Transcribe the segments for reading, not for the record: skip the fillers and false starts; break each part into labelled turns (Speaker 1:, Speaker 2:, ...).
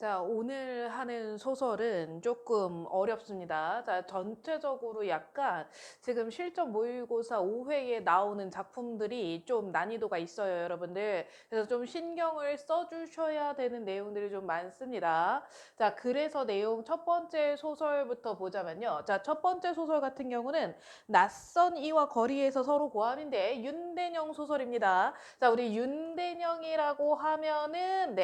Speaker 1: 자, 오늘 하는 소설은 조금 어렵습니다. 자, 전체적으로 약간 지금 실전 모의고사 5회에 나오는 작품들이 좀 난이도가 있어요, 여러분들. 그래서 좀 신경을 써주셔야 되는 내용들이 좀 많습니다. 자, 그래서 내용 첫 번째 소설부터 보자면요. 자, 첫 번째 소설 같은 경우는 낯선 이와 거리에서 서로 고함인데 윤대녕 소설입니다. 자, 우리 윤대녕이라고 하면은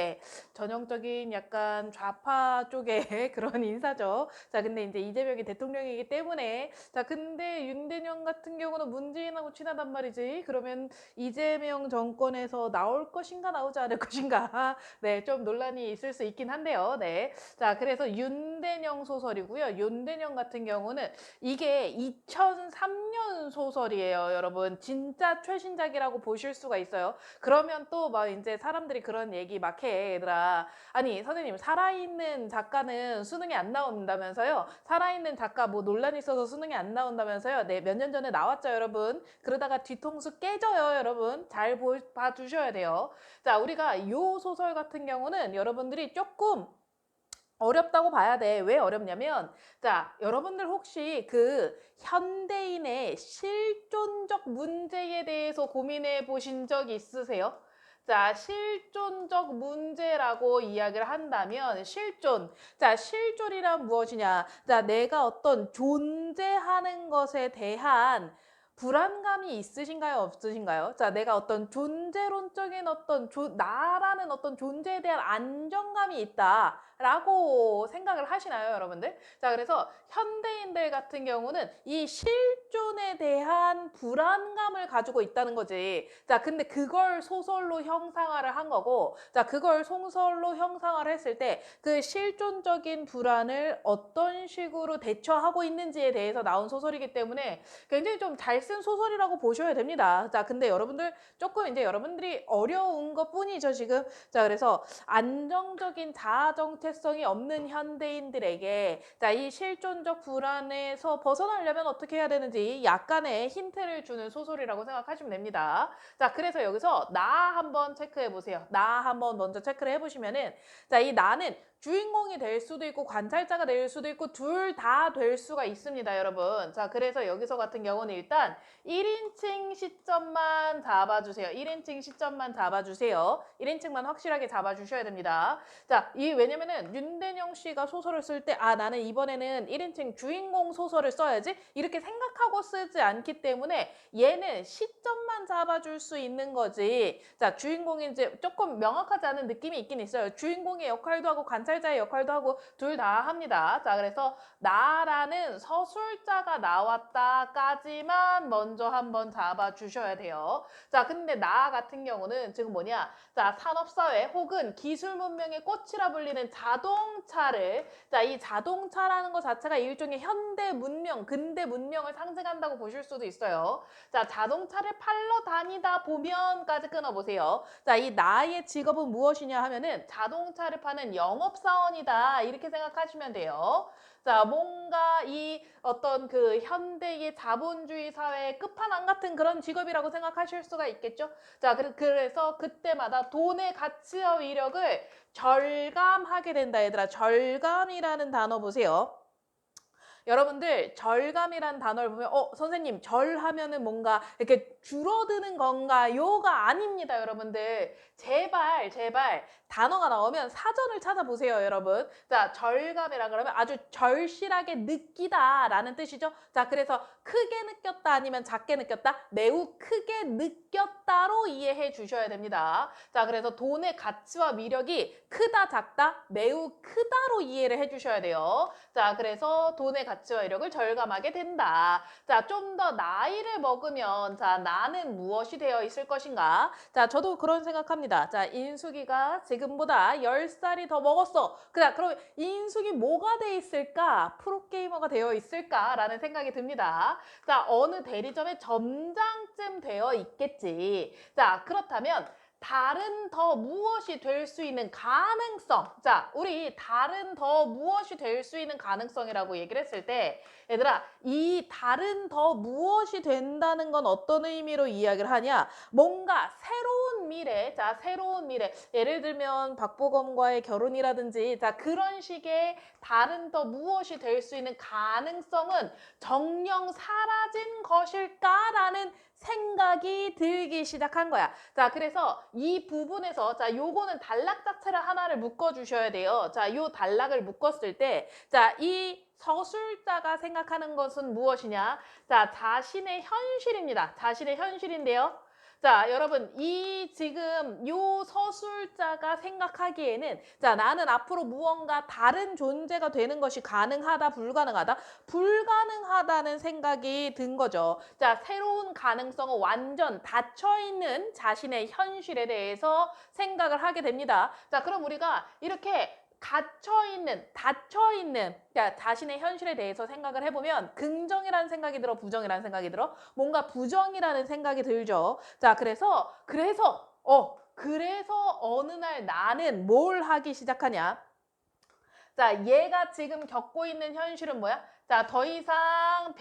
Speaker 1: 전형적인 약간 좌파 쪽의 그런 인사죠. 자, 근데 이제 이재명이 대통령이기 때문에 근데 윤대녕 같은 경우는 문재인하고 친하단 말이지. 그러면 이재명 정권에서 나올 것인가 나오지 않을 것인가. 네, 좀 논란이 있을 수 있긴 한데요. 네. 자, 그래서 윤대녕 소설이고요. 윤대녕 같은 경우는 이게 2003년 소설이에요, 여러분. 진짜 최신작이라고 보실 수가 있어요. 그러면 또 막 이제 사람들이 그런 얘기 막 해, 얘들아. 아니, 선생님, 살아있는 작가는 수능에 안 나온다면서요? 살아있는 작가 뭐 논란이 있어서 수능에 안 나온다면서요? 네, 몇 년 전에 나왔죠, 여러분? 그러다가 뒤통수 깨져요, 여러분. 잘 봐주셔야 돼요. 자, 우리가 이 소설 같은 경우는 여러분들이 조금 어렵다고 봐야 돼. 왜 어렵냐면, 자, 여러분들 혹시 그 현대인의 실존적 문제에 대해서 고민해 보신 적 있으세요? 자, 실존적 문제라고 이야기를 한다면, 실존. 자, 실존이란 무엇이냐? 자, 내가 어떤 존재하는 것에 대한 불안감이 있으신가요? 없으신가요? 자, 내가 어떤 존재론적인 나라는 어떤 존재에 대한 안정감이 있다. 라고 생각을 하시나요, 여러분들? 자, 그래서 현대인들 같은 경우는 이 실존에 대한 불안감을 가지고 있다는 거지. 자, 근데 그걸 소설로 형상화를 한 거고, 자, 그걸 소설로 형상화를 했을 때 그 실존적인 불안을 어떤 식으로 대처하고 있는지에 대해서 나온 소설이기 때문에 굉장히 좀 잘 쓴 소설이라고 보셔야 됩니다. 자, 근데 여러분들 조금 이제 여러분들이 어려운 것 뿐이죠, 지금. 자, 그래서 안정적인 자아 정체성이 없는 현대인들에게 이 실존적 불안에서 벗어나려면 어떻게 해야 되는지 약간의 힌트를 주는 소설이라고 생각하시면 됩니다. 자, 그래서 여기서 나 한번 체크해 보세요. 나 한번 먼저 체크를 해보시면은 이 나는 주인공이 될 수도 있고 관찰자가 될 수도 있고 둘 다 될 수가 있습니다, 여러분. 자, 그래서 여기서 같은 경우는 일단 1인칭 시점만 잡아주세요. 1인칭 시점만 잡아주세요. 1인칭만 확실하게 잡아주셔야 됩니다. 자, 왜냐면은 윤대녕 씨가 소설을 쓸 때, 나는 이번에는 1인칭 주인공 소설을 써야지. 이렇게 생각하고 쓰지 않기 때문에 얘는 시점만 잡아줄 수 있는 거지. 자, 주인공이 이제 조금 명확하지 않은 느낌이 있긴 있어요. 주인공의 역할도 하고 관찰자의 역할도 하고 둘 다 합니다. 자, 그래서 나라는 서술자가 나왔다까지만 먼저 한번 잡아주셔야 돼요. 자, 근데 나 같은 경우는 지금 뭐냐? 자, 산업사회 혹은 기술 문명의 꽃이라 불리는 자동차를, 이 자동차라는 것 자체가 일종의 현대 문명, 근대 문명을 상징한다고 보실 수도 있어요. 자, 자동차를 팔러 다니다 보면까지 끊어보세요. 자, 이 나의 직업은 무엇이냐 하면은 자동차를 파는 영업사원이다. 이렇게 생각하시면 돼요. 자, 뭔가 이 어떤 그 현대의 자본주의 사회의 끝판왕 같은 그런 직업이라고 생각하실 수가 있겠죠? 자, 그래서 그때마다 돈의 가치와 위력을 절감하게 된다, 얘들아. 절감이라는 단어 보세요. 여러분들 절감이란 단어를 보면 선생님 절하면은 뭔가 이렇게 줄어드는 건가요가 아닙니다, 여러분들. 제발 단어가 나오면 사전을 찾아보세요, 여러분. 자, 절감이라 그러면 아주 절실하게 느끼다라는 뜻이죠. 자, 그래서 크게 느꼈다 아니면 작게 느꼈다? 매우 크게 느꼈다로 이해해 주셔야 됩니다. 자, 그래서 돈의 가치와 위력이 크다 작다? 매우 크다로 이해를 해 주셔야 돼요. 자, 그래서 돈의 가치와 위력을 절감하게 된다. 자, 좀 더 나이를 먹으면 나는 무엇이 되어 있을 것인가? 자, 저도 그런 생각합니다. 자, 인숙이가 지금보다 10살이 더 먹었어. 그럼 인숙이 뭐가 돼 있을까? 프로게이머가 되어 있을까라는 생각이 듭니다. 자, 어느 대리점에 점장쯤 되어 있겠지. 자, 그렇다면 다른 더 무엇이 될 수 있는 가능성. 자, 우리 다른 더 무엇이 될 수 있는 가능성이라고 얘기를 했을 때, 얘들아, 이 다른 더 무엇이 된다는 건 어떤 의미로 이야기를 하냐? 뭔가 새로운 미래, 자, 새로운 미래. 예를 들면 박보검과의 결혼이라든지, 자, 그런 식의 다른 더 무엇이 될 수 있는 가능성은 정녕 사라진 것일까라는 생각이 들기 시작한 거야. 자, 그래서 이 부분에서 자, 요거는 단락 자체를 하나를 묶어 주셔야 돼요. 자, 요 단락을 묶었을 때 자, 이 서술자가 생각하는 것은 무엇이냐? 자, 자신의 현실입니다. 자신의 현실인데요. 자, 여러분, 이 지금 요 서술자가 생각하기에는 자, 나는 앞으로 무언가 다른 존재가 되는 것이 가능하다, 불가능하다? 불가능하다는 생각이 든 거죠. 자, 새로운 가능성은 완전 닫혀있는 자신의 현실에 대해서 생각을 하게 됩니다. 자, 그럼 우리가 이렇게 닫혀있는, 자, 자신의 현실에 대해서 생각을 해보면 긍정이라는 생각이 들어, 부정이라는 생각이 들어? 뭔가 부정이라는 생각이 들죠. 자, 그래서 어느 날 나는 뭘 하기 시작하냐? 자, 얘가 지금 겪고 있는 현실은 뭐야? 자, 더 이상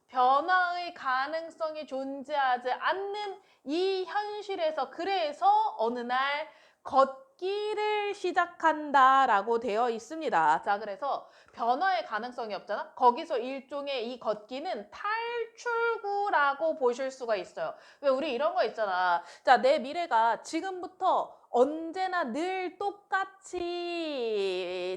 Speaker 1: 변화의 가능성이 존재하지 않는 이 현실에서 그래서 어느 날 걷기를 시작한다라고 되어 있습니다. 자, 그래서 변화의 가능성이 없잖아? 거기서 일종의 이 걷기는 탈출구라고 보실 수가 있어요. 왜 우리 이런 거 있잖아. 자, 내 미래가 지금부터 언제나 늘 똑같이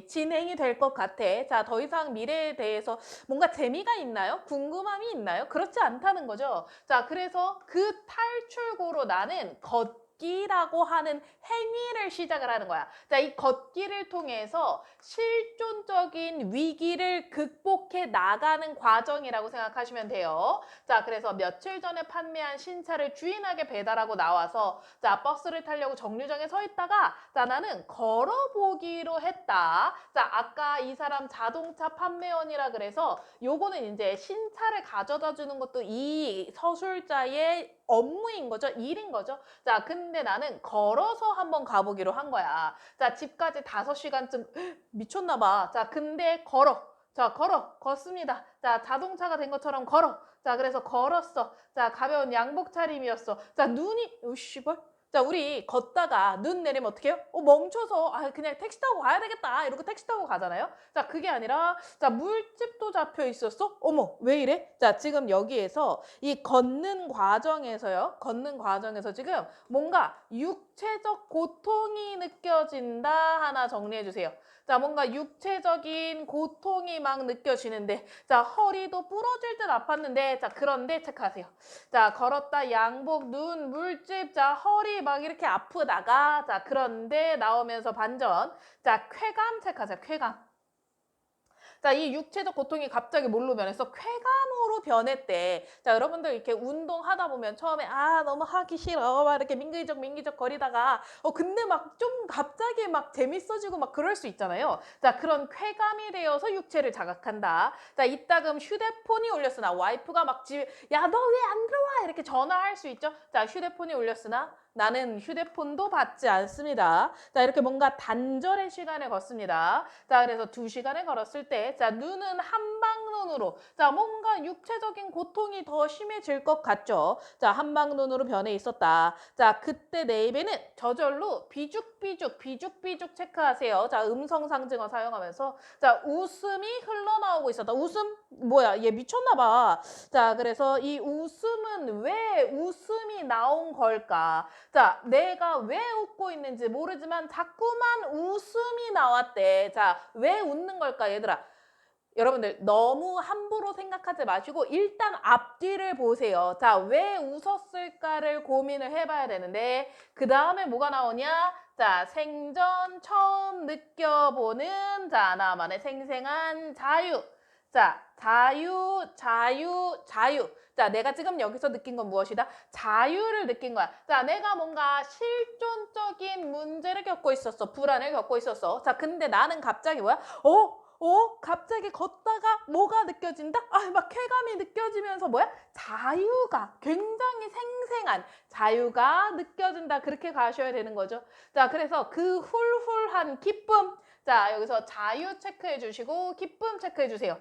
Speaker 1: 진행이 될 것 같아. 자, 더 이상 미래에 대해서 뭔가 재미가 있나요? 궁금함이 있나요? 그렇지 않다는 거죠. 자, 그래서 그 탈출구로 나는 걷기라고 하는 행위를 시작을 하는 거야. 자, 이 걷기를 통해서 실존적인 위기를 극복해 나가는 과정이라고 생각하시면 돼요. 자, 그래서 며칠 전에 판매한 신차를 주인에게 배달하고 나와서 자, 버스를 타려고 정류장에 서 있다가 자, 나는 걸어보기로 했다. 자, 아까 이 사람 자동차 판매원이라 그래서 요거는 이제 신차를 가져다 주는 것도 이 서술자의 업무인 거죠. 일인 거죠. 자, 근데 나는 걸어서 한번 가보기로 한 거야. 자, 집까지 5시간쯤 미쳤나 봐. 자, 근데 걷습니다. 자, 자동차가 된 것처럼 걸어. 자, 그래서 걸었어. 자, 가벼운 양복 차림이었어. 자, 눈이, 씨발. 자, 우리 걷다가 눈 내리면 어떻게 해요? 멈춰서, 그냥 택시 타고 가야 되겠다. 이러고 택시 타고 가잖아요. 자, 그게 아니라, 자, 물집도 잡혀 있었어? 어머, 왜 이래? 자, 지금 여기에서 이 걷는 과정에서 지금 뭔가 육체적 고통이 느껴진다. 하나 정리해 주세요. 자, 뭔가 육체적인 고통이 막 느껴지는데, 자, 허리도 부러질 듯 아팠는데, 자, 그런데 체크하세요. 자, 걸었다 양복, 눈, 물집, 자, 허리 막 이렇게 아프다가, 자, 그런데 나오면서 반전. 자, 쾌감 체크하세요. 쾌감. 자, 이 육체적 고통이 갑자기 뭘로 변했어? 쾌감으로 변했대. 자, 여러분들 이렇게 운동하다 보면 처음에 너무 하기 싫어. 막 이렇게 민기적 거리다가 근데 막 좀 갑자기 막 재밌어지고 막 그럴 수 있잖아요. 자, 그런 쾌감이 되어서 육체를 자극한다. 자, 이따금 휴대폰이 울렸으나 와이프가 막 야, 너 왜 안 들어와? 이렇게 전화할 수 있죠. 자, 휴대폰이 울렸으나 나는 휴대폰도 받지 않습니다. 자, 이렇게 뭔가 단절의 시간을 걷습니다. 자, 그래서 2시간을 걸었을 때, 자, 눈은 한방눈으로, 자, 뭔가 육체적인 고통이 더 심해질 것 같죠? 자, 한방눈으로 변해 있었다. 자, 그때 내 입에는 저절로 비죽비죽 체크하세요. 자, 음성 상징어 사용하면서, 자, 웃음이 흘러나오고 있었다. 웃음? 뭐야, 얘 미쳤나봐. 자, 그래서 이 웃음은 왜 웃음이 나온 걸까? 자, 내가 왜 웃고 있는지 모르지만 자꾸만 웃음이 나왔대. 자, 왜 웃는 걸까, 얘들아? 여러분들 너무 함부로 생각하지 마시고 일단 앞뒤를 보세요. 자, 왜 웃었을까를 고민을 해봐야 되는데 그 다음에 뭐가 나오냐? 자, 생전 처음 느껴보는 자, 나만의 생생한 자유. 자, 자유. 자, 내가 지금 여기서 느낀 건 무엇이다? 자유를 느낀 거야. 자, 내가 뭔가 실존적인 문제를 겪고 있었어. 불안을 겪고 있었어. 자, 근데 나는 갑자기 뭐야? 갑자기 걷다가 뭐가 느껴진다? 막 쾌감이 느껴지면서 뭐야? 자유가 굉장히 생생한 자유가 느껴진다. 그렇게 가셔야 되는 거죠. 자, 그래서 그 훌훌한 기쁨. 자, 여기서 자유 체크해 주시고 기쁨 체크해 주세요.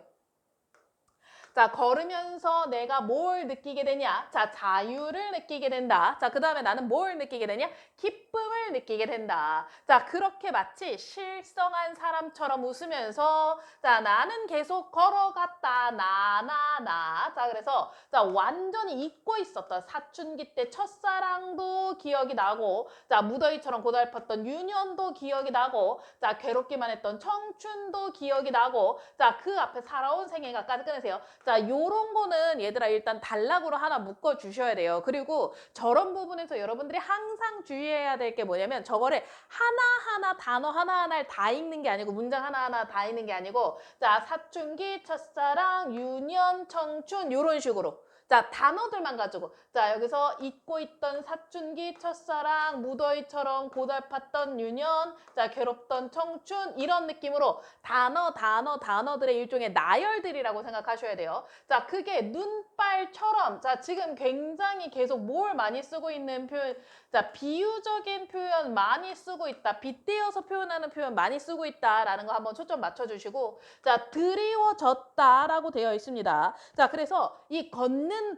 Speaker 1: 자, 걸으면서 내가 뭘 느끼게 되냐? 자, 자유를 느끼게 된다. 자, 그 다음에 나는 뭘 느끼게 되냐? 기쁨을 느끼게 된다. 자, 그렇게 마치 실성한 사람처럼 웃으면서 자, 나는 계속 걸어갔다. 나. 자, 그래서 자, 완전히 잊고 있었던 사춘기 때 첫사랑도 기억이 나고 자, 무더위처럼 고달팠던 유년도 기억이 나고 자, 괴롭기만 했던 청춘도 기억이 나고 자, 그 앞에 살아온 생애가까지 끊으세요. 자, 요런 거는 얘들아 일단 단락으로 하나 묶어 주셔야 돼요. 그리고 저런 부분에서 여러분들이 항상 주의해야 될 게 뭐냐면 저거를 하나하나 단어 하나하나를 다 읽는 게 아니고 문장 하나하나 다 읽는 게 아니고 자, 사춘기, 첫사랑, 유년, 청춘 요런 식으로 자, 단어들만 가지고 자, 여기서 잊고 있던 사춘기, 첫사랑, 무더위처럼 고달팠던 유년, 자, 괴롭던 청춘 이런 느낌으로 단어들의 일종의 나열들이라고 생각하셔야 돼요. 자, 그게 눈발처럼 자, 지금 굉장히 계속 뭘 많이 쓰고 있는 표현 자, 비유적인 표현 많이 쓰고 있다. 빗대어서 표현하는 표현 많이 쓰고 있다라는 거 한번 초점 맞춰주시고 자, 드리워졌다라고 되어 있습니다. 자, 그래서 이 걷는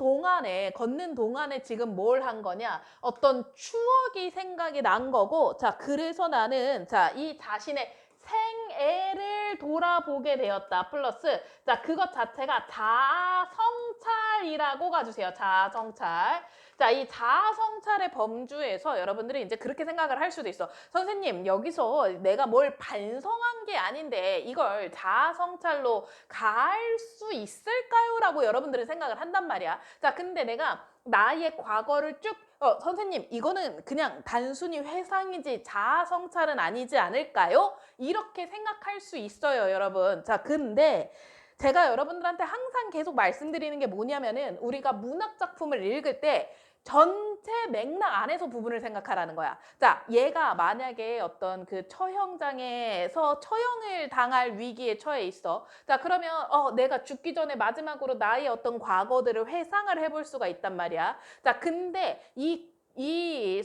Speaker 1: 동안에 지금 뭘 한 거냐? 어떤 추억이 생각이 난 거고 자, 그래서 나는 자, 이 자신의 생애를 돌아보게 되었다. 플러스 자, 그것 자체가 자아성찰이라고 가주세요. 자아성찰. 자, 이 자아성찰의 범주에서 여러분들이 이제 그렇게 생각을 할 수도 있어. 선생님, 여기서 내가 뭘 반성한 게 아닌데 이걸 자아성찰로 갈 수 있을까요? 라고 여러분들은 생각을 한단 말이야. 자, 근데 내가 나의 과거를 쭉 선생님, 이거는 그냥 단순히 회상이지 자아성찰은 아니지 않을까요? 이렇게 생각할 수 있어요, 여러분. 자, 근데 제가 여러분들한테 항상 계속 말씀드리는 게 뭐냐면은 우리가 문학 작품을 읽을 때 전체 맥락 안에서 부분을 생각하라는 거야. 자, 얘가 만약에 어떤 그 처형장에서 처형을 당할 위기에 처해 있어. 자, 그러면 내가 죽기 전에 마지막으로 나의 어떤 과거들을 회상을 해볼 수가 있단 말이야. 자, 근데 이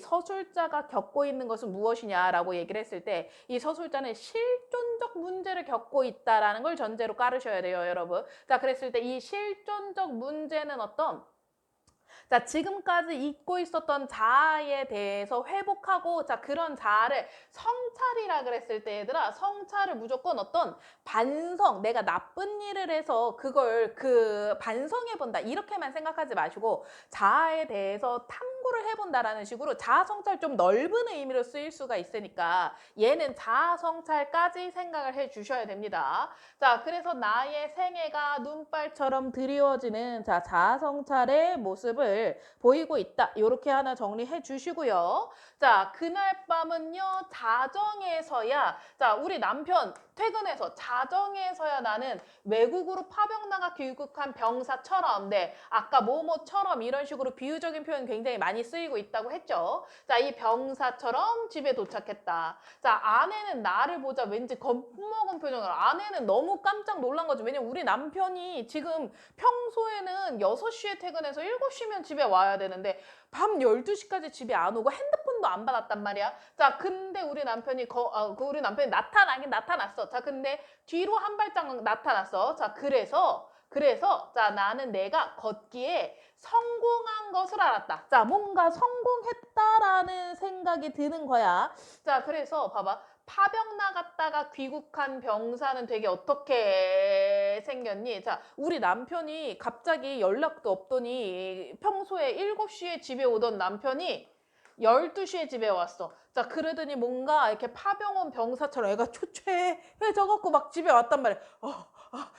Speaker 1: 서술자가 겪고 있는 것은 무엇이냐라고 얘기를 했을 때 이 서술자는 실존적 문제를 겪고 있다라는 걸 전제로 깔으셔야 돼요, 여러분. 자, 그랬을 때 이 실존적 문제는 어떤 자, 지금까지 잊고 있었던 자아에 대해서 회복하고 자, 그런 자아를 성찰이라 그랬을 때 얘들아, 성찰을 무조건 어떤 반성, 내가 나쁜 일을 해서 그걸 반성해 본다. 이렇게만 생각하지 마시고 자아에 대해서 탐구를 해 본다라는 식으로 자아 성찰 좀 넓은 의미로 쓰일 수가 있으니까 얘는 자아 성찰까지 생각을 해 주셔야 됩니다. 자, 그래서 나의 생애가 눈발처럼 드리워지는 자, 자아 성찰의 모습을 보이고 있다. 이렇게 하나 정리해 주시고요. 자, 그날 밤은요. 자정에서야 자, 우리 남편 퇴근해서 자정에서야 나는 외국으로 파병 나가 귀국한 병사처럼 네, 아까 뭐뭐처럼 이런 식으로 비유적인 표현 굉장히 많이 쓰이고 있다고 했죠. 자, 이 병사처럼 집에 도착했다. 자, 아내는 나를 보자 왠지 겁먹은 표정으로 아내는 너무 깜짝 놀란 거죠. 왜냐면 우리 남편이 지금 평소에는 6시에 퇴근해서 7시면 집에 와야 되는데 밤 12시까지 집에 안 오고 핸드폰도 안 받았단 말이야. 자, 근데 우리 남편이 우리 남편이 나타나긴 나타났어. 자, 근데 뒤로 한 발짝 나타났어. 자, 그래서 자, 나는 내가 걷기에 성공한 것을 알았다. 자, 뭔가 성공했다라는 생각이 드는 거야. 자, 그래서 봐봐. 파병 나갔다가 귀국한 병사는 되게 어떻게 생겼니? 자, 우리 남편이 갑자기 연락도 없더니 평소에 7시에 집에 오던 남편이 12시에 집에 왔어. 자, 그러더니 뭔가 이렇게 파병 온 병사처럼 애가 초췌해져갖고 막 집에 왔단 말이야.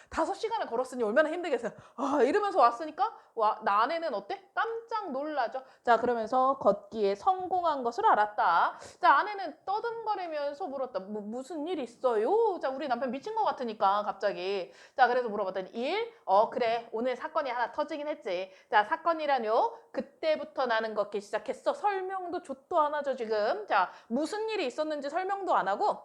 Speaker 1: 5시간을 걸었으니 얼마나 힘들겠어요. 이러면서 왔으니까 나 아내는 어때? 깜짝 놀라죠. 자, 그러면서 걷기에 성공한 것을 알았다. 자, 아내는 떠듬거리면서 물었다. 무슨 일 있어요? 자, 우리 남편 미친 것 같으니까 갑자기. 자, 그래서 물어봤더니 일? 그래. 오늘 사건이 하나 터지긴 했지. 자, 사건이라뇨? 그때부터 나는 걷기 시작했어. 설명도 좆도 안 하죠, 지금. 자, 무슨 일이 있었는지 설명도 안 하고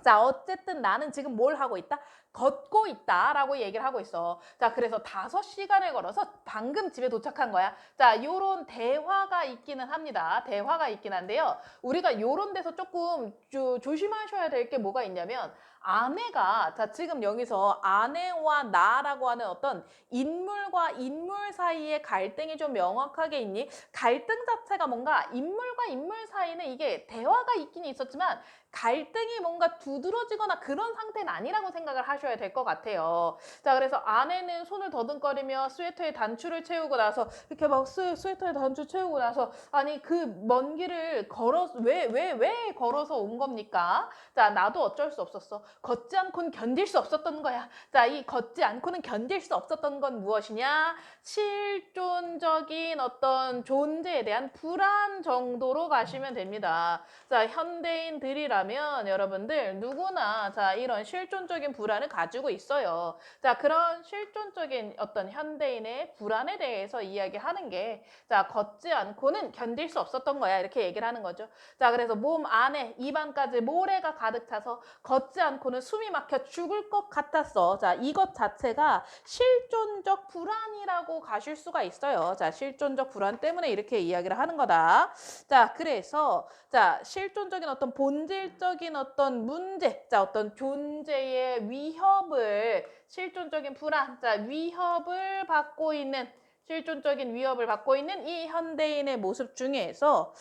Speaker 1: 자, 어쨌든 나는 지금 뭘 하고 있다? 걷고 있다라고 얘기를 하고 있어. 자, 그래서 5시간을 걸어서 방금 집에 도착한 거야. 자, 요런 대화가 있기는 합니다. 대화가 있긴 한데요. 우리가 요런 데서 조금 조심하셔야 될 게 뭐가 있냐면 아내가 자, 지금 여기서 아내와 나라고 하는 어떤 인물과 인물 사이의 갈등이 좀 명확하게 있니? 갈등 자체가 뭔가 인물과 인물 사이는 이게 대화가 있긴 있었지만 갈등이 뭔가 두드러지거나 그런 상태는 아니라고 생각을 하셔야 될 것 같아요. 자, 그래서 아내는 손을 더듬거리며 스웨터에 단추를 채우고 나서 이렇게 막 스웨터에 단추 채우고 나서 아니 그 먼 길을 걸어서 왜 걸어서 온 겁니까? 자, 나도 어쩔 수 없었어. 걷지 않고는 견딜 수 없었던 거야. 자, 이 걷지 않고는 견딜 수 없었던 건 무엇이냐? 실존적인 어떤 존재에 대한 불안 정도로 가시면 됩니다. 자, 현대인들이라면 여러분들 누구나 자, 이런 실존적인 불안을 가지고 있어요. 자, 그런 실존적인 어떤 현대인의 불안에 대해서 이야기하는 게 자, 걷지 않고는 견딜 수 없었던 거야. 이렇게 얘기를 하는 거죠. 자, 그래서 몸 안에 입안까지 모래가 가득 차서 걷지 않고는 숨이 막혀 죽을 것 같았어. 자, 이것 자체가 실존적 불안이라고 가실 수가 있어요. 자, 실존적 불안 때문에 이렇게 이야기를 하는 거다. 자, 그래서 자, 실존적인 어떤 본질적인 어떤 문제, 자, 어떤 존재의 위협을 실존적인 불안, 자, 위협을 받고 있는 실존적인 위협을 받고 있는 이 현대인의 모습 중에서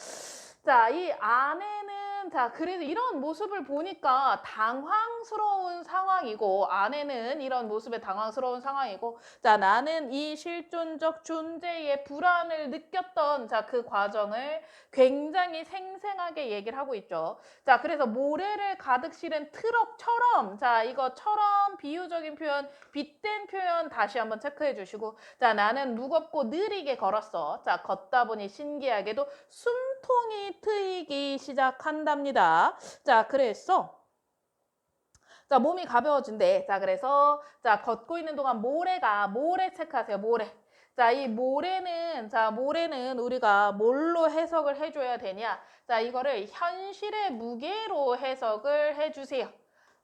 Speaker 1: 자, 이 아내는 자, 그래서 이런 모습을 보니까 당황스러운 상황이고 아내는 이런 모습에 당황스러운 상황이고 자, 나는 이 실존적 존재의 불안을 느꼈던 자, 그 과정을 굉장히 생생하게 얘기를 하고 있죠. 자, 그래서 모래를 가득 실은 트럭처럼 자, 이거처럼 비유적인 표현, 빗댄 표현 다시 한번 체크해 주시고 자, 나는 무겁고 느리게 걸었어. 자, 걷다 보니 신기하게도 숨통이 트이기 시작한답니다. 자, 그래서 자, 몸이 가벼워진대. 자, 그래서 자, 걷고 있는 동안 모래 체크하세요. 모래. 자, 이 모래는 우리가 뭘로 해석을 해줘야 되냐? 자, 이거를 현실의 무게로 해석을 해주세요.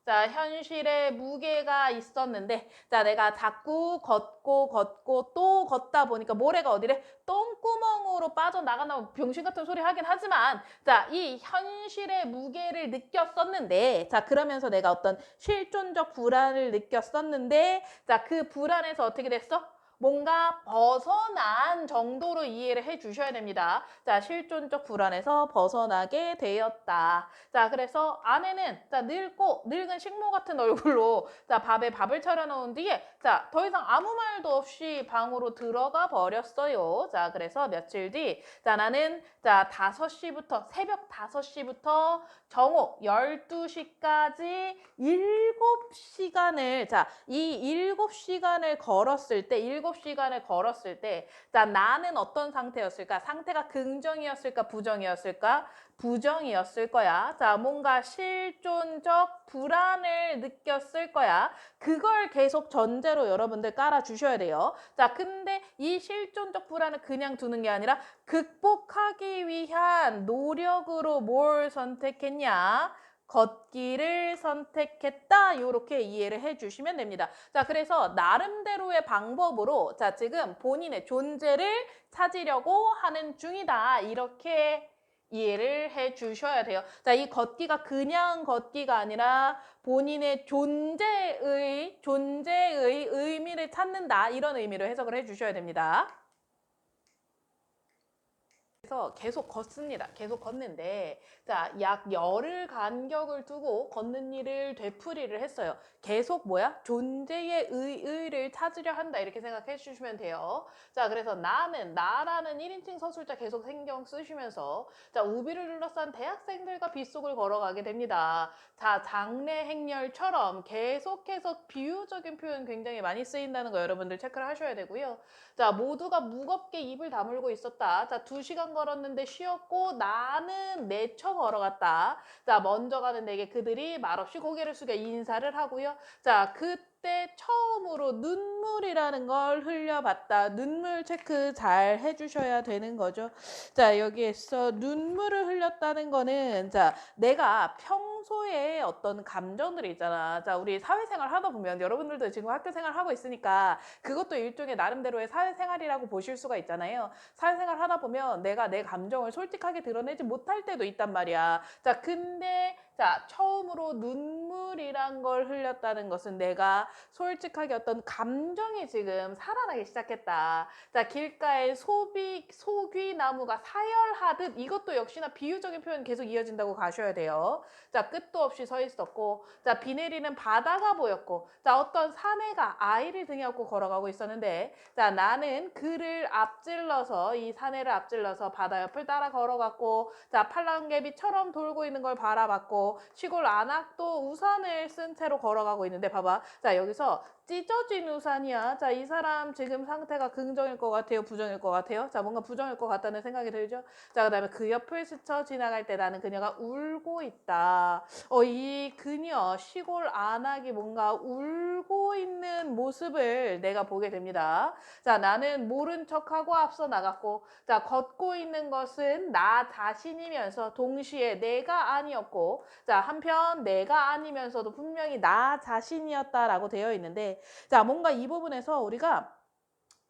Speaker 1: 자, 현실의 무게가 있었는데, 자, 내가 자꾸 걷고 또 걷다 보니까 모래가 어디래? 똥구멍으로 빠져나간다고 병신 같은 소리 하긴 하지만, 자, 이 현실의 무게를 느꼈었는데, 자, 그러면서 내가 어떤 실존적 불안을 느꼈었는데, 자, 그 불안에서 어떻게 됐어? 뭔가 벗어난 정도로 이해를 해 주셔야 됩니다. 자, 실존적 불안에서 벗어나게 되었다. 자, 그래서 아내는 자, 늙은 식모 같은 얼굴로 자, 밥을 차려놓은 뒤에 자, 더 이상 아무 말도 없이 방으로 들어가 버렸어요. 자, 그래서 며칠 뒤 자, 나는 자, 새벽 5시부터 정오 12시까지 7시간을 자, 이 7시간을 걸었을 때 자, 나는 어떤 상태였을까? 상태가 긍정이었을까? 부정이었을까? 부정이었을 거야. 자, 뭔가 실존적 불안을 느꼈을 거야. 그걸 계속 전제로 여러분들 깔아주셔야 돼요. 자, 근데 이 실존적 불안을 그냥 두는 게 아니라 극복하기 위한 노력으로 뭘 선택했냐? 걷기를 선택했다. 이렇게 이해를 해주시면 됩니다. 자, 그래서 나름대로의 방법으로 자, 지금 본인의 존재를 찾으려고 하는 중이다. 이렇게 이해를 해 주셔야 돼요. 자, 이 걷기가 그냥 걷기가 아니라 본인의 존재의 의미를 찾는다. 이런 의미로 해석을 해 주셔야 됩니다. 그래서 계속 걷습니다. 계속 걷는데 자, 약 열흘 간격을 두고 걷는 일을 되풀이를 했어요. 계속 뭐야? 존재의 의의를 찾으려 한다. 이렇게 생각해 주시면 돼요. 자, 그래서 나라는 1인칭 서술자 계속 신경 쓰시면서 자, 우비를 둘러싼 대학생들과 빗속을 걸어가게 됩니다. 자, 장례 행렬처럼 계속해서 비유적인 표현 굉장히 많이 쓰인다는 거 여러분들 체크를 하셔야 되고요. 자, 모두가 무겁게 입을 다물고 있었다. 자, 2시간 걸었는데 쉬었고 나는 내쳐 걸어갔다. 자, 먼저 가는 내게 그들이 말없이 고개를 숙여 인사를 하고요. 자, 그때 처음으로 눈물이라는 걸 흘려봤다. 눈물 체크 잘 해주셔야 되는 거죠. 자, 여기에서 눈물을 흘렸다는 거는, 자, 내가 평소에 어떤 감정들이 있잖아. 자, 우리 사회생활 하다 보면 여러분들도 지금 학교 생활 하고 있으니까 그것도 일종의 나름대로의 사회생활이라고 보실 수가 있잖아요. 사회생활 하다 보면 내가 내 감정을 솔직하게 드러내지 못할 때도 있단 말이야. 자, 근데 자, 처음으로 눈물이란 걸 흘렸다는 것은 내가 솔직하게 어떤 감정이 지금 살아나기 시작했다. 자, 길가에 소귀나무가 사열하듯, 이것도 역시나 비유적인 표현 계속 이어진다고 가셔야 돼요. 자, 끝도 없이 서 있었고, 자, 비 내리는 바다가 보였고, 자, 어떤 사내가 아이를 등에 업고 걸어가고 있었는데, 자, 나는 그를 앞질러서, 이 사내를 앞질러서 바다 옆을 따라 걸어갔고, 자, 팔랑개비처럼 돌고 있는 걸 바라봤고, 시골 안악도 우산을 쓴 채로 걸어가고 있는데, 봐봐. 자, 여기서 찢어진 우산이야. 자, 이 사람 지금 상태가 긍정일 것 같아요? 부정일 것 같아요? 자, 뭔가 부정일 것 같다는 생각이 들죠? 자, 그 다음에 그 옆을 스쳐 지나갈 때 나는 그녀가 울고 있다. 이 그녀, 시골 안악이 뭔가 울고 있는 모습을 내가 보게 됩니다. 자, 나는 모른 척하고 앞서 나갔고, 자, 걷고 있는 것은 나 자신이면서 동시에 내가 아니었고, 자, 한편 내가 아니면서도 분명히 나 자신이었다라고 되어 있는데, 자, 뭔가 이 부분에서 우리가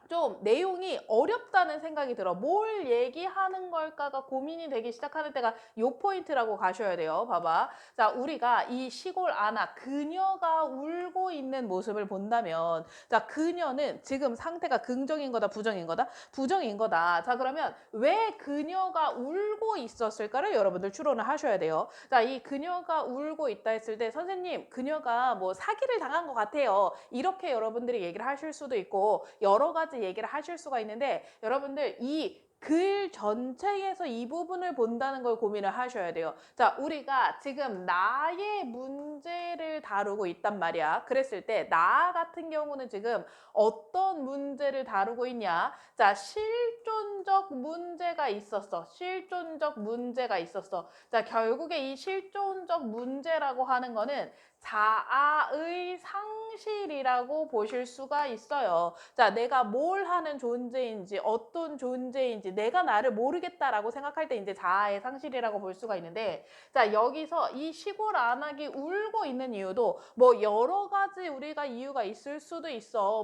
Speaker 1: 좀 내용이 어렵다는 생각이 들어. 뭘 얘기하는 걸까가 고민이 되기 시작하는 때가 요 포인트라고 가셔야 돼요. 봐봐. 자, 우리가 이 시골 안악, 그녀가 울고 있는 모습을 본다면, 자, 그녀는 지금 상태가 긍정인 거다, 부정인 거다? 부정인 거다. 자, 그러면 왜 그녀가 울고 있었을까를 여러분들 추론을 하셔야 돼요. 자, 이 그녀가 울고 있다 했을 때, 선생님, 그녀가 뭐 사기를 당한 것 같아요. 이렇게 여러분들이 얘기를 하실 수도 있고, 여러 가지 얘기를 하실 수가 있는데, 여러분들 이 글 전체에서 이 부분을 본다는 걸 고민을 하셔야 돼요. 자, 우리가 지금 나의 문제를 다루고 있단 말이야. 그랬을 때 나 같은 경우는 지금 어떤 문제를 다루고 있냐? 자, 실존적 문제가 있었어. 실존적 문제가 있었어. 자, 결국에 이 실존적 문제라고 하는 거는 자아의 상실이라고 보실 수가 있어요. 자, 내가 뭘 하는 존재인지, 어떤 존재인지, 내가 나를 모르겠다라고 생각할 때 이제 자아의 상실이라고 볼 수가 있는데, 자, 여기서 이 시골 안악이 울고 있는 이유도 뭐 여러 가지 우리가 이유가 있을 수도 있어.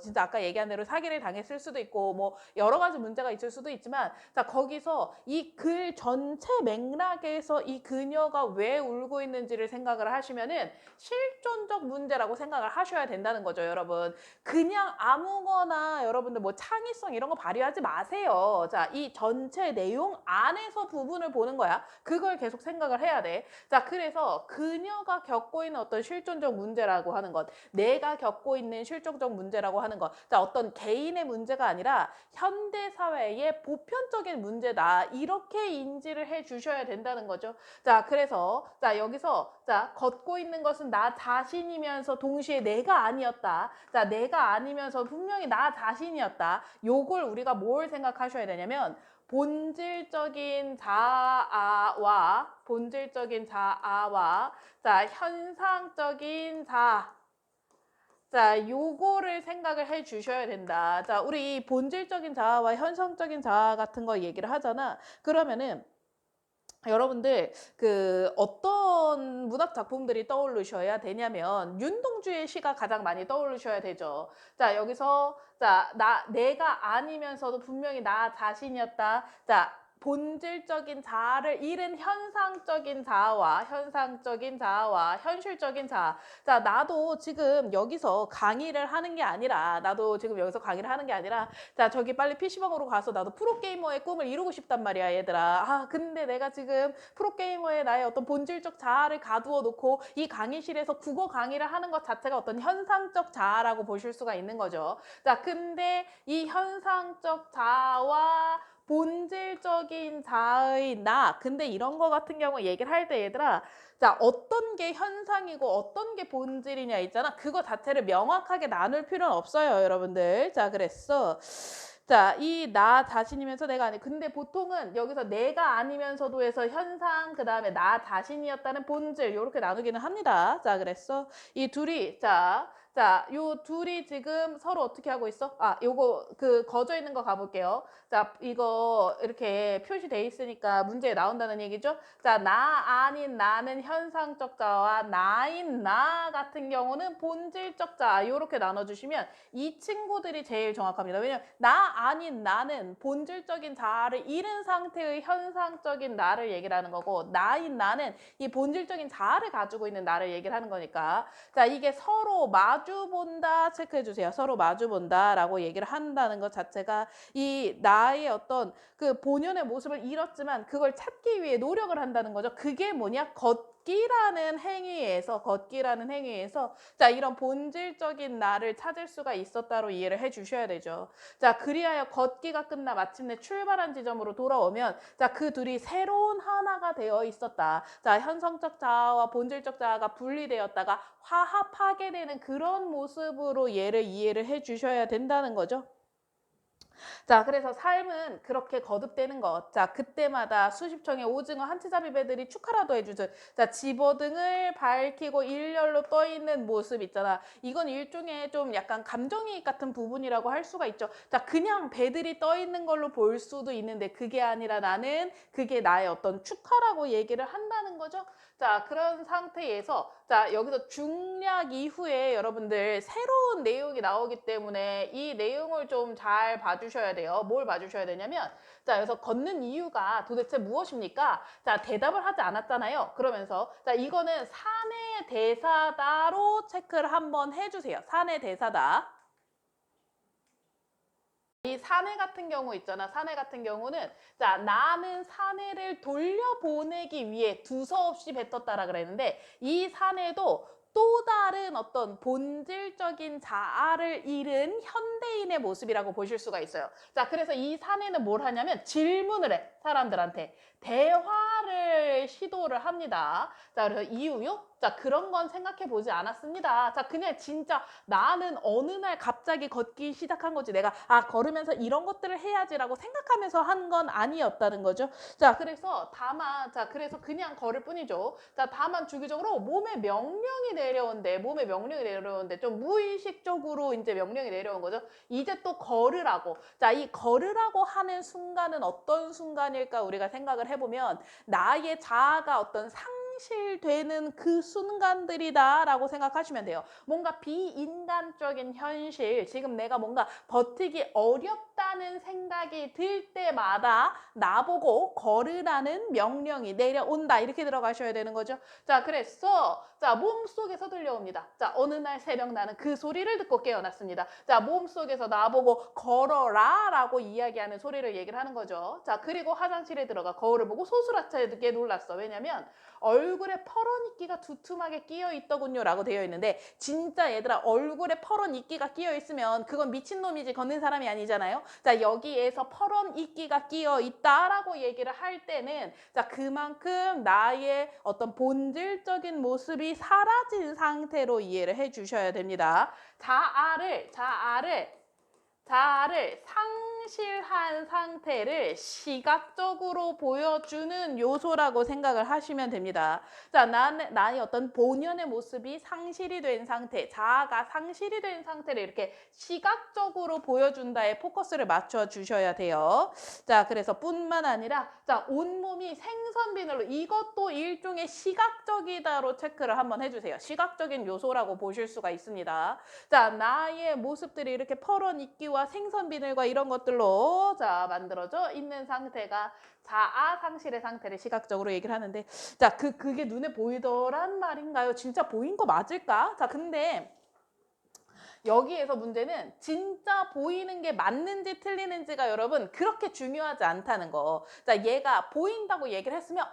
Speaker 1: 진짜 아까 얘기한 대로 사기를 당했을 수도 있고, 뭐 여러 가지 문제가 있을 수도 있지만, 자, 거기서 이 글 전체 맥락에서 이 그녀가 왜 울고 있는지를 생각을 하시면은 실존적 문제라고 생각을 하셔야 된다는 거죠, 여러분. 그냥 아무거나 여러분들 뭐 창의성 이런 거 발휘하지 마세요. 자, 이 전체 내용 안에서 부분을 보는 거야. 그걸 계속 생각을 해야 돼. 자, 그래서 그녀가 겪고 있는 어떤 실존적 문제라고 하는 것, 내가 겪고 있는 실존적 문제라고 하는 것, 자, 어떤 개인의 문제가 아니라 현대 사회의 보편적인 문제다. 이렇게 인지를 해 주셔야 된다는 거죠. 자, 그래서 자, 여기서 자, 걷고 있는 것은 나 자신이면서 동시에 내가 아니었다. 자, 내가 아니면서 분명히 나 자신이었다. 요걸 우리가 뭘 생각하셔야 되냐면 본질적인 자아와 자, 현상적인 자아, 자, 요거를 생각을 해 주셔야 된다. 자, 우리 이 본질적인 자아와 현상적인 자아 같은 거 얘기를 하잖아. 그러면은 여러분들 그 어떤 문학 작품들이 떠오르셔야 되냐면 윤동주의 시가 가장 많이 떠오르셔야 되죠. 자, 여기서 자, 내가 아니면서도 분명히 나 자신이었다. 자, 본질적인 자아를 잃은 현상적인 자아와 현실적인 자아. 자, 나도 지금 여기서 강의를 하는 게 아니라 자, 저기 빨리 PC방으로 가서 나도 프로게이머의 꿈을 이루고 싶단 말이야, 얘들아. 아, 근데 내가 지금 프로게이머의 나의 어떤 본질적 자아를 가두어 놓고 이 강의실에서 국어 강의를 하는 것 자체가 어떤 현상적 자아라고 보실 수가 있는 거죠. 자, 근데 이 현상적 자아와 본질적인 자아의 나, 근데 이런 거 같은 경우 얘기를 할 때 얘들아, 자, 어떤 게 현상이고 어떤 게 본질이냐 있잖아. 그거 자체를 명확하게 나눌 필요는 없어요, 여러분들. 자, 그랬어. 자, 이 나 자신이면서 내가 아니. 근데 보통은 여기서 내가 아니면서도 해서 현상, 그 다음에 나 자신이었다는 본질, 이렇게 나누기는 합니다. 자, 그랬어. 이 둘이, 자, 요 둘이 지금 서로 어떻게 하고 있어? 아, 요거, 거져 있는 거 가볼게요. 자, 이거 이렇게 표시돼 있으니까 문제에 나온다는 얘기죠? 자, 나 아닌 나는 현상적 자와 나인 나 같은 경우는 본질적 자, 요렇게 나눠주시면 이 친구들이 제일 정확합니다. 왜냐면 나 아닌 나는 본질적인 자아를 잃은 상태의 현상적인 나를 얘기를 하는 거고, 나인 나는 이 본질적인 자아를 가지고 있는 나를 얘기를 하는 거니까. 자, 이게 서로 마주본다 체크해 주세요. 서로 마주본다 라고 얘기를 한다는 것 자체가 이 나의 어떤 그 본연의 모습을 잃었지만 그걸 찾기 위해 노력을 한다는 거죠. 그게 뭐냐? 걷기라는 행위에서 자, 이런 본질적인 나를 찾을 수가 있었다로 이해를 해 주셔야 되죠. 자, 그리하여 걷기가 끝나 마침내 출발한 지점으로 돌아오면 자, 그 둘이 새로운 하나가 되어 있었다. 자, 현성적 자아와 본질적 자아가 분리되었다가 화합하게 되는 그런 모습으로 얘를 이해를 해 주셔야 된다는 거죠. 자, 그래서 삶은 그렇게 거듭되는 것. 자, 그때마다 수십 청의 오징어 한치잡이 배들이 축하라도 해주죠. 자, 집어등을 밝히고 일렬로 떠 있는 모습 있잖아. 이건 일종의 좀 약간 감정이입 같은 부분이라고 할 수가 있죠. 자, 그냥 배들이 떠 있는 걸로 볼 수도 있는데 그게 아니라 나는 그게 나의 어떤 축하라고 얘기를 한다는 거죠. 자, 그런 상태에서 자, 여기서 중략 이후에 여러분들 새로운 내용이 나오기 때문에 이 내용을 좀 잘 봐주셔야 돼요. 뭘 봐주셔야 되냐면 자, 여기서 걷는 이유가 도대체 무엇입니까? 자, 대답을 하지 않았잖아요. 그러면서 자, 이거는 사내 대사다로 체크를 한번 해주세요. 사내 대사다. 이 사내 같은 경우 있잖아. 사내 같은 경우는 자, 나는 사내를 돌려보내기 위해 두서없이 뱉었다라 그랬는데 이 사내도 또 다른 어떤 본질적인 자아를 잃은 현대인의 모습이라고 보실 수가 있어요. 자, 그래서 이 사내는 뭘 하냐면 질문을 해. 사람들한테 대화를 시도를 합니다. 자, 그래서 이유요? 자, 그런 건 생각해 보지 않았습니다. 자, 그냥 진짜 나는 어느 날 갑자기 걷기 시작한 거지. 내가 걸으면서 이런 것들을 해야지라고 생각하면서 한 건 아니었다는 거죠. 자, 그래서 다만 그래서 그냥 걸을 뿐이죠. 자, 다만 주기적으로 몸에 명령이 내려오는데 좀 무의식적으로 이제 명령이 내려온 거죠. 이제 또 걸으라고. 자, 이 걸으라고 하는 순간은 어떤 순간일까 우리가 생각을 해보면 나의 자아가 어떤 상실되는 그 순간들이다라고 생각하시면 돼요. 뭔가 비인간적인 현실, 지금 내가 뭔가 버티기 어렵다는 생각이 들 때마다 나보고 걸으라는 명령이 내려온다. 이렇게 들어가셔야 되는 거죠. 자, 그래서 자, 몸속에서 들려옵니다. 자, 어느 날 새벽 나는 그 소리를 듣고 깨어났습니다. 자, 몸속에서 나보고 걸어라 라고 이야기하는 소리를 얘기를 하는 거죠. 자, 그리고 화장실에 들어가 거울을 보고 소스라치게 놀랐어. 왜냐면 얼굴에 퍼런 이끼가 두툼하게 끼어 있더군요 라고 되어 있는데 진짜 얘들아 얼굴에 퍼런 이끼가 끼어 있으면 그건 미친놈이지 걷는 사람이 아니잖아요. 자, 여기에서 퍼런 이끼가 끼어 있다라고 얘기를 할 때는 자, 그만큼 나의 어떤 본질적인 모습이 사라진 상태로 이해를 해 주셔야 됩니다. 자아를 상실한 상태를 시각적으로 보여주는 요소라고 생각을 하시면 됩니다. 자, 나의 어떤 본연의 모습이 상실이 된 상태, 자아가 상실이 된 상태를 이렇게 시각적으로 보여준다에 포커스를 맞춰 주셔야 돼요. 자, 그래서 뿐만 아니라 자, 온몸이 생선비늘로 이것도 일종의 시각적이다로 체크를 한번 해주세요. 시각적인 요소라고 보실 수가 있습니다. 자, 나의 모습들이 이렇게 퍼런 이끼와 생선비늘과 이런 것들로 자, 만들어져 있는 상태가 자아 상실의 상태를 시각적으로 얘기를 하는데 자, 그게 눈에 보이더란 말인가요? 진짜 보인 거 맞을까? 자, 근데 여기에서 문제는 진짜 보이는 게 맞는지 틀리는지가 여러분 그렇게 중요하지 않다는 거. 자, 얘가 보인다고 얘기를 했으면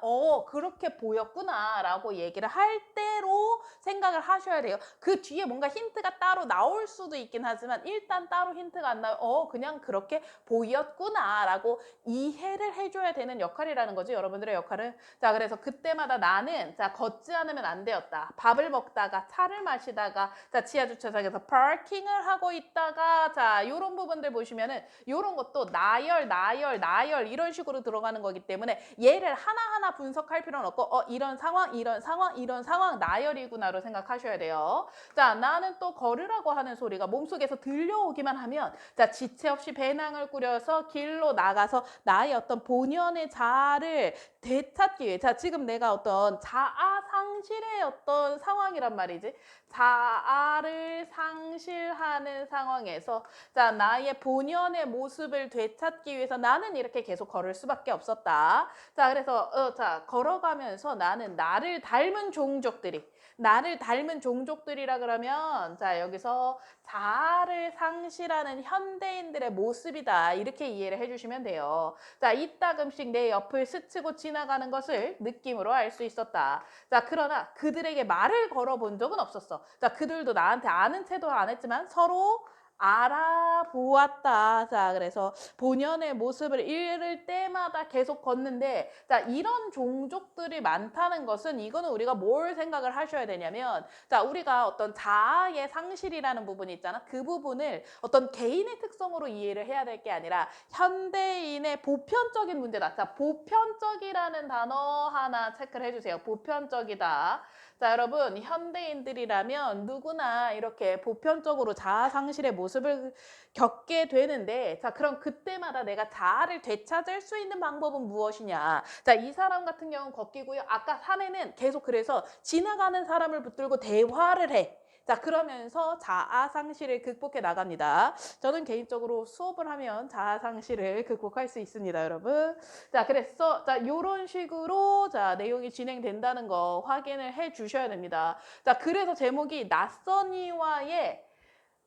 Speaker 1: 그렇게 보였구나 라고 얘기를 할 때로 생각을 하셔야 돼요. 그 뒤에 뭔가 힌트가 따로 나올 수도 있긴 하지만 일단 따로 힌트가 안 나요. 그냥 그렇게 보였구나 라고 이해를 해줘야 되는 역할이라는 거죠. 여러분들의 역할은. 자, 그래서 그때마다 나는 자, 걷지 않으면 안 되었다. 밥을 먹다가 차를 마시다가 자, 지하주차장에서 park 워킹을 하고 있다가 자, 요런 부분들 보시면은 요런 것도 나열, 나열, 나열 이런 식으로 들어가는 거기 때문에 얘를 하나하나 분석할 필요는 없고 이런 상황, 이런 상황, 이런 상황 나열이구나로 생각하셔야 돼요. 자, 나는 또 걸으라고 하는 소리가 몸속에서 들려오기만 하면 자, 지체 없이 배낭을 꾸려서 길로 나가서 나의 어떤 본연의 자아를 되찾기 위해 자, 지금 내가 어떤 자아 상실의 어떤 상황이란 말이지. 자아를 상실하는 상황에서 자, 나의 본연의 모습을 되찾기 위해서 나는 이렇게 계속 걸을 수밖에 없었다. 자, 그래서 자, 걸어가면서 나는 나를 닮은 종족들이라 그러면 자, 여기서 자아를 상실하는 현대인들의 모습이다. 이렇게 이해를 해주시면 돼요. 자, 이따금씩 내 옆을 스치고 지나가는 것을 느낌으로 알 수 있었다. 자, 그러나 그들에게 말을 걸어본 적은 없었어. 자, 그들도 나한테 아는 체도 안 했지만 서로 알아보았다. 자, 그래서 본연의 모습을 잃을 때마다 계속 걷는데 자, 이런 종족들이 많다는 것은 이거는 우리가 뭘 생각을 하셔야 되냐면 자, 우리가 어떤 자아의 상실이라는 부분이 있잖아. 그 부분을 어떤 개인의 특성으로 이해를 해야 될 게 아니라 현대인의 보편적인 문제다. 자, 보편적이라는 단어 하나 체크를 해주세요. 보편적이다. 자, 여러분 현대인들이라면 누구나 이렇게 보편적으로 자아 상실의 모습을 겪게 되는데 자, 그럼 그때마다 내가 자아를 되찾을 수 있는 방법은 무엇이냐. 자, 이 사람 같은 경우는 걷기고요. 아까 사내는 계속 그래서 지나가는 사람을 붙들고 대화를 해. 자, 그러면서 자아 상실을 극복해 나갑니다. 저는 개인적으로 수업을 하면 자아 상실을 극복할 수 있습니다, 여러분. 자, 그래서 자, 요런 식으로 자, 내용이 진행된다는 거 확인을 해 주셔야 됩니다. 자, 그래서 제목이 낯선이와의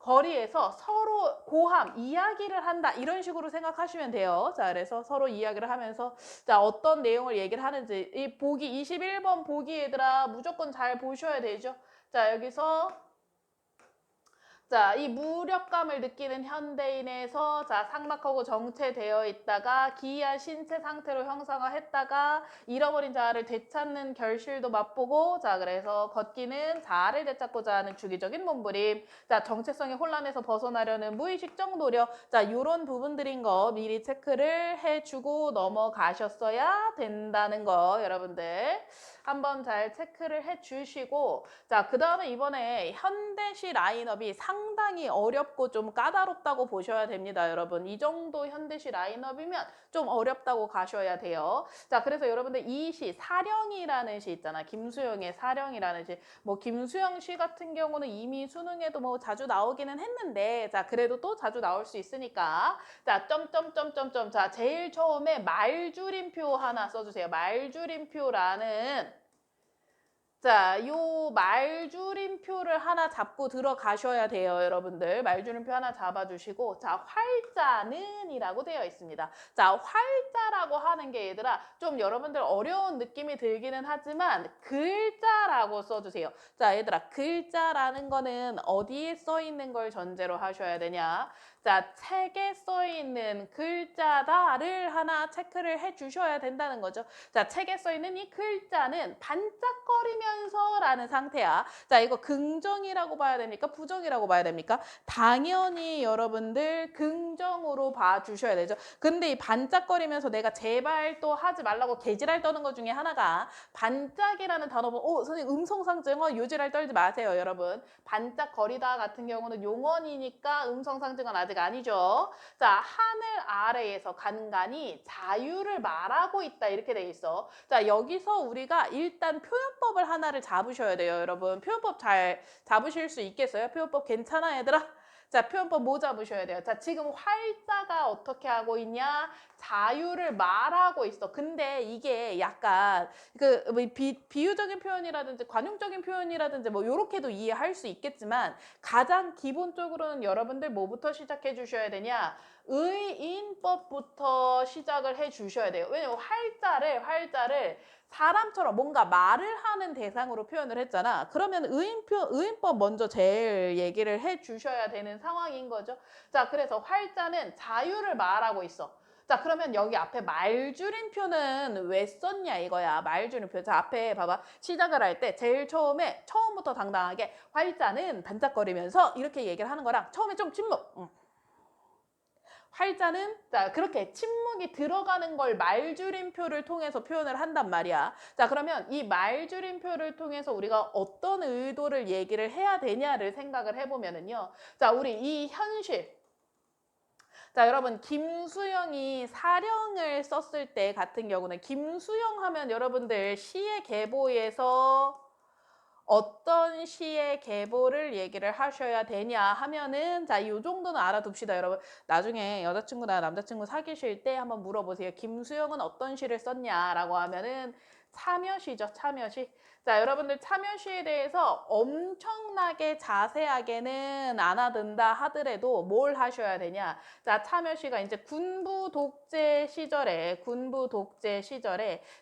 Speaker 1: 거리에서 서로 고함, 이야기를 한다. 이런 식으로 생각하시면 돼요. 자, 그래서 서로 이야기를 하면서 자, 어떤 내용을 얘기를 하는지 이 보기 21번 보기 얘들아 무조건 잘 보셔야 되죠. 자, 여기서 자, 이 무력감을 느끼는 현대인에서 자, 삭막하고 정체되어 있다가 기이한 신체 상태로 형상화했다가 잃어버린 자아를 되찾는 결실도 맛보고 자, 그래서 걷기는 자아를 되찾고자 하는 주기적인 몸부림. 자, 정체성의 혼란에서 벗어나려는 무의식적 노력. 자, 요런 부분들인 거 미리 체크를 해주고 넘어가셨어야 된다는 거 여러분들 한번 잘 체크를 해주시고 자, 그 다음에 이번에 현대시 라인업이 상당히 어렵고 좀 까다롭다고 보셔야 됩니다, 여러분. 이 정도 현대시 라인업이면 좀 어렵다고 가셔야 돼요. 자, 그래서 여러분들 이 시, 사령이라는 시 있잖아. 김수영의 사령이라는 시. 뭐 김수영 시 같은 경우는 이미 수능에도 뭐 자주 나오기는 했는데 자, 그래도 또 자주 나올 수 있으니까 자, 점점점점점 자, 제일 처음에 말줄임표 하나 써주세요. 말줄임표라는 자, 요 말줄임표를 하나 잡고 들어가셔야 돼요, 여러분들. 말줄임표 하나 잡아주시고 자, 활자는 이라고 되어 있습니다. 자, 활자라고 하는 게 얘들아 좀 여러분들 어려운 느낌이 들기는 하지만 글자라고 써주세요. 자, 얘들아 글자라는 거는 어디에 써 있는 걸 전제로 하셔야 되냐. 자, 책에 써 있는 글자다를 하나 체크를 해 주셔야 된다는 거죠. 자, 책에 써 있는 이 글자는 반짝거리면서 라는 상태야. 자, 이거 긍정이라고 봐야 됩니까? 부정이라고 봐야 됩니까? 당연히 여러분들 긍정으로 봐주셔야 되죠. 근데 이 반짝거리면서 내가 제발 또 하지 말라고 개지랄 떠는 것 중에 하나가 반짝이라는 단어 보면 선생님 음성상징어 요지랄 떨지 마세요, 여러분. 반짝거리다 같은 경우는 용언이니까 음성상징어는 아직 아니죠. 자, 하늘 아래에서 간간히 자유를 말하고 있다 이렇게 돼 있어. 자, 여기서 우리가 일단 표현법을 하나를 잡으셔야 돼요, 여러분. 표현법 잘 잡으실 수 있겠어요? 표현법 괜찮아, 얘들아? 자, 표현법 뭐 잡으셔야 돼요? 자, 지금 활자가 어떻게 하고 있냐? 자유를 말하고 있어. 근데 이게 약간 뭐 비유적인 표현이라든지 관용적인 표현이라든지 뭐 요렇게도 이해할 수 있겠지만 가장 기본적으로는 여러분들 뭐부터 시작해 주셔야 되냐? 의인법부터 시작을 해 주셔야 돼요. 왜냐면 활자를 사람처럼 뭔가 말을 하는 대상으로 표현을 했잖아. 그러면 의인법 먼저 제일 얘기를 해 주셔야 되는 상황인 거죠. 자, 그래서 활자는 자유를 말하고 있어. 자, 그러면 여기 앞에 말줄임표는 왜 썼냐 이거야. 말줄임표. 자, 앞에 봐봐. 시작을 할 때 제일 처음부터 당당하게 활자는 반짝거리면서 이렇게 얘기를 하는 거랑 처음에 좀 침묵. 활자는 자 그렇게 침묵이 들어가는 걸 말줄임표를 통해서 표현을 한단 말이야. 자, 그러면 이 말줄임표를 통해서 우리가 어떤 의도를 얘기를 해야 되냐를 생각을 해보면은요. 자, 우리 이 현실. 자, 여러분 김수영이 사령을 썼을 때 같은 경우는 김수영 하면 여러분들 시의 계보에서 어떤 시의 계보를 얘기를 하셔야 되냐 하면은 자, 이 정도는 알아둡시다, 여러분. 나중에 여자친구나 남자친구 사귀실 때 한번 물어보세요. 김수영은 어떤 시를 썼냐라고 하면은 참여시죠, 참여시. 자, 여러분들 참여시에 대해서 엄청나게 자세하게는 안 하든다 하더라도 뭘 하셔야 되냐. 자, 참여시가 이제 군부 독재 시절에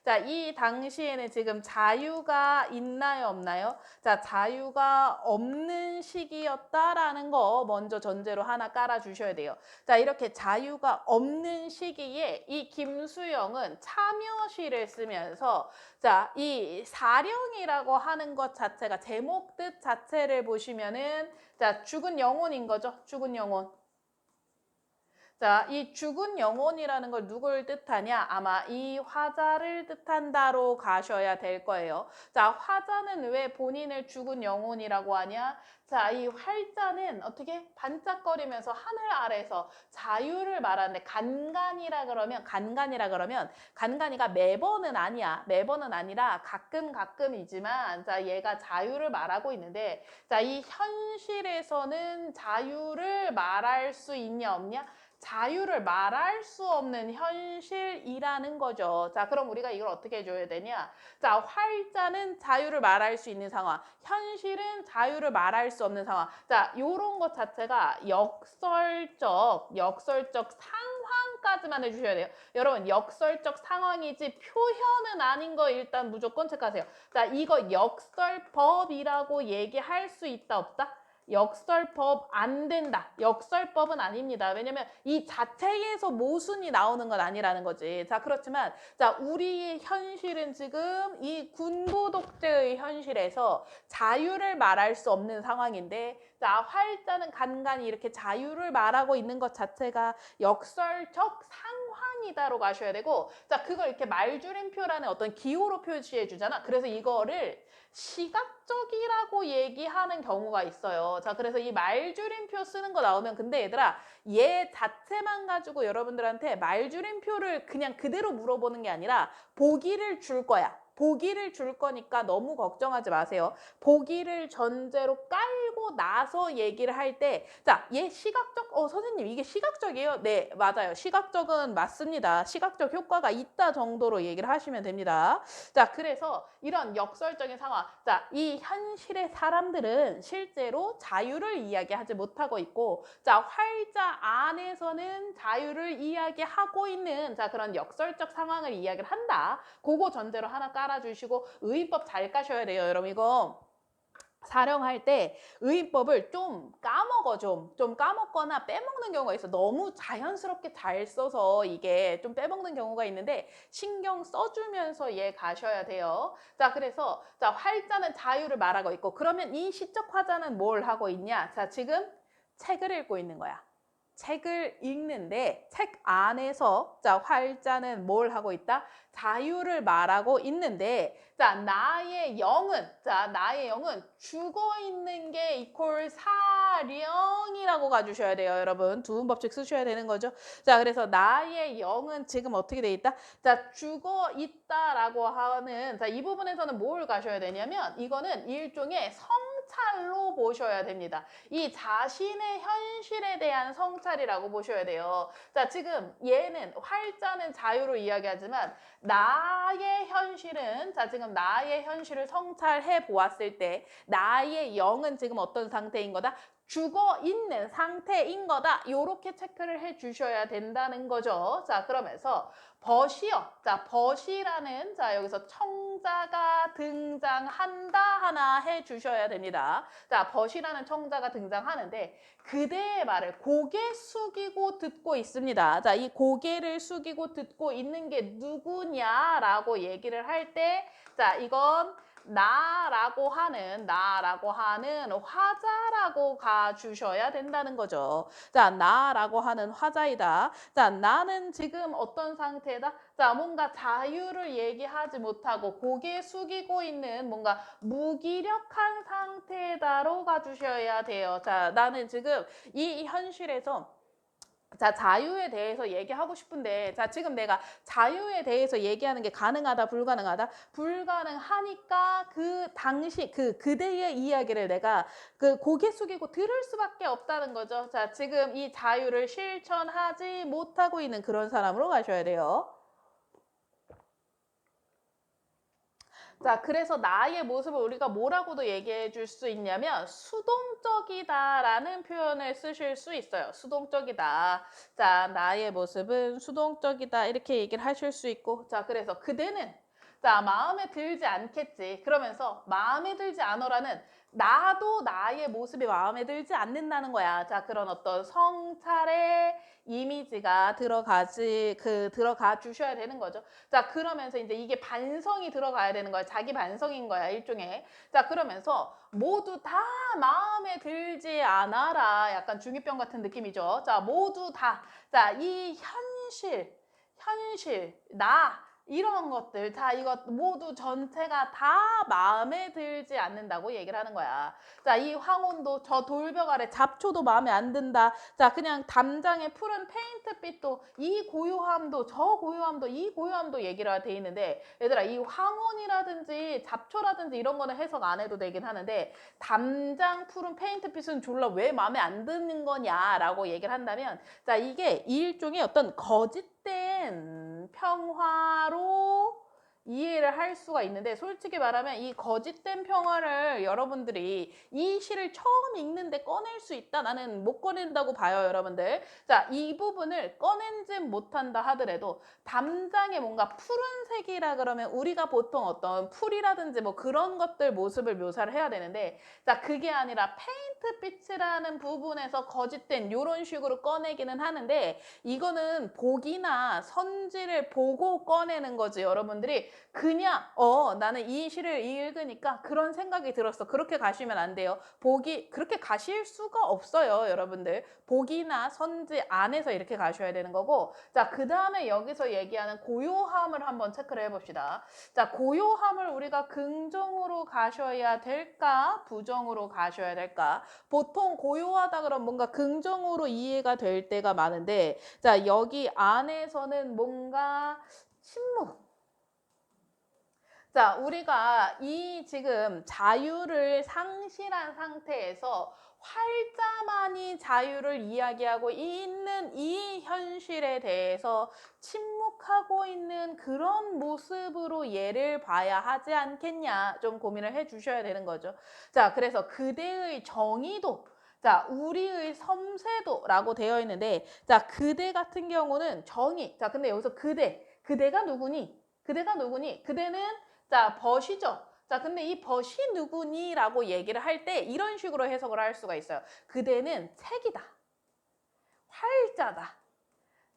Speaker 1: 자, 이 당시에는 지금 자유가 있나요, 없나요? 자, 자유가 없는 시기였다라는 거 먼저 전제로 하나 깔아주셔야 돼요. 자, 이렇게 자유가 없는 시기에 이 김수영은 참여시를 쓰면서 자, 이 사령이라고 하는 것 자체가 제목 뜻 자체를 보시면은 자, 죽은 영혼인 거죠. 죽은 영혼. 자, 이 죽은 영혼이라는 걸 누굴 뜻하냐? 아마 이 화자를 뜻한다로 가셔야 될 거예요. 자, 화자는 왜 본인을 죽은 영혼이라고 하냐? 자, 이 활자는 어떻게 반짝거리면서 하늘 아래서 자유를 말하는데 간간이라 그러면 간간이가 매번은 아니야. 매번은 아니라 가끔이지만 자, 얘가 자유를 말하고 있는데 자, 이 현실에서는 자유를 말할 수 있냐 없냐? 자유를 말할 수 없는 현실이라는 거죠. 자, 그럼 우리가 이걸 어떻게 해줘야 되냐? 자, 활자는 자유를 말할 수 있는 상황, 현실은 자유를 말할 수 없는 상황. 자, 요런 것 자체가 역설적 상황까지만 해주셔야 돼요. 여러분, 역설적 상황이지 표현은 아닌 거 일단 무조건 체크하세요. 자, 이거 역설법이라고 얘기할 수 있다, 없다? 역설법 안 된다. 역설법은 아닙니다. 왜냐면 이 자체에서 모순이 나오는 건 아니라는 거지. 자, 그렇지만 자, 우리의 현실은 지금 이 군부 독재의 현실에서 자유를 말할 수 없는 상황인데 자, 활자는 간간히 이렇게 자유를 말하고 있는 것 자체가 역설적 상황이다로 가셔야 되고 자, 그걸 이렇게 말줄임표라는 어떤 기호로 표시해 주잖아. 그래서 이거를 시각적이라고 얘기하는 경우가 있어요. 자, 그래서 이 말줄임표 쓰는 거 나오면 근데 얘들아 얘 자체만 가지고 여러분들한테 말줄임표를 그냥 그대로 물어보는 게 아니라 보기를 줄 거야. 보기를 줄 거니까 너무 걱정하지 마세요. 보기를 전제로 깔고 나서 얘기를 할 때 자, 얘 시각적 선생님 이게 시각적이에요? 네, 맞아요. 시각적은 맞습니다. 시각적 효과가 있다 정도로 얘기를 하시면 됩니다. 자, 그래서 이런 역설적인 상황 자, 이 현실의 사람들은 실제로 자유를 이야기하지 못하고 있고 자, 활자 안에서는 자유를 이야기하고 있는 자, 그런 역설적 상황을 이야기를 한다. 그거 전제로 하나 깔아주시고 의의법 잘 까셔야 돼요. 여러분 이거 사령할 때 의의법을 좀 까먹어 좀 까먹거나 빼먹는 경우가 있어. 너무 자연스럽게 잘 써서 이게 좀 빼먹는 경우가 있는데 신경 써주면서 얘 가셔야 돼요. 자, 그래서 자, 활자는 자유를 말하고 있고 그러면 이 시적 화자는 뭘 하고 있냐? 자, 지금 책을 읽고 있는 거야. 책을 읽는데 책 안에서 자, 활자는 뭘 하고 있다? 자유를 말하고 있는데 자, 나의 영은 죽어 있는 게 이퀄 사령이라고 가주셔야 돼요. 여러분 두음 법칙 쓰셔야 되는 거죠. 자, 그래서 나의 영은 지금 어떻게 돼 있다? 자, 죽어 있다라고 하는 자, 이 부분에서는 뭘 가셔야 되냐면 이거는 일종의 성찰로 보셔야 됩니다. 이 자신의 현실에 대한 성찰이라고 보셔야 돼요. 자, 지금 얘는 활자는 자유로 이야기하지만 나의 현실은 자, 지금 나의 현실을 성찰해 보았을 때 나의 영은 지금 어떤 상태인 거다? 죽어 있는 상태인 거다. 요렇게 체크를 해 주셔야 된다는 거죠. 자, 그러면서 벗이요. 자, 벗이라는 자, 여기서 청자가 등장한다 하나 해 주셔야 됩니다. 자, 벗이라는 청자가 등장하는데 그대의 말을 고개 숙이고 듣고 있습니다. 자, 이 고개를 숙이고 듣고 있는 게 누구냐라고 얘기를 할 때 자, 이건 나라고 하는 화자라고 가주셔야 된다는 거죠. 자, 나라고 하는 화자이다. 자, 나는 지금 어떤 상태다? 자, 뭔가 자유를 얘기하지 못하고 고개 숙이고 있는 뭔가 무기력한 상태다로 가주셔야 돼요. 자, 나는 지금 이 현실에서 자, 자유에 대해서 얘기하고 싶은데, 자, 지금 내가 자유에 대해서 얘기하는 게 가능하다, 불가능하다? 불가능하니까 그 당시, 그대의 이야기를 내가 그 고개 숙이고 들을 수밖에 없다는 거죠. 자, 지금 이 자유를 실천하지 못하고 있는 그런 사람으로 가셔야 돼요. 자, 그래서 나의 모습을 우리가 뭐라고도 얘기해 줄 수 있냐면 수동적이다라는 표현을 쓰실 수 있어요. 수동적이다. 자, 나의 모습은 수동적이다. 이렇게 얘기를 하실 수 있고 자, 그래서 그대는 자, 마음에 들지 않겠지. 그러면서 마음에 들지 않으라는 나도 나의 모습이 마음에 들지 않는다는 거야. 자, 그런 어떤 성찰의 이미지가 들어가 주셔야 되는 거죠. 자, 그러면서 이제 이게 반성이 들어가야 되는 거야. 자기 반성인 거야, 일종의. 자, 그러면서 모두 다 마음에 들지 않아라. 약간 중2병 같은 느낌이죠. 자, 모두 다. 자, 이 현실, 나, 이런 것들 다 이것 모두 전체가 다 마음에 들지 않는다고 얘기를 하는 거야. 자, 이 황혼도 저 돌벽 아래 잡초도 마음에 안 든다. 자, 그냥 담장에 푸른 페인트빛도 이 고요함도 저 고요함도 이 고요함도 얘기가 돼 있는데 얘들아 이 황혼이라든지 잡초라든지 이런 거는 해석 안 해도 되긴 하는데 담장 푸른 페인트빛은 졸라 왜 마음에 안 드는 거냐라고 얘기를 한다면 자, 이게 일종의 어떤 거짓된 평화로 이해를 할 수가 있는데 솔직히 말하면 이 거짓된 평화를 여러분들이 이 시를 처음 읽는데 꺼낼 수 있다? 나는 못 꺼낸다고 봐요, 여러분들. 자, 이 부분을 꺼낸지 못한다 하더라도 담장에 뭔가 푸른색이라 그러면 우리가 보통 어떤 풀이라든지 뭐 그런 것들 모습을 묘사를 해야 되는데 자, 그게 아니라 페인트빛이라는 부분에서 거짓된 이런 식으로 꺼내기는 하는데 이거는 복이나 선지를 보고 꺼내는 거지, 여러분들이. 그냥 나는 이 시를 읽으니까 그런 생각이 들었어. 그렇게 가시면 안 돼요. 복이 그렇게 가실 수가 없어요, 여러분들. 복이나 선지 안에서 이렇게 가셔야 되는 거고 자, 그 다음에 여기서 얘기하는 고요함을 한번 체크를 해봅시다. 자, 고요함을 우리가 긍정으로 가셔야 될까? 부정으로 가셔야 될까? 보통 고요하다 그러면 뭔가 긍정으로 이해가 될 때가 많은데 자, 여기 안에서는 뭔가 침묵. 자, 우리가 이 지금 자유를 상실한 상태에서 활자만이 자유를 이야기하고 있는 이 현실에 대해서 침묵하고 있는 그런 모습으로 얘를 봐야 하지 않겠냐 좀 고민을 해 주셔야 되는 거죠. 자, 그래서 그대의 정의도 자, 우리의 섬세도라고 되어 있는데 자, 그대 같은 경우는 정의. 자, 근데 여기서 그대가 누구니? 그대는 자, 벗이죠. 자, 근데 이 벗이 누구니? 라고 얘기를 할 때 이런 식으로 해석을 할 수가 있어요. 그대는 책이다. 활자다.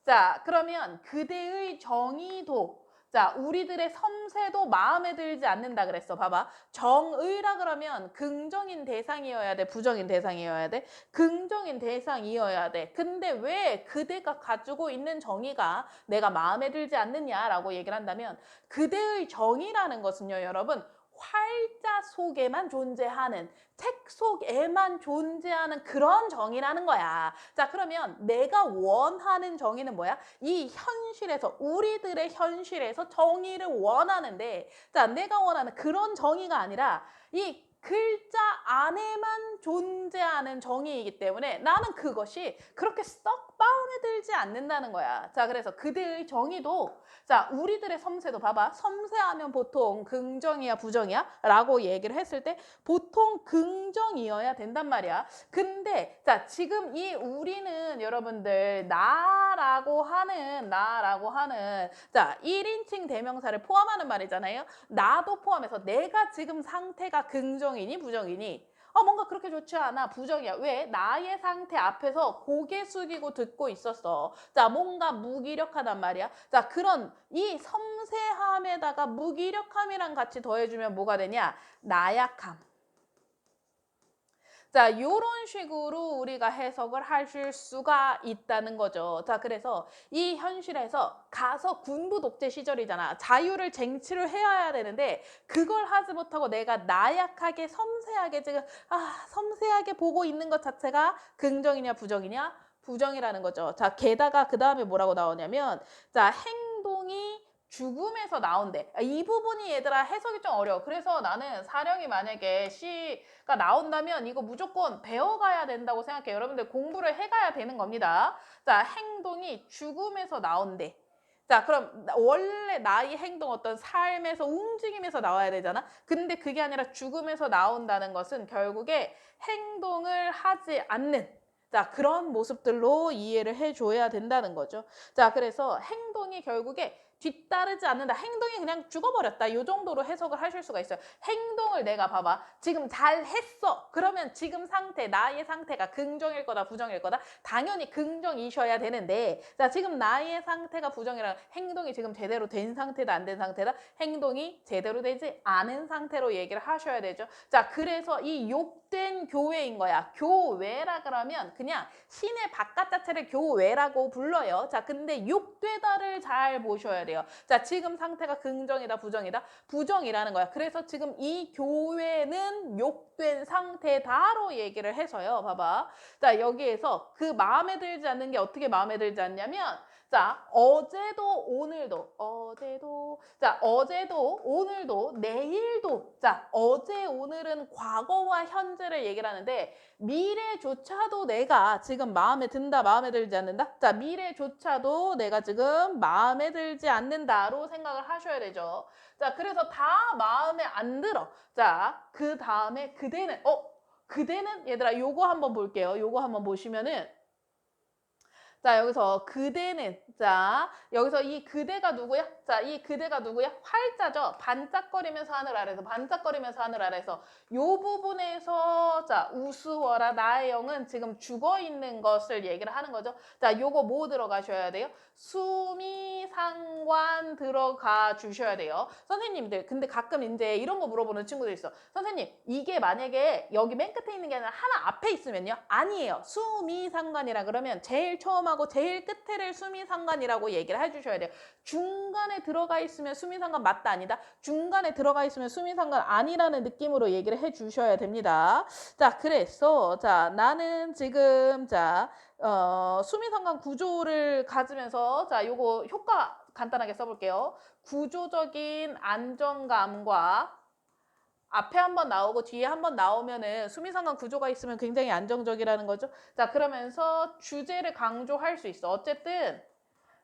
Speaker 1: 자, 그러면 그대의 정의도 자, 우리들의 섬세도 마음에 들지 않는다 그랬어. 봐봐. 정의라 그러면 긍정인 대상이어야 돼? 부정인 대상이어야 돼? 긍정인 대상이어야 돼. 근데 왜 그대가 가지고 있는 정의가 내가 마음에 들지 않느냐라고 얘기를 한다면 그대의 정의라는 것은요, 여러분. 활자 속에만 존재하는 책 속에만 존재하는 그런 정의라는 거야. 자, 그러면 내가 원하는 정의는 뭐야? 이 현실에서 우리들의 현실에서 정의를 원하는데 자, 내가 원하는 그런 정의가 아니라 이 글자 안에만 존재하는 정의이기 때문에 나는 그것이 그렇게 썩 마음에 들지 않는다는 거야. 자, 그래서 그들의 정의도 자, 우리들의 섬세도 봐봐. 섬세하면 보통 긍정이야, 부정이야? 라고 얘기를 했을 때 보통 긍정이어야 된단 말이야. 근데 자, 지금 이 우리는 여러분들 나라고 하는 자, 1인칭 대명사를 포함하는 말이잖아요. 나도 포함해서 내가 지금 상태가 긍정이니 부정이니 뭔가 그렇게 좋지 않아. 부정이야. 왜? 나의 상태 앞에서 고개 숙이고 듣고 있었어. 자, 뭔가 무기력하단 말이야. 자, 그런 이 섬세함에다가 무기력함이랑 같이 더해주면 뭐가 되냐? 나약함. 자, 요런 식으로 우리가 해석을 하실 수가 있다는 거죠. 자, 그래서 이 현실에서 가서 군부 독재 시절이잖아. 자유를 쟁취를 해야 되는데 그걸 하지 못하고 내가 나약하게 섬세하게 지금 섬세하게 보고 있는 것 자체가 긍정이냐 부정이냐? 부정이라는 거죠. 자, 게다가 그 다음에 뭐라고 나오냐면 자, 행동이 죽음에서 나온대. 이 부분이 얘들아 해석이 좀 어려워. 그래서 나는 사령이 만약에 시가 나온다면 이거 무조건 배워가야 된다고 생각해. 여러분들 공부를 해가야 되는 겁니다. 자, 행동이 죽음에서 나온대. 자, 그럼 원래 나의 행동 어떤 삶에서 움직임에서 나와야 되잖아. 근데 그게 아니라 죽음에서 나온다는 것은 결국에 행동을 하지 않는 자, 그런 모습들로 이해를 해줘야 된다는 거죠. 자, 그래서 행동이 결국에 뒤따르지 않는다. 행동이 그냥 죽어버렸다. 이 정도로 해석을 하실 수가 있어요. 행동을 내가 봐봐. 지금 잘 했어. 그러면 지금 상태, 나의 상태가 긍정일 거다, 부정일 거다? 당연히 긍정이셔야 되는데 자, 지금 나의 상태가 부정이라 행동이 지금 제대로 된 상태다, 안 된 상태다? 행동이 제대로 되지 않은 상태로 얘기를 하셔야 되죠. 자, 그래서 이 욕된 교회인 거야. 교회라 그러면 그냥 신의 바깥 자체를 교회라고 불러요. 자, 근데 욕되다를 잘 보셔야 돼요. 자, 지금 상태가 긍정이다, 부정이다? 부정이라는 거야. 그래서 지금 이 교회는 욕된 상태다로 얘기를 해서요. 봐봐. 자, 여기에서 그 마음에 들지 않는 게 어떻게 마음에 들지 않냐면 자, 어제도 오늘도 내일도 자, 어제 오늘은 과거와 현재를 얘기를 하는데 미래조차도 내가 지금 마음에 든다, 마음에 들지 않는다? 자, 미래조차도 내가 지금 마음에 들지 않는다로 생각을 하셔야 되죠. 자, 그래서 다 마음에 안 들어. 자, 그 다음에 그대는 얘들아 요거 한번 볼게요. 요거 한번 보시면은 자, 여기서 그대는 자, 여기서 이 그대가 누구야? 자, 이 그대가 누구야? 활자죠. 반짝거리면서 하늘 아래서 반짝거리면서 하늘 아래서 요 부분에서 자, 우스워라 나의 영은 지금 죽어 있는 것을 얘기를 하는 거죠. 자, 요거 뭐 들어가셔야 돼요? 수미상관 들어가 주셔야 돼요. 선생님들, 근데 가끔 이제 이런 거 물어보는 친구들 있어. 선생님, 이게 만약에 여기 맨 끝에 있는 게 아니라 하나 앞에 있으면요? 아니에요. 수미상관이라 그러면 제일 처음하고 제일 끝에를 수미상관이라고 얘기를 해주셔야 돼요. 중간에 들어가 있으면 수미상관 맞다 아니다? 중간에 들어가 있으면 수미상관 아니라는 느낌으로 얘기를 해주셔야 됩니다. 자, 그래서 자, 나는 지금 자 수미상관 구조를 가지면서 자, 요거 효과 간단하게 써볼게요. 구조적인 안정감과 앞에 한번 나오고 뒤에 한번 나오면은 수미상관 구조가 있으면 굉장히 안정적이라는 거죠. 자, 그러면서 주제를 강조할 수 있어. 어쨌든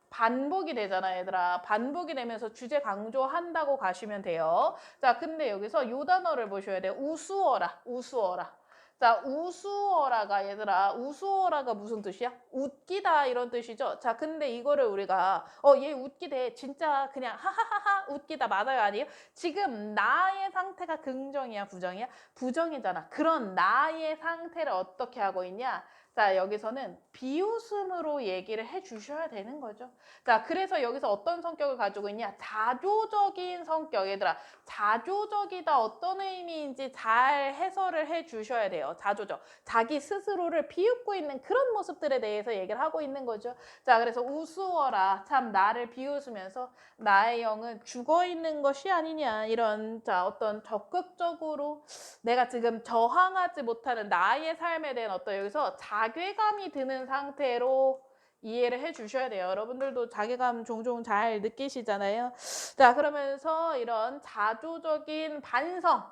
Speaker 1: 반복이 되잖아, 얘들아. 반복이 되면서 주제 강조한다고 가시면 돼요. 자, 근데 여기서 요 단어를 보셔야 돼요. 우스워라, 우스워라. 자, 우스워라가 얘들아, 우스워라가 무슨 뜻이야? 웃기다 이런 뜻이죠. 자, 근데 이거를 우리가 얘 웃기대. 진짜 그냥 하하하하 웃기다 맞아요, 아니에요? 지금 나의 상태가 긍정이야, 부정이야? 부정이잖아. 그런 나의 상태를 어떻게 하고 있냐? 자, 여기서는 비웃음으로 얘기를 해주셔야 되는 거죠. 자, 그래서 여기서 어떤 성격을 가지고 있냐? 자조적인 성격. 얘들아, 자조적이다 어떤 의미인지 잘 해설을 해주셔야 돼요. 자조적. 자기 스스로를 비웃고 있는 그런 모습들에 대해서 얘기를 하고 있는 거죠. 자, 그래서 우스워라. 참 나를 비웃으면서 나의 영은 죽어있는 것이 아니냐. 이런 자 어떤 적극적으로 내가 지금 저항하지 못하는 나의 삶에 대한 어떤 여기서 자괴감이 드는 상태로 이해를 해 주셔야 돼요. 여러분들도 자괴감 종종 잘 느끼시잖아요. 자, 그러면서 이런 자조적인 반성,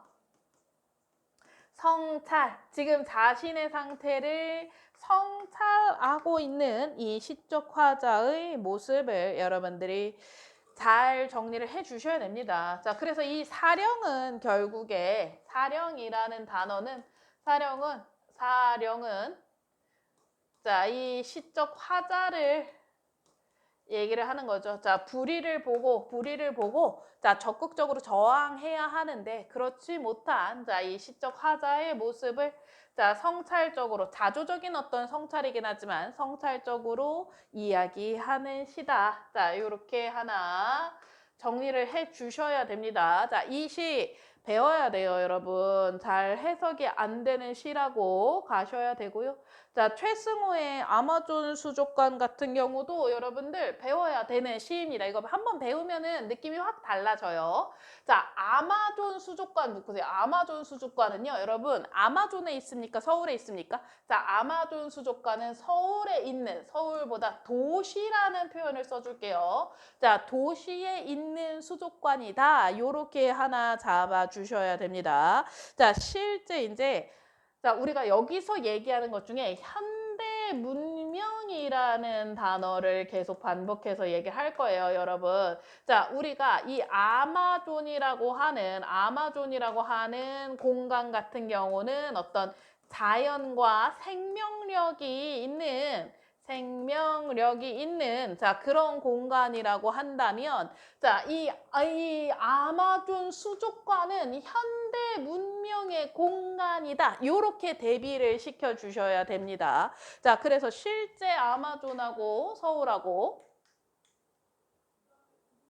Speaker 1: 성찰. 지금 자신의 상태를 성찰하고 있는 이 시적 화자의 모습을 여러분들이 잘 정리를 해 주셔야 됩니다. 자, 그래서 이 사령은 결국에 사령이라는 단어는 사령은 자, 이 시적 화자를 얘기를 하는 거죠. 자, 불의를 보고 자, 적극적으로 저항해야 하는데 그렇지 못한 자, 이 시적 화자의 모습을 자, 성찰적으로 자조적인 어떤 성찰이긴 하지만 성찰적으로 이야기하는 시다. 자, 이렇게 하나 정리를 해 주셔야 됩니다. 자, 이 시 배워야 돼요, 여러분. 잘 해석이 안 되는 시라고 가셔야 되고요. 자, 최승호의 아마존 수족관 같은 경우도 여러분들 배워야 되는 시입니다. 이거 한번 배우면은 느낌이 확 달라져요. 자, 아마존 수족관 묶으세요. 아마존 수족관은요, 여러분, 아마존에 있습니까? 서울에 있습니까? 자, 아마존 수족관은 서울에 있는, 서울보다 도시라는 표현을 써줄게요. 자, 도시에 있는 수족관이다. 요렇게 하나 잡아주셔야 됩니다. 자, 실제 이제 자, 우리가 여기서 얘기하는 것 중에 현대 문명이라는 단어를 계속 반복해서 얘기할 거예요, 여러분. 자, 우리가 이 아마존이라고 하는 공간 같은 경우는 어떤 자연과 생명력이 있는 자, 그런 공간이라고 한다면 자, 이 아마존 수족관은 현대 문명의 공간이다. 이렇게 대비를 시켜 주셔야 됩니다. 자, 그래서 실제 아마존하고 서울하고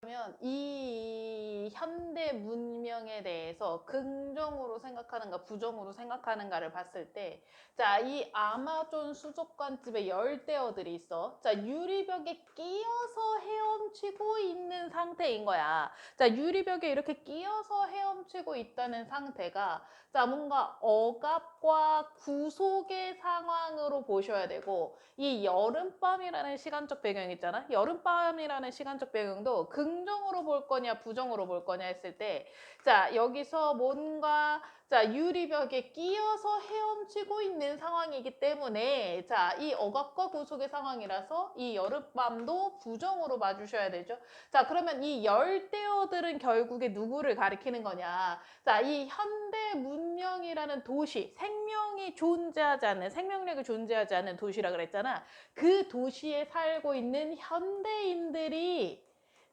Speaker 1: 그러면 이 현대 문명에 대해서 긍정으로 생각하는가 부정으로 생각하는가를 봤을 때 자, 이 아마존 수족관집에 열대어들이 있어. 자, 유리벽에 끼어서 헤엄치고 있는 상태인 거야. 자, 유리벽에 이렇게 끼어서 헤엄치고 있다는 상태가 자, 뭔가 억압과 구속의 상황으로 보셔야 되고 이 여름밤이라는 시간적 배경 있잖아. 여름밤이라는 시간적 배경도 긍정으로 볼 거냐 부정으로 볼 거냐 했을 때 자, 여기서 뭔가 자, 유리벽에 끼어서 헤엄치고 있는 상황이기 때문에 자, 이 억압과 구속의 상황이라서 이 여름밤도 부정으로 봐주셔야 되죠. 자, 그러면 이 열대어들은 결국에 누구를 가리키는 거냐. 자, 이 현대 문명이라는 도시, 생명력이 존재하지 않는 도시라 그랬잖아. 그 도시에 살고 있는 현대인들이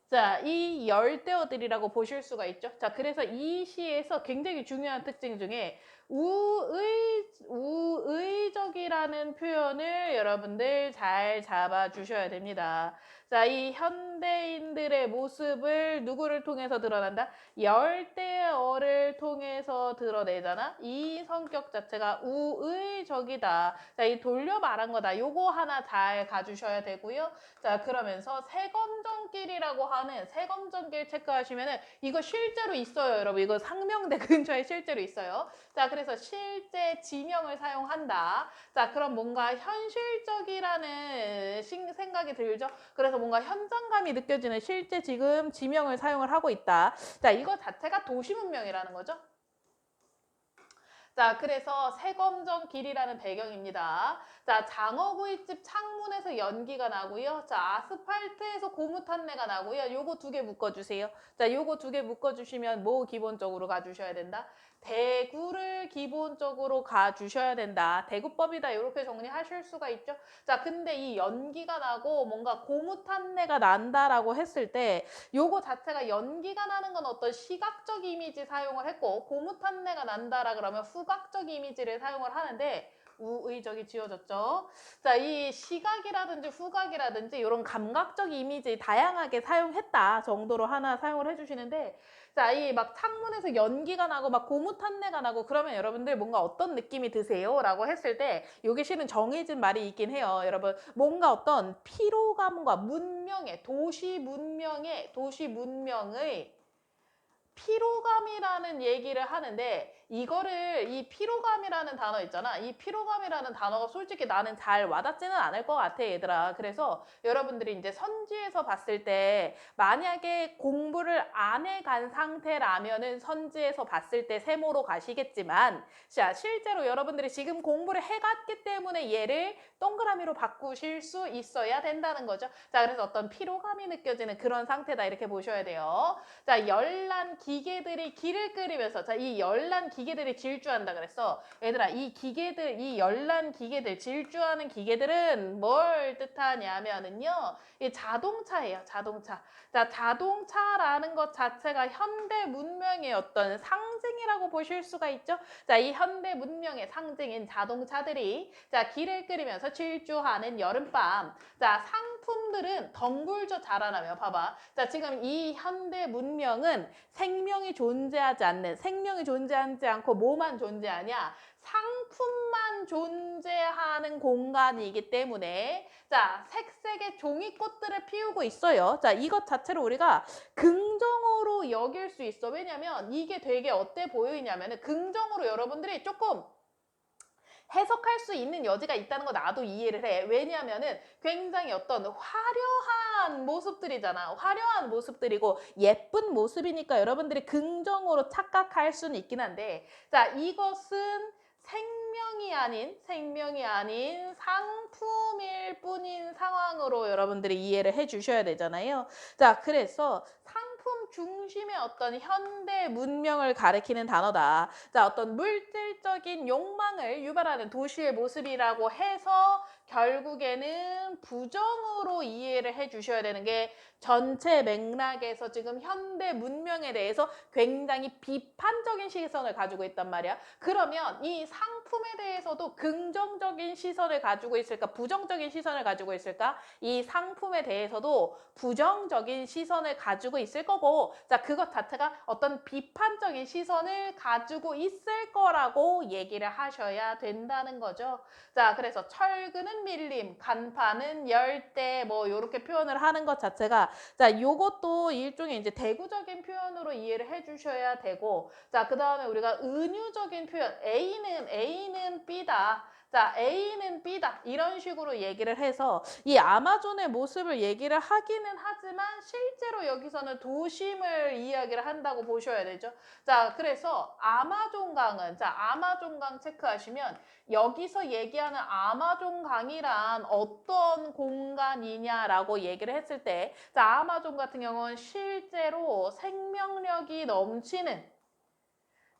Speaker 1: 자, 이 열대어들이라고 보실 수가 있죠. 자, 그래서 이 시에서 굉장히 중요한 특징 중에 우의적이라는 표현을 여러분들 잘 잡아주셔야 됩니다. 자, 이 현대인들의 모습을 누구를 통해서 드러난다? 열대어를 통해서 드러내잖아. 이 성격 자체가 우의적이다. 자, 이 돌려 말한 거다. 요거 하나 잘 가주셔야 되고요. 자, 그러면서 세검정길 체크하시면은 이거 실제로 있어요, 여러분. 이거 상명대 근처에 실제로 있어요. 자, 그래서 실제 지명을 사용한다. 자, 그럼 뭔가 현실적이라는 생각이 들죠? 그래서 뭔가 현장감이 느껴지는 실제 지금 지명을 사용을 하고 있다. 자, 이거 자체가 도시문명이라는 거죠. 자, 그래서 세검정길이라는 배경입니다. 자, 장어구이집 창문에서 연기가 나고요. 자, 아스팔트에서 고무탄내가 나고요. 요거 두 개 묶어주세요. 자, 요거 두 개 묶어주시면 뭐 기본적으로 가주셔야 된다? 대구를 기본적으로 가주셔야 된다. 대구법이다. 이렇게 정리하실 수가 있죠. 자, 근데 이 연기가 나고 뭔가 고무탄내가 난다라고 했을 때 요거 자체가 연기가 나는 건 어떤 시각적 이미지 사용을 했고 고무탄내가 난다라 그러면 후각적 이미지를 사용을 하는데 우의적이 지워졌죠. 자, 이 시각이라든지 후각이라든지 이런 감각적 이미지 다양하게 사용했다 정도로 하나 사용을 해주시는데 자, 이 막 창문에서 연기가 나고 막 고무탄내가 나고 그러면 여러분들 뭔가 어떤 느낌이 드세요? 라고 했을 때 여기 실은 정해진 말이 있긴 해요. 여러분 뭔가 어떤 피로감과 도시 문명의 피로감이라는 얘기를 하는데 이거를 이 피로감이라는 단어 있잖아. 이 피로감이라는 단어가 솔직히 나는 잘 와닿지는 않을 것 같아, 얘들아. 그래서 여러분들이 이제 선지에서 봤을 때 만약에 공부를 안 해간 상태라면은 선지에서 봤을 때 세모로 가시겠지만 자, 실제로 여러분들이 지금 공부를 해갔기 때문에 얘를 동그라미로 바꾸실 수 있어야 된다는 거죠. 자, 그래서 어떤 피로감이 느껴지는 그런 상태다 이렇게 보셔야 돼요. 자, 열난 기계들이 길을 끓이면서 자, 이 열난 기계들이 질주한다 그랬어. 얘들아, 이 기계들, 이 열난 기계들, 질주하는 기계들은 뭘 뜻하냐면은요. 이 자동차예요, 자동차. 자, 자동차라는 것 자체가 현대 문명의 어떤 상징이라고 보실 수가 있죠. 자, 이 현대 문명의 상징인 자동차들이 자, 길을 끓이면서 질주하는 여름밤. 자, 상품들은 덩굴져 자라나며 봐봐. 자, 지금 이 현대 문명은 생명이 존재하지 않고 뭐만 존재하냐? 상품만 존재하는 공간이기 때문에 자, 색색의 종이꽃들을 피우고 있어요. 자, 이것 자체로 우리가 긍정으로 여길 수 있어. 왜냐면 이게 되게 어때 보이냐면은 긍정으로 여러분들이 조금 해석할 수 있는 여지가 있다는 거 나도 이해를 해. 왜냐하면은 굉장히 어떤 화려한 모습들이잖아. 화려한 모습들이고 예쁜 모습이니까 여러분들이 긍정으로 착각할 수는 있긴 한데 자, 이것은 생명이 아닌 상품일 뿐인 상황으로 여러분들이 이해를 해 주셔야 되잖아요. 자, 그래서 상품 중심의 어떤 현대 문명을 가리키는 단어다. 자, 어떤 물질적인 욕망을 유발하는 도시의 모습이라고 해서 결국에는 부정으로 이해를 해 주셔야 되는 게 전체 맥락에서 지금 현대 문명에 대해서 굉장히 비판적인 시선을 가지고 있단 말이야. 그러면 이 상품에 대해서도 긍정적인 시선을 가지고 있을까? 부정적인 시선을 가지고 있을까? 이 상품에 대해서도 부정적인 시선을 가지고 있을 거고 자, 그것 자체가 어떤 비판적인 시선을 가지고 있을 거라고 얘기를 하셔야 된다는 거죠. 자, 그래서 철근은 밀림, 간판은 열대 뭐 이렇게 표현을 하는 것 자체가 자, 요것도 일종의 이제 대구적인 표현으로 이해를 해 주셔야 되고 자, 그다음에 우리가 은유적인 표현 A는 B다. 자, A는 B다. 이런 식으로 얘기를 해서 이 아마존의 모습을 얘기를 하기는 하지만 실제로 여기서는 도심을 이야기를 한다고 보셔야 되죠. 자, 그래서 아마존강은 자, 아마존강 체크하시면 여기서 얘기하는 아마존강이란 어떤 공간이냐라고 얘기를 했을 때 자, 아마존 같은 경우는 실제로 생명력이 넘치는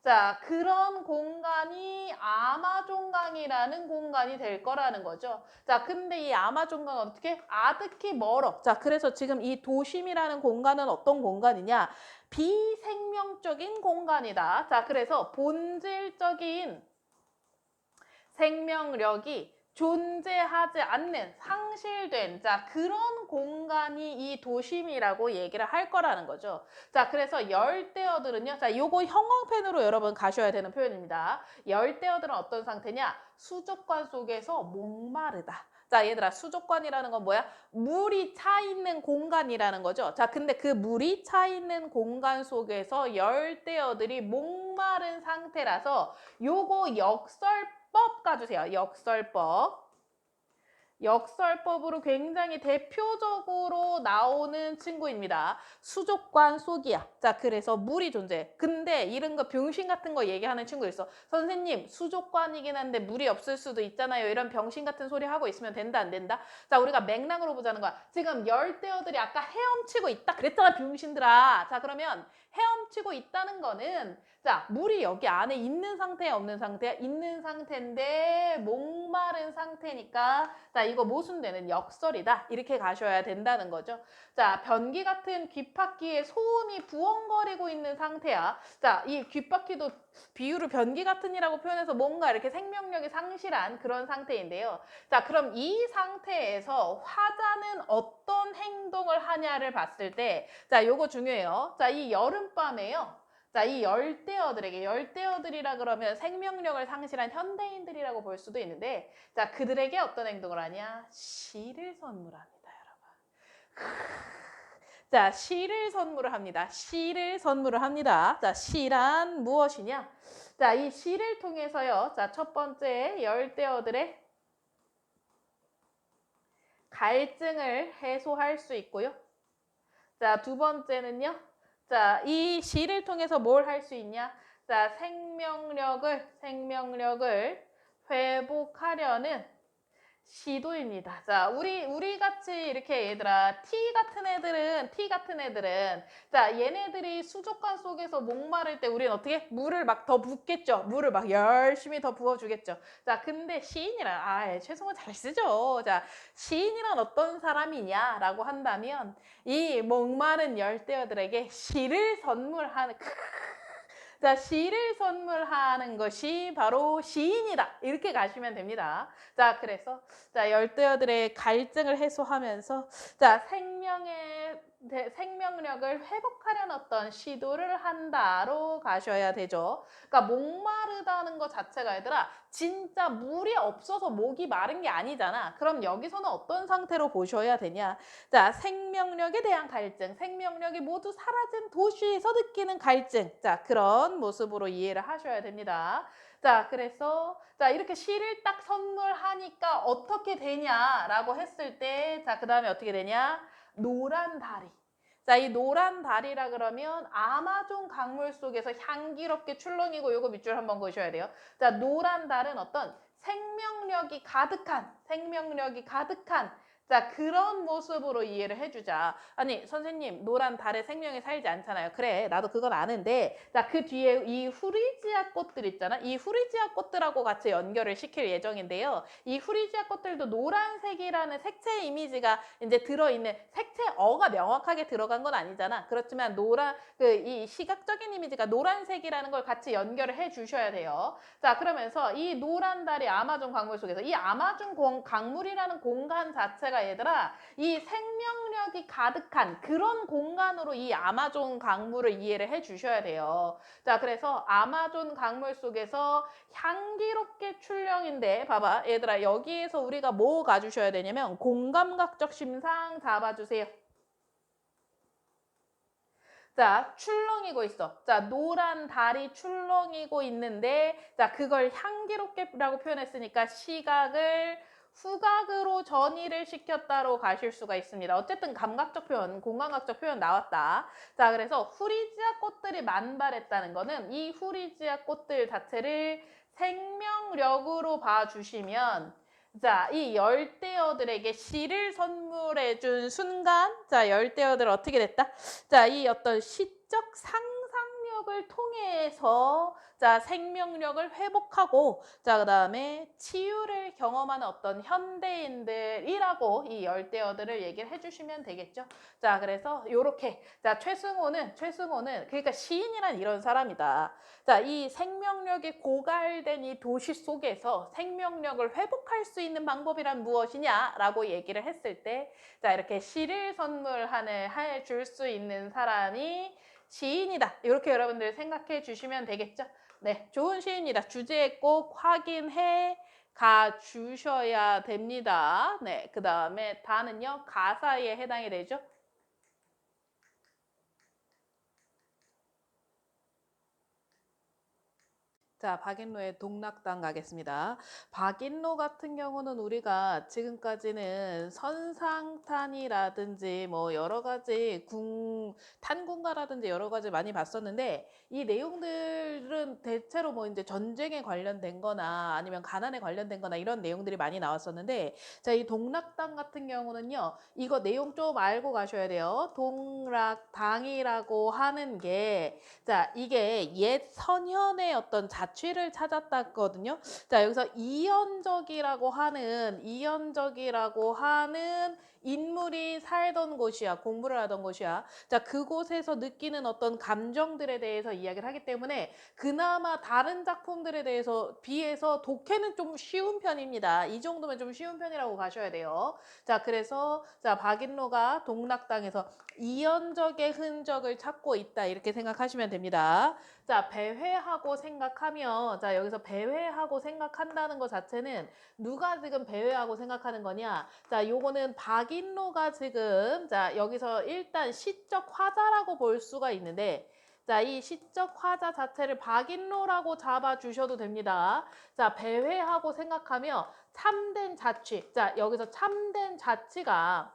Speaker 1: 자, 그런 공간이 아마존강이라는 공간이 될 거라는 거죠. 자, 근데 이 아마존강은 어떻게? 아득히 멀어. 자, 그래서 지금 이 도심이라는 공간은 어떤 공간이냐? 비생명적인 공간이다. 자, 그래서 본질적인 생명력이 존재하지 않는 상실된 자 그런 공간이 이 도심이라고 얘기를 할 거라는 거죠. 자, 그래서 열대어들은요. 자, 요거 형광펜으로 여러분 가셔야 되는 표현입니다. 열대어들은 어떤 상태냐? 수족관 속에서 목마르다. 자, 얘들아, 수족관이라는 건 뭐야? 물이 차 있는 공간이라는 거죠. 자, 근데 그 물이 차 있는 공간 속에서 열대어들이 목마른 상태라서 요거 역설법 까주세요. 역설법. 역설법으로 굉장히 대표적으로 나오는 친구입니다. 수족관 속이야. 자, 그래서 물이 존재해. 근데 이런 거 병신 같은 거 얘기하는 친구 있어. 선생님, 수족관이긴 한데 물이 없을 수도 있잖아요. 이런 병신 같은 소리 하고 있으면 된다, 안 된다? 자, 우리가 맥락으로 보자는 거야. 지금 열대어들이 아까 헤엄치고 있다 그랬잖아, 병신들아. 자, 그러면 헤엄치고 있다는 거는 자, 물이 여기 안에 있는 상태야, 없는 상태야? 있는 상태인데 목마른 상태니까 자, 이거 모순되는 역설이다. 이렇게 가셔야 된다는 거죠. 자, 변기 같은 귓바퀴에 소음이 부엉거리고 있는 상태야. 자, 이 귓바퀴도 비유를 변기 같은이라고 표현해서 뭔가 이렇게 생명력이 상실한 그런 상태인데요. 자, 그럼 이 상태에서 화자는 어떤 행동을 하냐를 봤을 때 자, 요거 중요해요. 자, 이 여름밤에요. 자, 이 열대어들에게 열대어들이라 그러면 생명력을 상실한 현대인들이라고 볼 수도 있는데 자, 그들에게 어떤 행동을 하냐? 시를 선물합니다, 여러분. 자, 시를 선물을 합니다. 시를 선물을 합니다. 자, 시란 무엇이냐? 자, 이 시를 통해서요. 자, 첫 번째 열대어들의 갈증을 해소할 수 있고요. 자, 두 번째는요. 자, 이 시를 통해서 뭘 할 수 있냐? 자, 생명력을 회복하려는 시도입니다. 자, 우리 같이 이렇게 얘들아, T 같은 애들은, 자, 얘네들이 수족관 속에서 목마를 때 우리는 어떻게? 물을 막 더 붓겠죠. 물을 막 열심히 더 부어주겠죠. 자, 근데 시인이란, 최성원 잘 쓰죠. 자, 시인이란 어떤 사람이냐라고 한다면, 이 목마른 열대어들에게 시를 선물하는, 자, 시를 선물하는 것이 바로 시인이다. 이렇게 가시면 됩니다. 자, 그래서 자, 열대어들의 갈증을 해소하면서 자, 생명력을 회복하려는 어떤 시도를 한다로 가셔야 되죠. 그러니까 목마르다는 것 자체가 얘들아 진짜 물이 없어서 목이 마른 게 아니잖아. 그럼 여기서는 어떤 상태로 보셔야 되냐? 자, 생명력에 대한 갈증, 생명력이 모두 사라진 도시에서 느끼는 갈증. 자, 그런 모습으로 이해를 하셔야 됩니다. 자, 그래서 자, 이렇게 시를 딱 선물하니까 어떻게 되냐라고 했을 때 자, 그다음에 어떻게 되냐? 노란 다리. 자, 이 노란 다리라 그러면 아마존 강물 속에서 향기롭게 출렁이고 요거 밑줄 한번 보셔야 돼요. 자, 노란 달은 어떤 생명력이 가득한 자, 그런 모습으로 이해를 해주자. 아니, 선생님, 노란 달에 생명이 살지 않잖아요. 그래, 나도 그건 아는데, 자, 그 뒤에 이 후리지아 꽃들 있잖아. 이 후리지아 꽃들하고 같이 연결을 시킬 예정인데요. 이 후리지아 꽃들도 노란색이라는 색채 이미지가 이제 들어있는 색채어가 명확하게 들어간 건 아니잖아. 그렇지만 이 시각적인 이미지가 노란색이라는 걸 같이 연결을 해 주셔야 돼요. 자, 그러면서 이 노란 달이 아마존 강물 속에서 이 아마존 강물이라는 공간 자체가 얘들아 이 생명력이 가득한 그런 공간으로 이 아마존 강물을 이해를 해 주셔야 돼요. 자, 그래서 아마존 강물 속에서 향기롭게 출렁인데 봐봐 얘들아 여기에서 우리가 뭐 가주셔야 되냐면 공감각적 심상 잡아주세요. 자, 출렁이고 있어. 자, 노란 달이 출렁이고 있는데, 자, 그걸 향기롭게라고 표현했으니까 시각을 후각으로 전이를 시켰다로 가실 수가 있습니다. 어쨌든 감각적 표현, 공감각적 표현 나왔다. 자, 그래서 후리지아 꽃들이 만발했다는 거는 이 후리지아 꽃들 자체를 생명력으로 봐주시면 자, 이 열대어들에게 시를 선물해준 순간, 자, 열대어들 어떻게 됐다? 자, 이 어떤 시적 상상력을 통해서 자, 생명력을 회복하고 자, 그다음에 치유를 경험하는 어떤 현대인들이라고 이 열대어들을 얘기를 해주시면 되겠죠. 자, 그래서 요렇게 자, 최승호는 그러니까 시인이란 이런 사람이다. 자, 이 생명력이 고갈된 이 도시 속에서 생명력을 회복할 수 있는 방법이란 무엇이냐라고 얘기를 했을 때, 자, 이렇게 시를 줄 수 있는 사람이 시인이다. 이렇게 여러분들 생각해 주시면 되겠죠? 네, 좋은 시인이다. 주제 꼭 확인해 가 주셔야 됩니다. 네, 그 다음에 다는요, 가사에 해당이 되죠? 자, 박인로의 동락당 가겠습니다. 박인로 같은 경우는 우리가 지금까지는 선상탄이라든지 뭐 여러 가지 탄군가라든지 여러 가지 많이 봤었는데 이 내용들은 대체로 뭐 이제 전쟁에 관련된 거나 아니면 가난에 관련된 거나 이런 내용들이 많이 나왔었는데 자, 이 동락당 같은 경우는요. 이거 내용 좀 알고 가셔야 돼요. 동락당이라고 하는 게 자, 이게 옛 선현의 어떤 자취를 찾았다거든요. 자, 여기서 이연적이라고 하는 인물이 살던 곳이야. 공부를 하던 곳이야. 자, 그곳에서 느끼는 어떤 감정들에 대해서 이야기를 하기 때문에 그나마 다른 작품들에 대해서 비해서 독해는 좀 쉬운 편입니다. 이 정도면 좀 쉬운 편이라고 가셔야 돼요. 자, 그래서 자, 박인로가 동락당에서 이연적의 흔적을 찾고 있다. 이렇게 생각하시면 됩니다. 자, 배회하고 생각하면 자, 여기서 배회하고 생각한다는 것 자체는 누가 지금 배회하고 생각하는 거냐? 자, 요거는 박인로가 지금 자 여기서 일단 시적 화자라고 볼 수가 있는데 자, 이 시적 화자 자체를 박인로라고 잡아주셔도 됩니다. 자, 배회하고 생각하며 참된 자취. 자, 여기서 참된 자취가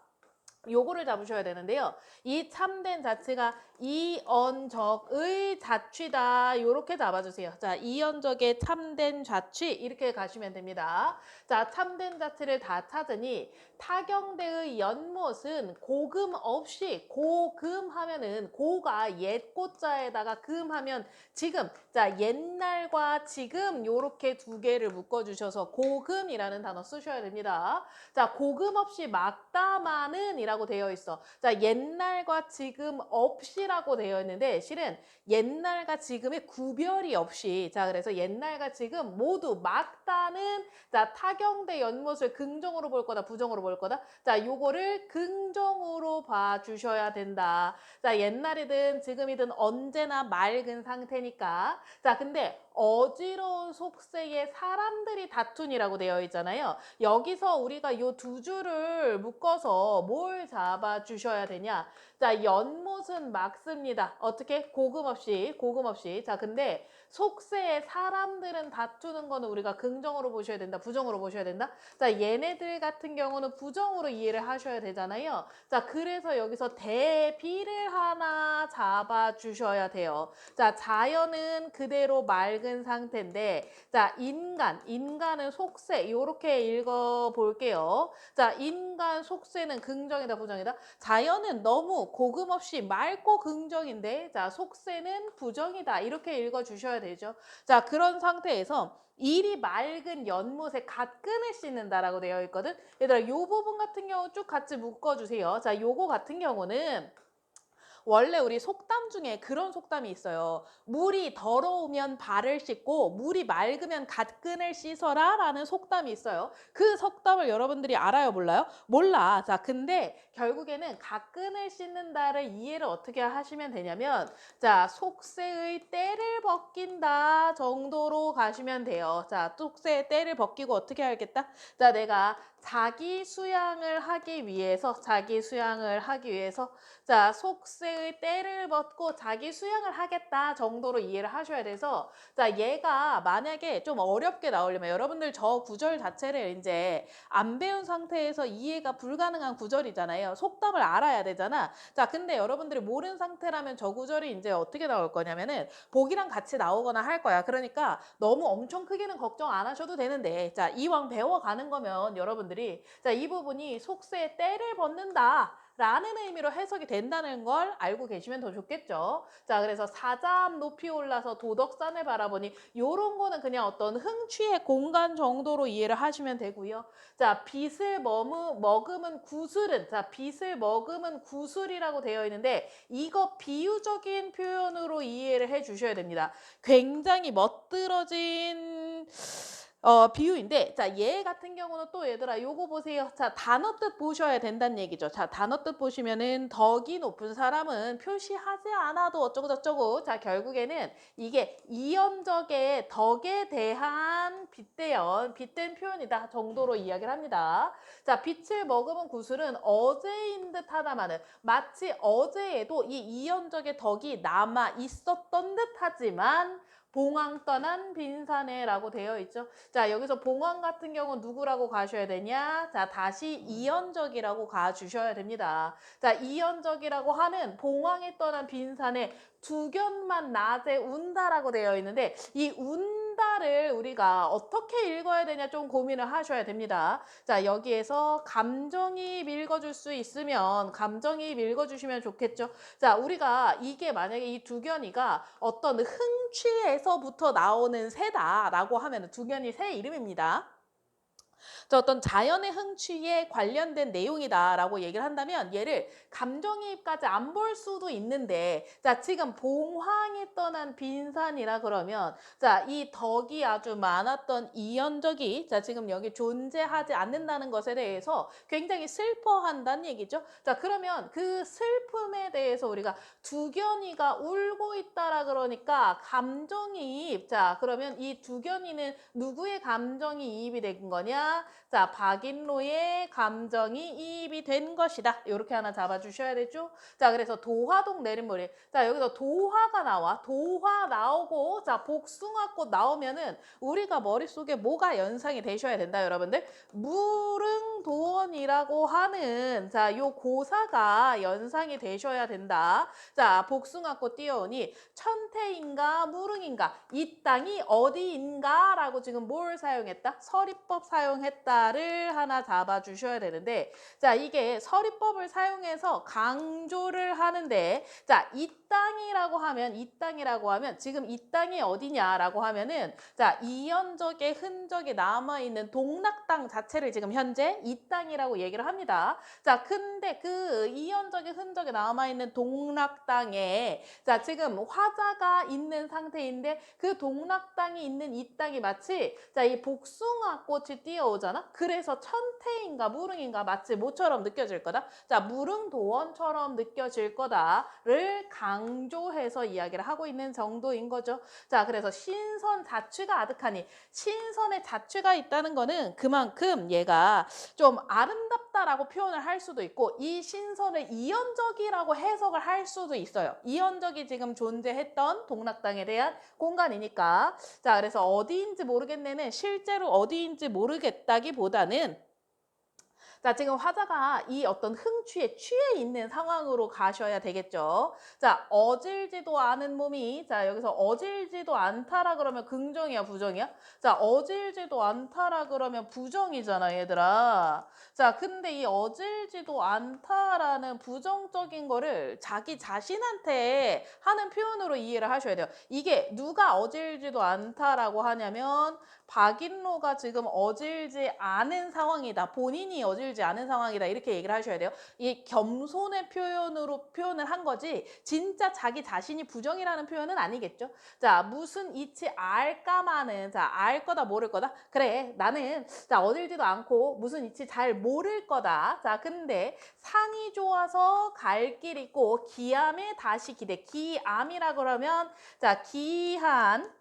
Speaker 1: 요거를 잡으셔야 되는데요. 이 참된 자체가 이언적의 자취다. 요렇게 잡아주세요. 자, 이언적의 참된 자취 이렇게 가시면 됩니다. 자, 참된 자취를 다 찾으니 타경대의 연못은 고금 없이 고금 하면은 고가 옛 고자에다가 금 하면 지금 자 옛날과 지금 요렇게 두 개를 묶어주셔서 고금이라는 단어 쓰셔야 됩니다. 자, 고금 없이 막다마는 이라고 되어 있어. 자, 옛날과 지금 없이라고 되어 있는데 실은 옛날과 지금의 구별이 없이 자, 그래서 옛날과 지금 모두 막다는 자, 타경대 연못을 긍정으로 볼 거다, 부정으로 볼 거다. 자, 요거를 긍정으로 봐 주셔야 된다. 자, 옛날이든 지금이든 언제나 맑은 상태니까. 자, 근데 어지러운 속세에 사람들이 다툰이라고 되어 있잖아요. 여기서 우리가 요 두 줄을 묶어서 뭘 잡아 주셔야 되냐? 자, 연못은 막습니다. 어떻게? 고금 없이, 고금 없이. 자, 근데 속세에 사람들은 다투는 거는 우리가 긍정으로 보셔야 된다, 부정으로 보셔야 된다. 자, 얘네들 같은 경우는 부정으로 이해를 하셔야 되잖아요. 자, 그래서 여기서 대비를 하나 잡아 주셔야 돼요. 자, 자연은 그대로 맑은 상태인데 자, 인간은 속세 이렇게 읽어 볼게요. 자, 인간 속세는 긍정이다, 부정이다. 자연은 너무 고금 없이 맑고 긍정인데 자, 속세는 부정이다. 이렇게 읽어 주셔야 되죠. 자, 그런 상태에서 이리 맑은 연못에 갓끈을 씻는다라고 되어 있거든. 얘들아, 이 부분 같은 경우 쭉 같이 묶어 주세요. 자, 요거 같은 경우는 원래 우리 속담 중에 그런 속담이 있어요. 물이 더러우면 발을 씻고 물이 맑으면 갓끈을 씻어라 라는 속담이 있어요. 그 속담을 여러분들이 알아요, 몰라요? 몰라. 자, 근데 결국에는 갓끈을 씻는다를 이해를 어떻게 하시면 되냐면 자, 속세의 때를 벗긴다 정도로 가시면 돼요. 자, 속세의 때를 벗기고 어떻게 하겠다? 자, 내가 자기 수양을 하기 위해서 자, 속세의 때를 벗고 자기 수양을 하겠다 정도로 이해를 하셔야 돼서 자, 얘가 만약에 좀 어렵게 나오려면 여러분들 저 구절 자체를 이제 안 배운 상태에서 이해가 불가능한 구절이잖아요. 속담을 알아야 되잖아. 자, 근데 여러분들이 모르는 상태라면 저 구절이 이제 어떻게 나올 거냐면은 보기랑 같이 나오거나 할 거야. 그러니까 너무 엄청 크게는 걱정 안 하셔도 되는데 자, 이왕 배워가는 거면 여러분들이 자, 이 부분이 속세의 때를 벗는다 라는 의미로 해석이 된다는 걸 알고 계시면 더 좋겠죠. 자, 그래서 사자암 높이 올라서 도덕산을 바라보니 요런 거는 그냥 어떤 흥취의 공간 정도로 이해를 하시면 되고요. 자, 빛을 머금은 구슬은 자, 빛을 머금은 구슬이라고 되어 있는데 이거 비유적인 표현으로 이해를 해 주셔야 됩니다. 굉장히 멋들어진 비유인데 자, 얘 같은 경우는 또 얘들아 요거 보세요. 자, 단어 뜻 보셔야 된다는 얘기죠. 자, 단어 뜻 보시면은 덕이 높은 사람은 표시하지 않아도 어쩌고 저쩌고 자, 결국에는 이게 이언적의 덕에 대한 빗댄 표현이다 정도로 이야기를 합니다. 자, 빛을 머금은 구슬은 어제인 듯 하다마는 마치 어제에도 이 이언적의 덕이 남아 있었던 듯 하지만 봉황 떠난 빈산에라고 되어 있죠. 자, 여기서 봉황 같은 경우 누구라고 가셔야 되냐? 자, 다시 이언적이라고 가주셔야 됩니다. 자, 이언적이라고 하는 봉황에 떠난 빈산에 두견만 낮에 운다라고 되어 있는데 이 운다를 우리가 어떻게 읽어야 되냐 좀 고민을 하셔야 됩니다. 자, 여기에서 감정이입 읽어줄 수 있으면 감정이입 읽어주시면 좋겠죠. 자, 우리가 이게 만약에 이 두견이가 어떤 흥취에서부터 나오는 새다라고 하면 두견이 새 이름입니다. 저 어떤 자연의 흥취에 관련된 내용이다라고 얘기를 한다면 얘를 감정이입까지 안 볼 수도 있는데 자, 지금 봉황이 떠난 빈산이라 그러면 자, 이 덕이 아주 많았던 이연적이 자, 지금 여기 존재하지 않는다는 것에 대해서 굉장히 슬퍼한다는 얘기죠. 자, 그러면 그 슬픔에 대해서 우리가 두견이가 울고 있다라 그러니까 감정이입 자, 그러면 이 두견이는 누구의 감정이입이 된 거냐? 아니라 자, 박인로의 감정이 이입이 된 것이다. 이렇게 하나 잡아주셔야 되죠. 자, 그래서 도화동 내린물이. 자, 여기서 도화가 나와. 도화 나오고 자, 복숭아꽃 나오면은 우리가 머릿속에 뭐가 연상이 되셔야 된다, 여러분들. 무릉도원이라고 하는 자, 요 고사가 연상이 되셔야 된다. 자, 복숭아꽃 띄어오니 천태인가 무릉인가 이 땅이 어디인가 라고 지금 뭘 사용했다? 서리법 사용했다를 하나 잡아주셔야 되는데 자, 이게 서리법을 사용해서 강조를 하는데 자, 이 땅이라고 하면 지금 이 땅이 어디냐라고 하면은 자, 이연적의 흔적이 남아있는 동락 땅 자체를 지금 현재 이 땅이라고 얘기를 합니다. 자, 근데 그 이연적의 흔적이 남아있는 동락 땅에 자, 지금 화자가 있는 상태인데 그 동락 땅이 있는 이 땅이 마치 자, 이 복숭아 꽃이 띄어오잖아. 그래서 천태인가 무릉인가 마치 뭐처럼 느껴질 거다. 자, 무릉도원처럼 느껴질 거다를 강조해서 이야기를 하고 있는 정도인 거죠. 자, 그래서 신선 자취가 아득하니 신선의 자취가 있다는 거는 그만큼 얘가 좀 아름답다라고 표현을 할 수도 있고 이 신선을 이연적이라고 해석을 할 수도 있어요. 이연적이 지금 존재했던 동락당에 대한 공간이니까. 자, 그래서 어디인지 모르겠네는 실제로 어디인지 모르겠다기보다는 자, 지금 화자가 이 어떤 흥취에 취해 있는 상황으로 가셔야 되겠죠. 자, 어질지도 않은 몸이 자, 여기서 어질지도 않다라 그러면 긍정이야, 부정이야? 자, 어질지도 않다라 그러면 부정이잖아, 얘들아. 자, 근데 이 어질지도 않다라는 부정적인 거를 자기 자신한테 하는 표현으로 이해를 하셔야 돼요. 이게 누가 어질지도 않다라고 하냐면 박인로가 지금 어질지 않은 상황이다. 본인이 어질지 않은 상황이다. 이렇게 얘기를 하셔야 돼요. 이 겸손의 표현으로 표현을 한 거지 진짜 자기 자신이 부정이라는 표현은 아니겠죠. 자, 무슨 이치 알까마는 자, 알 거다 모를 거다. 그래, 나는 자, 어질지도 않고 무슨 이치 잘 모를 거다. 자, 근데 산이 좋아서 갈 길 있고 기암에 다시 기대. 기암이라 그러면 자, 기한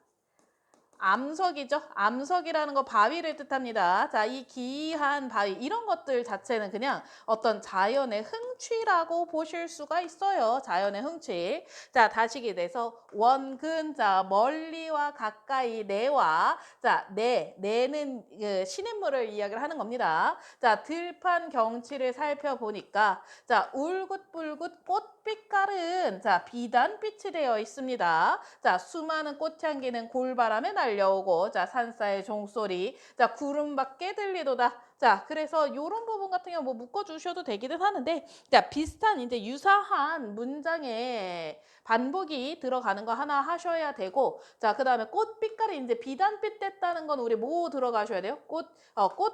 Speaker 1: 암석이죠. 암석이라는 거 바위를 뜻합니다. 자, 이 기이한 바위 이런 것들 자체는 그냥 어떤 자연의 흥취라고 보실 수가 있어요. 자연의 흥취. 자, 다시게 돼서 원근 자 멀리와 가까이 내와 자 내는 그 시냇물을 이야기를 하는 겁니다. 자, 들판 경치를 살펴보니까 자 울긋불긋 꽃빛깔은 자 비단빛이 되어 있습니다. 자, 수많은 꽃향기는 골바람에 날려오고 자 산사의 종소리 자 구름밖에 들리도다. 자, 그래서 이런 부분 같은 경우 뭐 묶어주셔도 되기는 하는데 자 비슷한 이제 유사한 문장에 반복이 들어가는 거 하나 하셔야 되고 자 그다음에 꽃 빛깔이 이제 비단빛 됐다는 건 우리 뭐 들어가셔야 돼요? 꽃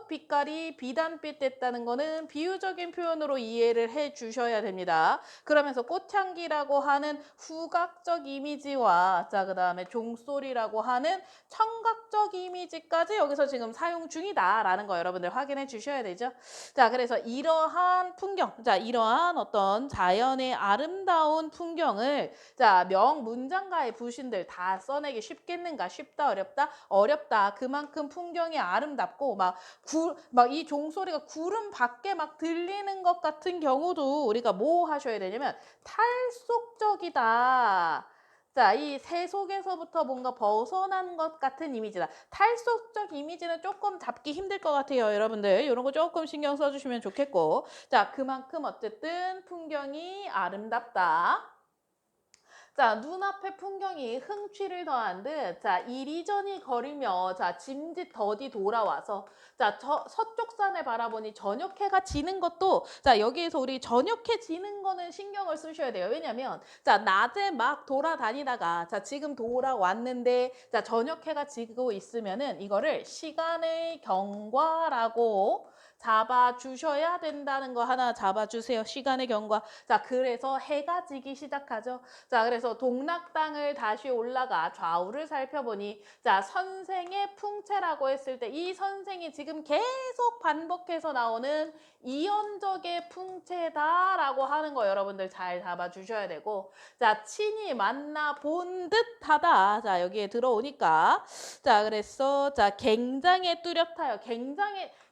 Speaker 1: 빛깔이 비단빛 됐다는 거는 비유적인 표현으로 이해를 해 주셔야 됩니다. 그러면서 꽃향기라고 하는 후각적 이미지와 자 그다음에 종소리라고 하는 청각적 이미지까지 여기서 지금 사용 중이다라는 거 여러분들 확인해 주셔야 되죠. 자, 그래서 이러한 풍경, 자 이러한 어떤 자연의 아름다운 풍경을 자 명문장가의 부신들 다 써내기 쉽겠는가? 쉽다 어렵다? 어렵다. 그만큼 풍경이 아름답고 막 이 종소리가 구름 밖에 막 들리는 것 같은 경우도 우리가 뭐 하셔야 되냐면 탈속적이다. 자, 이 새 속에서부터 뭔가 벗어난 것 같은 이미지다. 탈속적 이미지는 조금 잡기 힘들 것 같아요, 여러분들. 이런 거 조금 신경 써주시면 좋겠고. 자, 그만큼 어쨌든 풍경이 아름답다. 자, 눈앞의 풍경이 흥취를 더한 듯, 자, 이리저리 거리며, 자, 짐짓 더디 돌아와서, 자, 서쪽 산을 바라보니 저녁해가 지는 것도, 자, 여기에서 우리 저녁해 지는 거는 신경을 쓰셔야 돼요. 왜냐면, 자, 낮에 막 돌아다니다가, 자, 지금 돌아왔는데, 자, 저녁해가 지고 있으면은 이거를 시간의 경과라고 잡아주셔야 된다는 거 하나 잡아주세요. 시간의 경과. 자, 그래서 해가 지기 시작하죠. 자, 그래서 동락당을 다시 올라가 좌우를 살펴보니 자, 선생의 풍채라고 했을 때 이 선생이 지금 계속 반복해서 나오는 이연적의 풍채다라고 하는 거 여러분들 잘 잡아주셔야 되고 자, 친히 만나 본 듯하다. 자, 여기에 들어오니까 자, 그래서 자, 굉장히 뚜렷하여.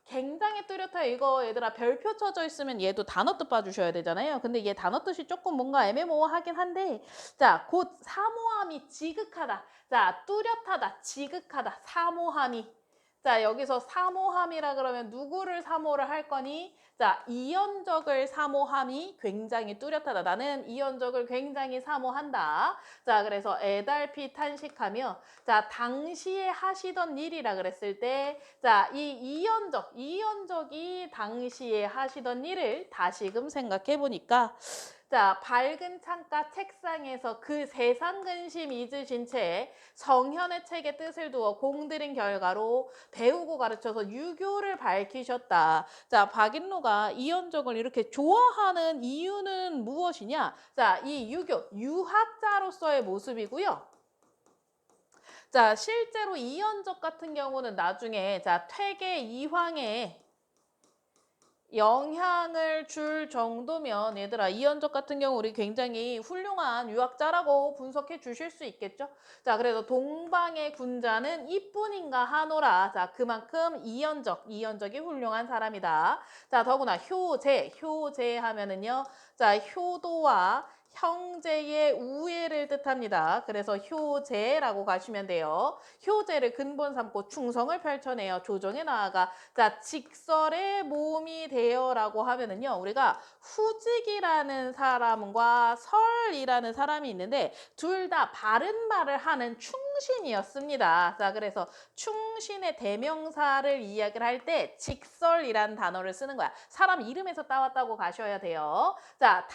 Speaker 1: 굉장히 뚜렷해요. 이거 얘들아 별표 쳐져 있으면 얘도 단어 뜻 봐주셔야 되잖아요. 근데 얘 단어 뜻이 조금 뭔가 애매모호하긴 한데 자, 곧 사모함이 지극하다. 자, 뚜렷하다, 지극하다, 사모함이. 자, 여기서 사모함이라 그러면 누구를 사모를 할 거니? 자, 이연적을 사모함이 굉장히 뚜렷하다. 나는 이연적을 굉장히 사모한다. 자, 그래서 애달피 탄식하며 자, 당시에 하시던 일이라 그랬을 때 자, 이연적이 당시에 하시던 일을 다시금 생각해 보니까 자, 밝은 창가 책상에서 그 세상 근심 잊으신 채 성현의 책에 뜻을 두어 공들인 결과로 배우고 가르쳐서 유교를 밝히셨다. 자, 박인로가 이연적을 이렇게 좋아하는 이유는 무엇이냐? 자, 이 유학자로서의 모습이고요. 자, 실제로 이연적 같은 경우는 나중에 자, 퇴계 이황에 영향을 줄 정도면 얘들아 이연적 같은 경우 우리 굉장히 훌륭한 유학자라고 분석해 주실 수 있겠죠. 자, 그래서 동방의 군자는 이뿐인가 하노라. 자, 그만큼 이연적이 훌륭한 사람이다. 자, 더구나 효제 하면은요. 자, 효도와 형제의 우애를 뜻합니다. 그래서 효제라고 가시면 돼요. 효제를 근본 삼고 충성을 펼쳐내어 조정에 나아가 자, 직설의 몸이 되어라고 하면은요. 우리가 후직이라는 사람과 설이라는 사람이 있는데 둘 다 바른 말을 하는 충신이었습니다. 자, 그래서 충신의 대명사를 이야기를 할 때 직설이라는 단어를 쓰는 거야. 사람 이름에서 따왔다고 가셔야 돼요. 자,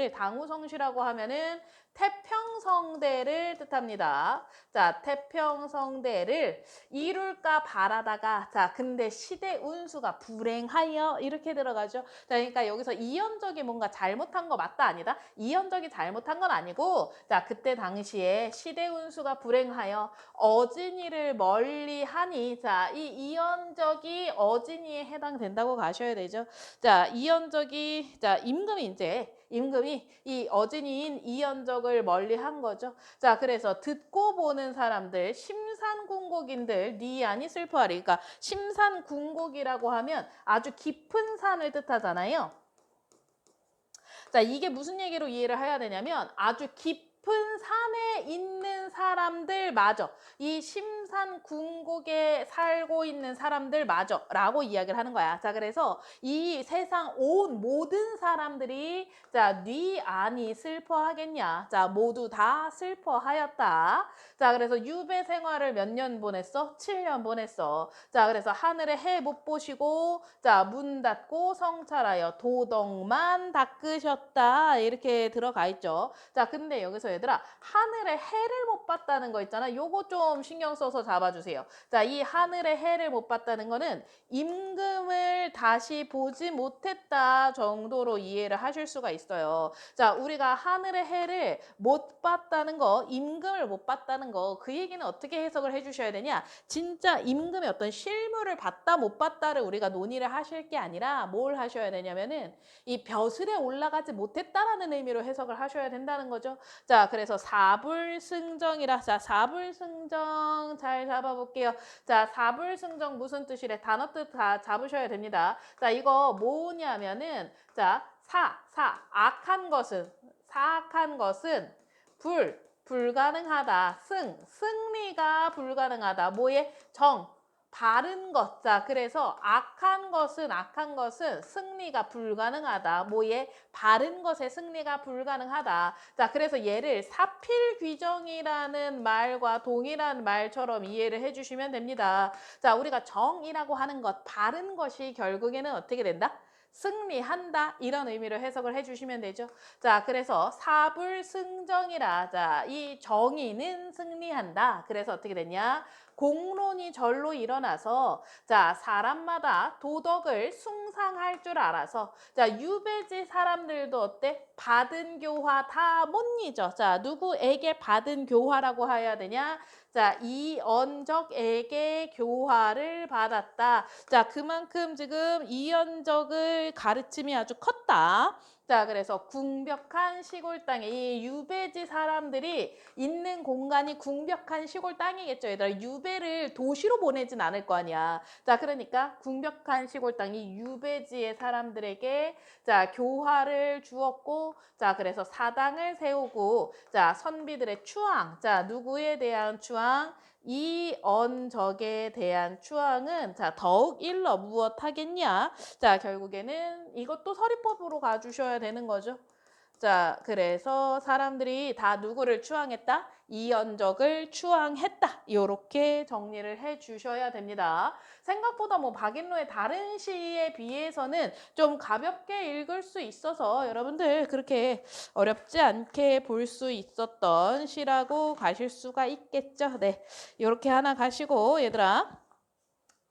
Speaker 1: 당우성시라고 하면은 태평성대를 뜻합니다. 자, 태평성대를 이룰까 바라다가 자, 근데 시대 운수가 불행하여 이렇게 들어가죠. 자, 그러니까 여기서 이연적이 뭔가 잘못한 거 맞다 아니다? 이연적이 잘못한 건 아니고 자, 그때 당시에 시대 운수가 불행하여 어진이를 멀리하니 자, 이 이연적이 어진이에 해당된다고 가셔야 되죠. 자, 이연적이 자, 임금이 이 어진이인 이연적을 멀리한 거죠. 자, 그래서 듣고 보는 사람들, 심산궁곡인들 네 안이 슬퍼하리. 그러니까 심산궁곡이라고 하면 아주 깊은 산을 뜻하잖아요. 자, 이게 무슨 얘기로 이해를 해야 되냐면 아주 깊은 산에 있는 사람들마저 이 심산궁곡에 살고 있는 사람들마저 라고 이야기를 하는 거야. 자, 그래서 이 세상 온 모든 사람들이 자, 네 안이 슬퍼하겠냐. 자, 모두 다 슬퍼하였다. 자, 그래서 유배 생활을 몇 년 보냈어? 7년 보냈어. 자, 그래서 하늘의 해 못 보시고 자, 문 닫고 성찰하여 도덕만 닦으셨다. 이렇게 들어가 있죠. 자, 근데 여기서 얘들아 하늘의 해를 못 봤다는 거 있잖아. 요거 좀 신경 써서 잡아주세요. 자, 이 하늘의 해를 못 봤다는 거는 임금을 다시 보지 못했다 정도로 이해를 하실 수가 있어요. 자, 우리가 하늘의 해를 못 봤다는 거, 임금을 못 봤다는 거, 그 얘기는 어떻게 해석을 해주셔야 되냐? 진짜 임금의 어떤 실물을 봤다 못 봤다를 우리가 논의를 하실 게 아니라 뭘 하셔야 되냐면은 이 벼슬에 올라가지 못했다라는 의미로 해석을 하셔야 된다는 거죠. 자, 그래서 사불승정이라 자, 사불승정 잘 잡아볼게요. 자, 사불승정 무슨 뜻이래? 단어 뜻 다 잡으셔야 됩니다. 자, 이거 뭐냐면은 자, 악한 것은 불가능하다. 승리가 불가능하다. 뭐에? 바른 것. 자, 그래서 악한 것은 승리가 불가능하다. 뭐에? 바른 것의 승리가 불가능하다. 자, 그래서 얘를 사필귀정이라는 말과 동일한 말처럼 이해를 해주시면 됩니다. 자, 우리가 정이라고 하는 것, 바른 것이 결국에는 어떻게 된다? 승리한다 이런 의미로 해석을 해주시면 되죠. 자, 그래서 사불승정이라. 자, 이 정의는 승리한다. 그래서 어떻게 됐냐? 공론이 절로 일어나서 자, 사람마다 도덕을 숭상할 줄 알아서 자, 유배지 사람들도 어때? 받은 교화 다 못 잊어. 자, 누구에게 받은 교화라고 해야 되냐? 자, 이언적에게 교화를 받았다. 자, 그만큼 지금 이언적의 가르침이 아주 컸다. 자, 그래서 궁벽한 시골 땅에 이 유배지 사람들이 있는 공간이 궁벽한 시골 땅이겠죠. 얘들아, 유배를 도시로 보내진 않을 거 아니야. 자, 그러니까 궁벽한 시골 땅이 유배지의 사람들에게 자, 교화를 주었고, 자, 그래서 사당을 세우고, 자, 선비들의 추앙. 자, 누구에 대한 추앙? 이언적에 대한 추앙은 자, 더욱 일러 무엇하겠냐? 자, 결국에는 이것도 서리법으로 가주셔야 되는 거죠. 자, 그래서 사람들이 다 누구를 추앙했다? 이언적을 추앙했다. 이렇게 정리를 해 주셔야 됩니다. 생각보다 뭐 박인로의 다른 시에 비해서는 좀 가볍게 읽을 수 있어서 여러분들 그렇게 어렵지 않게 볼 수 있었던 시라고 가실 수가 있겠죠. 네, 이렇게 하나 가시고 얘들아.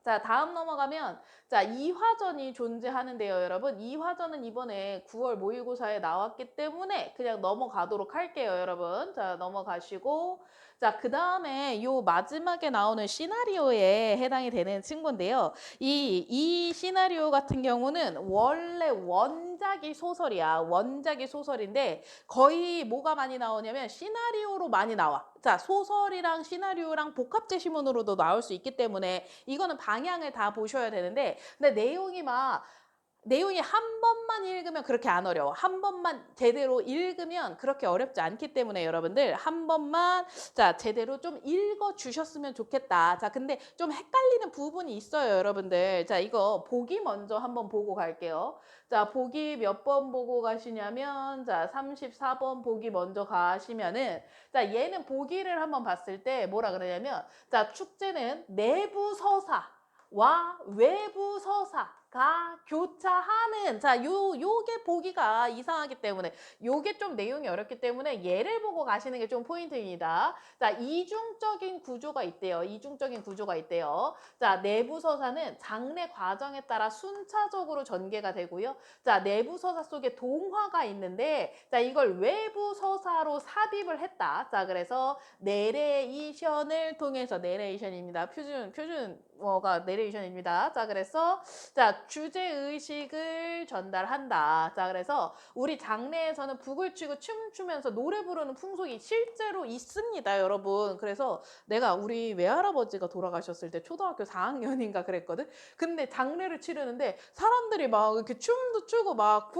Speaker 1: 자, 다음 넘어가면 자, 이화전이 존재하는데요, 여러분. 이화전은 이번에 9월 모의고사에 나왔기 때문에 그냥 넘어가도록 할게요, 여러분. 자, 넘어가시고 자, 그다음에 요 마지막에 나오는 시나리오에 해당이 되는 친구인데요. 이 시나리오 같은 경우는 원래 원작이 소설이야. 원작이 소설인데 거의 뭐가 많이 나오냐면 시나리오로 많이 나와. 자, 소설이랑 시나리오랑 복합 제시문으로도 나올 수 있기 때문에 이거는 방향을 다 보셔야 되는데 근데 내용이 한 번만 읽으면 그렇게 안 어려워. 한 번만 제대로 읽으면 그렇게 어렵지 않기 때문에 여러분들 한 번만 자, 제대로 좀 읽어 주셨으면 좋겠다. 자, 근데 좀 헷갈리는 부분이 있어요, 여러분들. 자, 이거 보기 먼저 한번 보고 갈게요. 자, 보기 몇 번 보고 가시냐면 자, 34번 보기 먼저 가시면은 자, 얘는 보기를 한번 봤을 때 뭐라 그러냐면 자, 축제는 내부 서사와 외부 서사가 교차하는 자, 요게 보기가 이상하기 때문에 요게 좀 내용이 어렵기 때문에 얘를 보고 가시는 게 좀 포인트입니다. 자, 이중적인 구조가 있대요. 이중적인 구조가 있대요. 자, 내부 서사는 장래 과정에 따라 순차적으로 전개가 되고요. 자, 내부 서사 속에 동화가 있는데 자, 이걸 외부 서사로 삽입을 했다. 자, 그래서 내레이션을 통해서 내레이션입니다. 표준어가 내레이션입니다. 자, 그래서 자, 주제 의식을 전달한다. 자, 그래서 우리 장례에서는 북을 치고 춤추면서 노래 부르는 풍속이 실제로 있습니다, 여러분. 그래서 내가 우리 외할아버지가 돌아가셨을 때 초등학교 4학년인가 그랬거든. 근데 장례를 치르는데 사람들이 막 이렇게 춤도 추고 막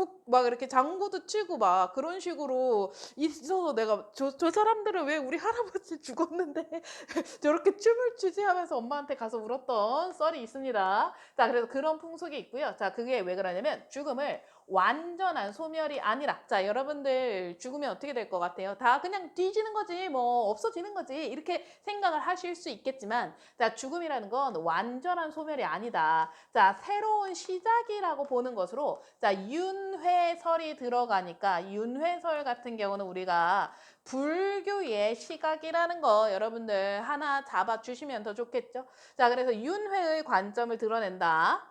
Speaker 1: 이렇게 장구도 치고 막 그런 식으로 있어서 내가 저 사람들은 왜 우리 할아버지 죽었는데 저렇게 춤을 추지 하면서 엄마한테 가서 울었던 썰이 있습니다. 자, 그래서 그런 풍속이 있고요. 자, 그게 왜 그러냐면 죽음을 완전한 소멸이 아니라 자, 여러분들 죽으면 어떻게 될 것 같아요? 다 그냥 뒤지는 거지 뭐 없어지는 거지 이렇게 생각을 하실 수 있겠지만 자, 죽음이라는 건 완전한 소멸이 아니다. 자, 새로운 시작이라고 보는 것으로 자, 윤회설이 들어가니까 윤회설 같은 경우는 우리가 불교의 시각이라는 거 여러분들 하나 잡아주시면 더 좋겠죠? 자, 그래서 윤회의 관점을 드러낸다.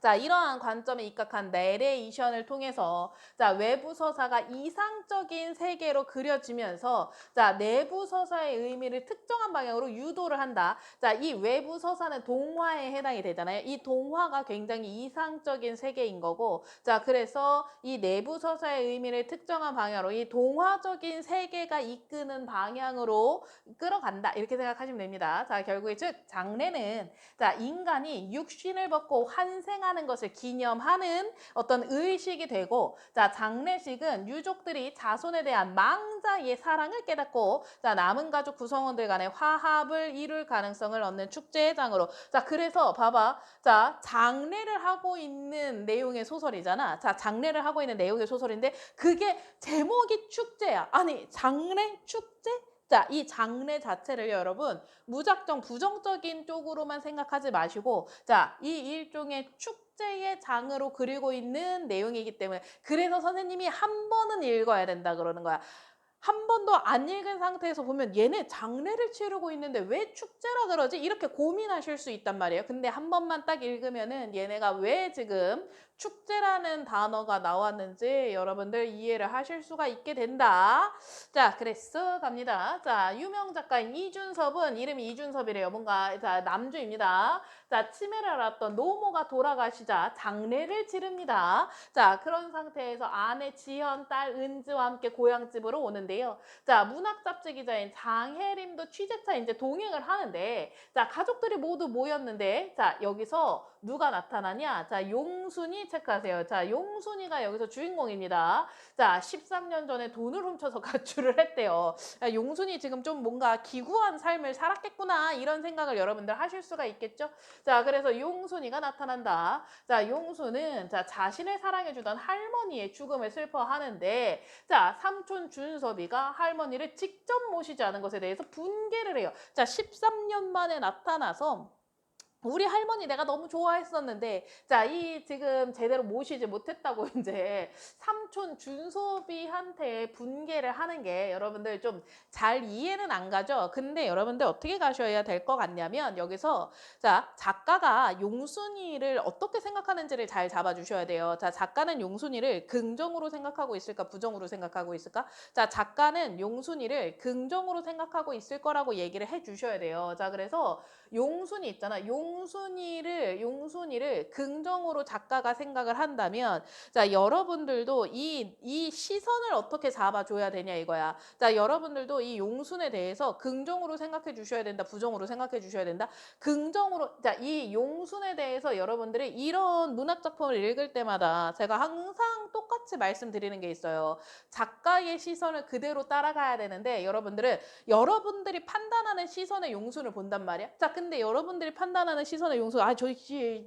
Speaker 1: 자, 이러한 관점에 입각한 내레이션을 통해서 자, 외부 서사가 이상적인 세계로 그려지면서 자, 내부 서사의 의미를 특정한 방향으로 유도를 한다. 자, 이 외부 서사는 동화에 해당이 되잖아요. 이 동화가 굉장히 이상적인 세계인 거고 자, 그래서 이 내부 서사의 의미를 특정한 방향으로 이 동화적인 세계가 이끄는 방향으로 끌어간다. 이렇게 생각하시면 됩니다. 자, 결국에 즉 장래는 자, 인간이 육신을 벗고 환생하는 것을 기념하는 어떤 의식이 되고 자, 장례식은 유족들이 자손에 대한 망자의 사랑을 깨닫고 자, 남은 가족 구성원들 간의 화합을 이룰 가능성을 얻는 축제의 장으로 자, 그래서 봐봐. 자, 장례를 하고 있는 내용의 소설이잖아. 자, 장례를 하고 있는 내용의 소설인데 그게 제목이 축제야. 아니, 장례 축제? 자, 이 장래 자체를 여러분 무작정 부정적인 쪽으로만 생각하지 마시고 자, 이 일종의 축제의 장으로 그리고 있는 내용이기 때문에 그래서 선생님이 한 번은 읽어야 된다 그러는 거야. 한 번도 안 읽은 상태에서 보면 얘네 장례를 치르고 있는데 왜 축제라 그러지? 이렇게 고민하실 수 있단 말이에요. 근데 한 번만 딱 읽으면은 얘네가 왜 지금 축제라는 단어가 나왔는지 여러분들 이해를 하실 수가 있게 된다. 자, 그래서 갑니다. 자, 유명 작가인 이준섭은 이름이 이준섭이래요. 뭔가 자, 남주입니다. 자, 치매를 앓았던 노모가 돌아가시자 장례를 치릅니다. 자, 그런 상태에서 아내 지현, 딸 은지와 함께 고향집으로 오는데요. 자, 문학 잡지 기자인 장혜림도 취재차 이제 동행을 하는데 자, 가족들이 모두 모였는데 자, 여기서 누가 나타나냐? 자, 용순이 체크하세요. 자, 용순이가 여기서 주인공입니다. 자, 13년 전에 돈을 훔쳐서 가출을 했대요. 야, 용순이 지금 좀 뭔가 기구한 삶을 살았겠구나 이런 생각을 여러분들 하실 수가 있겠죠? 자, 그래서 용순이가 나타난다. 자, 용순은 자, 자신을 사랑해주던 할머니의 죽음을 슬퍼하는데 자, 삼촌 준섭이가 할머니를 직접 모시지 않은 것에 대해서 분개를 해요. 자, 13년 만에 나타나서 우리 할머니 내가 너무 좋아했었는데 자, 이 지금 제대로 모시지 못했다고 이제 삼촌 준섭이한테 분개를 하는 게 여러분들 좀 잘 이해는 안 가죠. 근데 여러분들 어떻게 가셔야 될 것 같냐면 여기서 자, 작가가 용순이를 어떻게 생각하는지를 잘 잡아주셔야 돼요. 자, 작가는 용순이를 긍정으로 생각하고 있을까 부정으로 생각하고 있을까? 자, 작가는 용순이를 긍정으로 생각하고 있을 거라고 얘기를 해주셔야 돼요. 자, 그래서 용순이 있잖아. 용순이를 긍정으로 작가가 생각을 한다면 자, 여러분들도 이 시선을 어떻게 잡아줘야 되냐 이거야. 자, 여러분들도 이 용순에 대해서 긍정으로 생각해 주셔야 된다. 부정으로 생각해 주셔야 된다. 긍정으로 자, 이 용순에 대해서 여러분들이 이런 문학 작품을 읽을 때마다 제가 항상 똑같이 말씀드리는 게 있어요. 작가의 시선을 그대로 따라가야 되는데 여러분들이 판단하는 시선의 용순을 본단 말이야. 자, 근데 여러분들이 판단하는 시선의 용순, 아, 저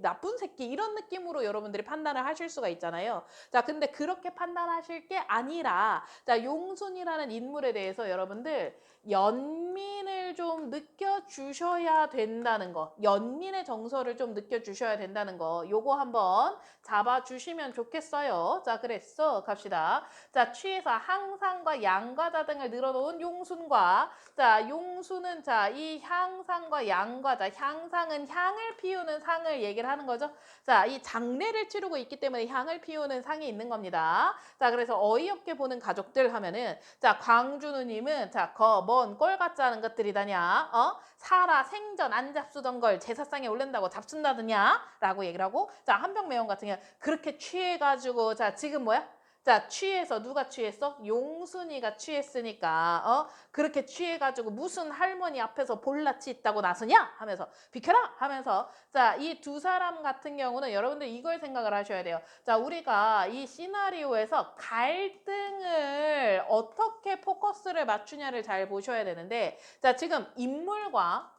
Speaker 1: 나쁜 새끼 이런 느낌으로 여러분들이 판단을 하실 수가 있잖아요. 자, 근데 그렇게 판단하실 게 아니라 자, 용순이라는 인물에 대해서 여러분들 연민을 좀 느껴주셔야 된다는 거. 연민의 정서를 좀 느껴주셔야 된다는 거. 요거 한번 잡아주시면 좋겠어요. 자, 그랬어. 갑시다. 자, 취해서 항상과 양과자 등을 늘어놓은 용순과 자, 용순은 자, 이 향상과 양과자, 향상은 향을 피우는 상을 얘기를 하는 거죠. 자, 이 장례를 치르고 있기 때문에 향을 피우는 상이 있는 겁니다. 자, 그래서 어이없게 보는 가족들 하면은 자, 광준우님은 자, 먼 꼴 같지 않은 것들이다냐, 살아 생전 안 잡수던 걸 제사상에 올린다고 잡순다더냐 라고 얘기를 하고 자, 한병매원 같은 경우 그렇게 취해가지고 자, 지금 뭐야? 자, 취해서 누가 취했어? 용순이가 취했으니까 그렇게 취해가지고 무슨 할머니 앞에서 볼라치 있다고 나서냐? 하면서 비켜라! 하면서 자, 이 두 사람 같은 경우는 여러분들 이걸 생각을 하셔야 돼요. 자, 우리가 이 시나리오에서 갈등을 어떻게 포커스를 맞추냐를 잘 보셔야 되는데 자, 지금 인물과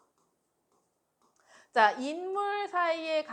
Speaker 1: 자, 인물 사이의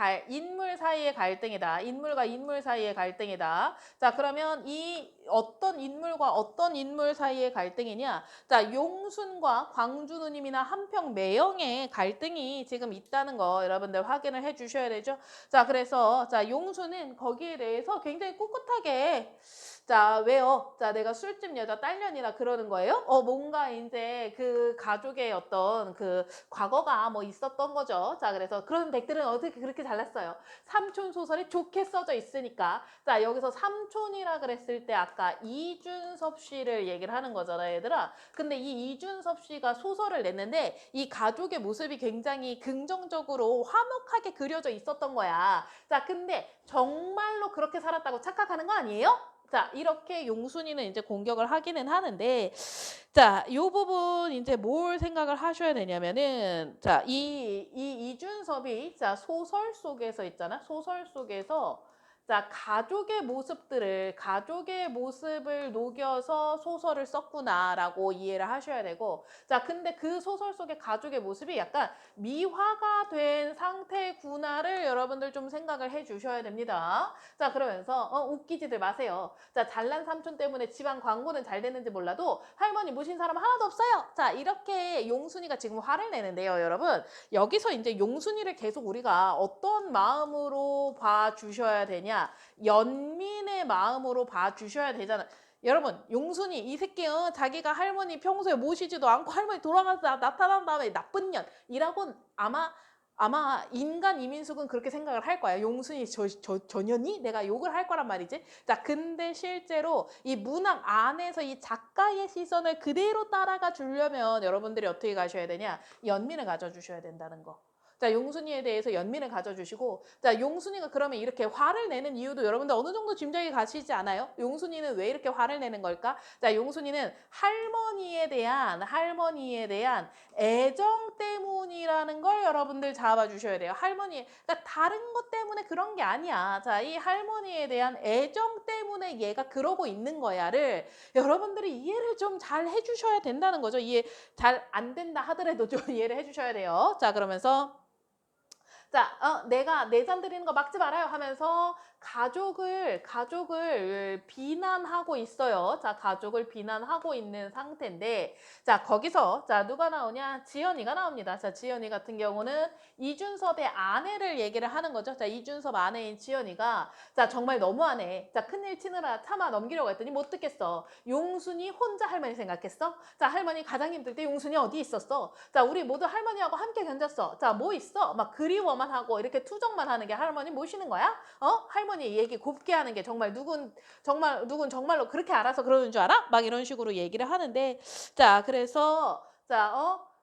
Speaker 1: 갈등이다. 인물과 인물 사이의 갈등이다. 자, 그러면 이 어떤 인물과 어떤 인물 사이의 갈등이냐? 자, 용순과 광준우님이나 한평매영의 갈등이 지금 있다는 거 여러분들 확인을 해 주셔야 되죠. 자, 그래서 자, 용순은 거기에 대해서 굉장히 꿋꿋하게 자, 왜요? 자, 내가 술집 여자 딸년이라 그러는 거예요? 뭔가 이제 그 가족의 어떤 그 과거가 뭐 있었던 거죠. 자, 그래서 그런 댁들은 어떻게 그렇게 잘났어요? 삼촌 소설이 좋게 써져 있으니까. 자, 여기서 삼촌이라 그랬을 때 아까 이준섭 씨를 얘기를 하는 거잖아요, 얘들아. 근데 이 이준섭 씨가 소설을 냈는데 이 가족의 모습이 굉장히 긍정적으로 화목하게 그려져 있었던 거야. 자, 근데 정말로 그렇게 살았다고 착각하는 거 아니에요? 자, 이렇게 용순이는 이제 공격을 하기는 하는데, 자, 이 부분 이제 뭘 생각을 하셔야 되냐면은, 자, 이준섭이, 자, 소설 속에서 있잖아. 소설 속에서, 자, 가족의 모습을 녹여서 소설을 썼구나라고 이해를 하셔야 되고, 자, 근데 그 소설 속의 가족의 모습이 약간 미화가 된 상태구나를 여러분들 좀 생각을 해 주셔야 됩니다. 자, 그러면서, 웃기지들 마세요. 자, 잘난 삼촌 때문에 집안 광고는 잘 됐는지 몰라도 할머니 모신 사람 하나도 없어요. 자, 이렇게 용순이가 지금 화를 내는데요, 여러분. 여기서 이제 용순이를 계속 우리가 어떤 마음으로 봐주셔야 되냐? 연민의 마음으로 봐주셔야 되잖아. 여러분, 용순이 이 새끼 자기가 할머니 평소에 모시지도 않고 할머니 돌아가서 나타난 다음에 나쁜 년이라고 아마 인간 이민숙은 그렇게 생각을 할 거야. 용순이 저 년이 내가 욕을 할 거란 말이지. 자, 근데 실제로 이 문학 안에서 이 작가의 시선을 그대로 따라가 주려면 여러분들이 어떻게 가셔야 되냐? 연민을 가져주셔야 된다는 거. 자, 용순이에 대해서 연민을 가져주시고, 자, 용순이가 그러면 이렇게 화를 내는 이유도 여러분들 어느 정도 짐작이 가시지 않아요? 용순이는 왜 이렇게 화를 내는 걸까? 자, 용순이는 할머니에 대한 애정 때문이라는 걸 여러분들 잡아주셔야 돼요. 할머니, 그러니까 다른 것 때문에 그런 게 아니야. 자, 이 할머니에 대한 애정 때문에 얘가 그러고 있는 거야를 여러분들이 이해를 좀 잘 해주셔야 된다는 거죠. 이해 잘 안 된다 하더라도 좀 이해를 해주셔야 돼요. 자, 그러면서 자, 내가 내산 드리는 거 막지 말아요 하면서 가족을 비난하고 있어요. 자, 가족을 비난하고 있는 상태인데, 자, 거기서, 자, 누가 나오냐? 지연이가 나옵니다. 자, 지연이 같은 경우는 이준섭의 아내를 얘기를 하는 거죠. 자, 이준섭 아내인 지연이가, 자, 정말 너무하네. 자, 큰일 치느라 참아 넘기려고 했더니 못 듣겠어. 용순이 혼자 할머니 생각했어? 자, 할머니 가장 힘들 때 용순이 어디 있었어? 자, 우리 모두 할머니하고 함께 견뎠어. 자, 뭐 있어? 막 그리워만 하고 이렇게 투정만 하는 게 할머니 모시는 거야? 할머니 얘기 곱게 하는 게 누군 정말로 그렇게 알아서 그러는 줄 알아? 막 이런 식으로 얘기를 하는데, 자, 그래서 자,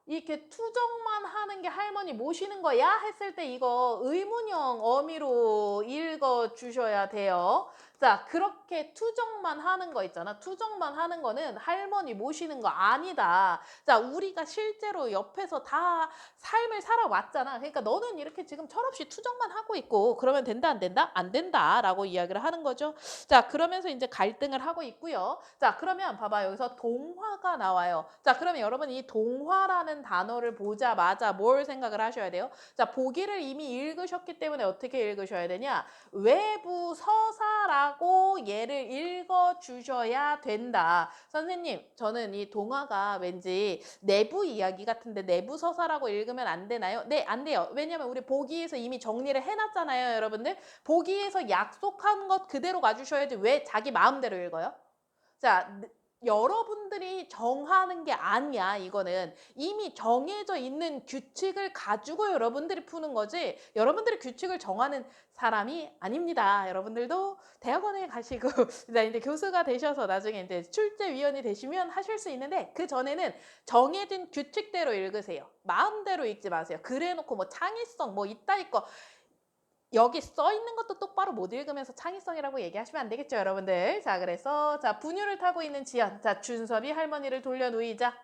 Speaker 1: 이렇게 투정만 하는 게 할머니 모시는 거야? 했을 때 이거 의문형 어미로 읽어 주셔야 돼요. 자, 그렇게 투정만 하는 거 있잖아. 투정만 하는 거는 할머니 모시는 거 아니다. 자, 우리가 실제로 옆에서 다 삶을 살아왔잖아. 그러니까 너는 이렇게 지금 철없이 투정만 하고 있고 그러면 된다 안 된다? 안 된다라고 이야기를 하는 거죠. 자, 그러면서 이제 갈등을 하고 있고요. 자, 그러면 봐봐. 여기서 동화가 나와요. 자, 그러면 여러분 이 동화라는 단어를 보자마자 뭘 생각을 하셔야 돼요? 자, 보기를 이미 읽으셨기 때문에 어떻게 읽으셔야 되냐? 외부 서사라고 얘를 읽어주셔야 된다. 선생님, 저는 이 동화가 왠지 내부 이야기 같은데 내부 서사라고 읽으면 안 되나요? 네, 안 돼요. 왜냐면 우리 보기에서 이미 정리를 해놨잖아요, 여러분들. 보기에서 약속한 것 그대로 가주셔야지 왜 자기 마음대로 읽어요? 자, 여러분들이 정하는 게 아니야, 이거는. 이미 정해져 있는 규칙을 가지고 여러분들이 푸는 거지, 여러분들이 규칙을 정하는 사람이 아닙니다. 여러분들도 대학원에 가시고, 이제 교수가 되셔서 나중에 이제 출제위원이 되시면 하실 수 있는데, 그 전에는 정해진 규칙대로 읽으세요. 마음대로 읽지 마세요. 그래놓고 뭐 창의성, 뭐 이따 있고, 여기 써 있는 것도 똑바로 못 읽으면서 창의성이라고 얘기하시면 안 되겠죠, 여러분들. 자, 그래서 자, 분유를 타고 있는 지연. 자, 준섭이 할머니를 돌려누이자.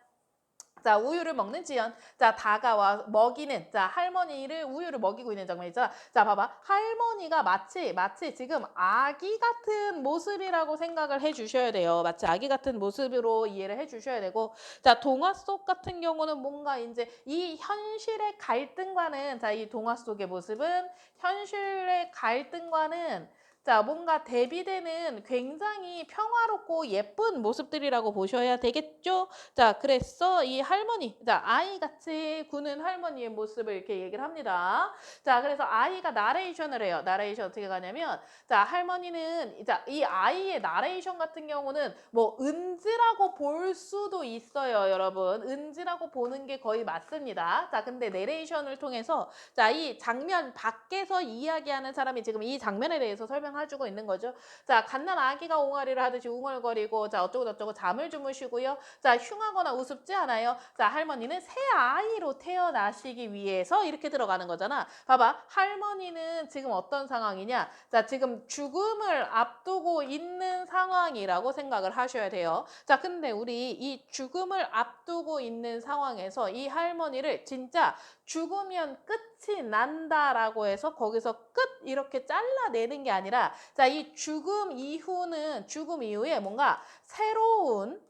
Speaker 1: 자, 우유를 먹는 지연. 자, 다가와 먹이는, 자, 할머니를 우유를 먹이고 있는 장면이죠. 자, 봐봐. 할머니가 마치 지금 아기 같은 모습이라고 생각을 해주셔야 돼요. 마치 아기 같은 모습으로 이해를 해주셔야 되고, 자, 동화 속 같은 경우는 뭔가 이제 이 현실의 갈등과는, 자, 이 동화 속의 모습은 현실의 갈등과는 자, 뭔가 대비되는 굉장히 평화롭고 예쁜 모습들이라고 보셔야 되겠죠? 자, 그래서 이 할머니, 자, 아이같이 구는 할머니의 모습을 이렇게 얘기를 합니다. 자, 그래서 아이가 나레이션을 해요. 나레이션 어떻게 가냐면, 자, 할머니는, 자, 이 아이의 나레이션 같은 경우는 뭐 은지라고 볼 수도 있어요, 여러분. 은지라고 보는 게 거의 맞습니다. 자, 근데 내레이션을 통해서, 자, 이 장면 밖에서 이야기하는 사람이 지금 이 장면에 대해서 설명해주고 있는 거죠. 자, 갓난 아기가 옹알이를 하듯이 웅얼거리고, 자, 어쩌고 저쩌고 잠을 주무시고요. 자, 흉하거나 우습지 않아요. 자, 할머니는 새 아이로 태어나시기 위해서 이렇게 들어가는 거잖아. 봐봐. 할머니는 지금 어떤 상황이냐? 자, 지금 죽음을 앞두고 있는 상황이라고 생각을 하셔야 돼요. 자, 근데 우리 이 죽음을 앞두고 있는 상황에서 이 할머니를 진짜 죽으면 끝이 난다라고 해서 거기서 끝 이렇게 잘라내는 게 아니라 자, 이 죽음 이후에 뭔가 새로운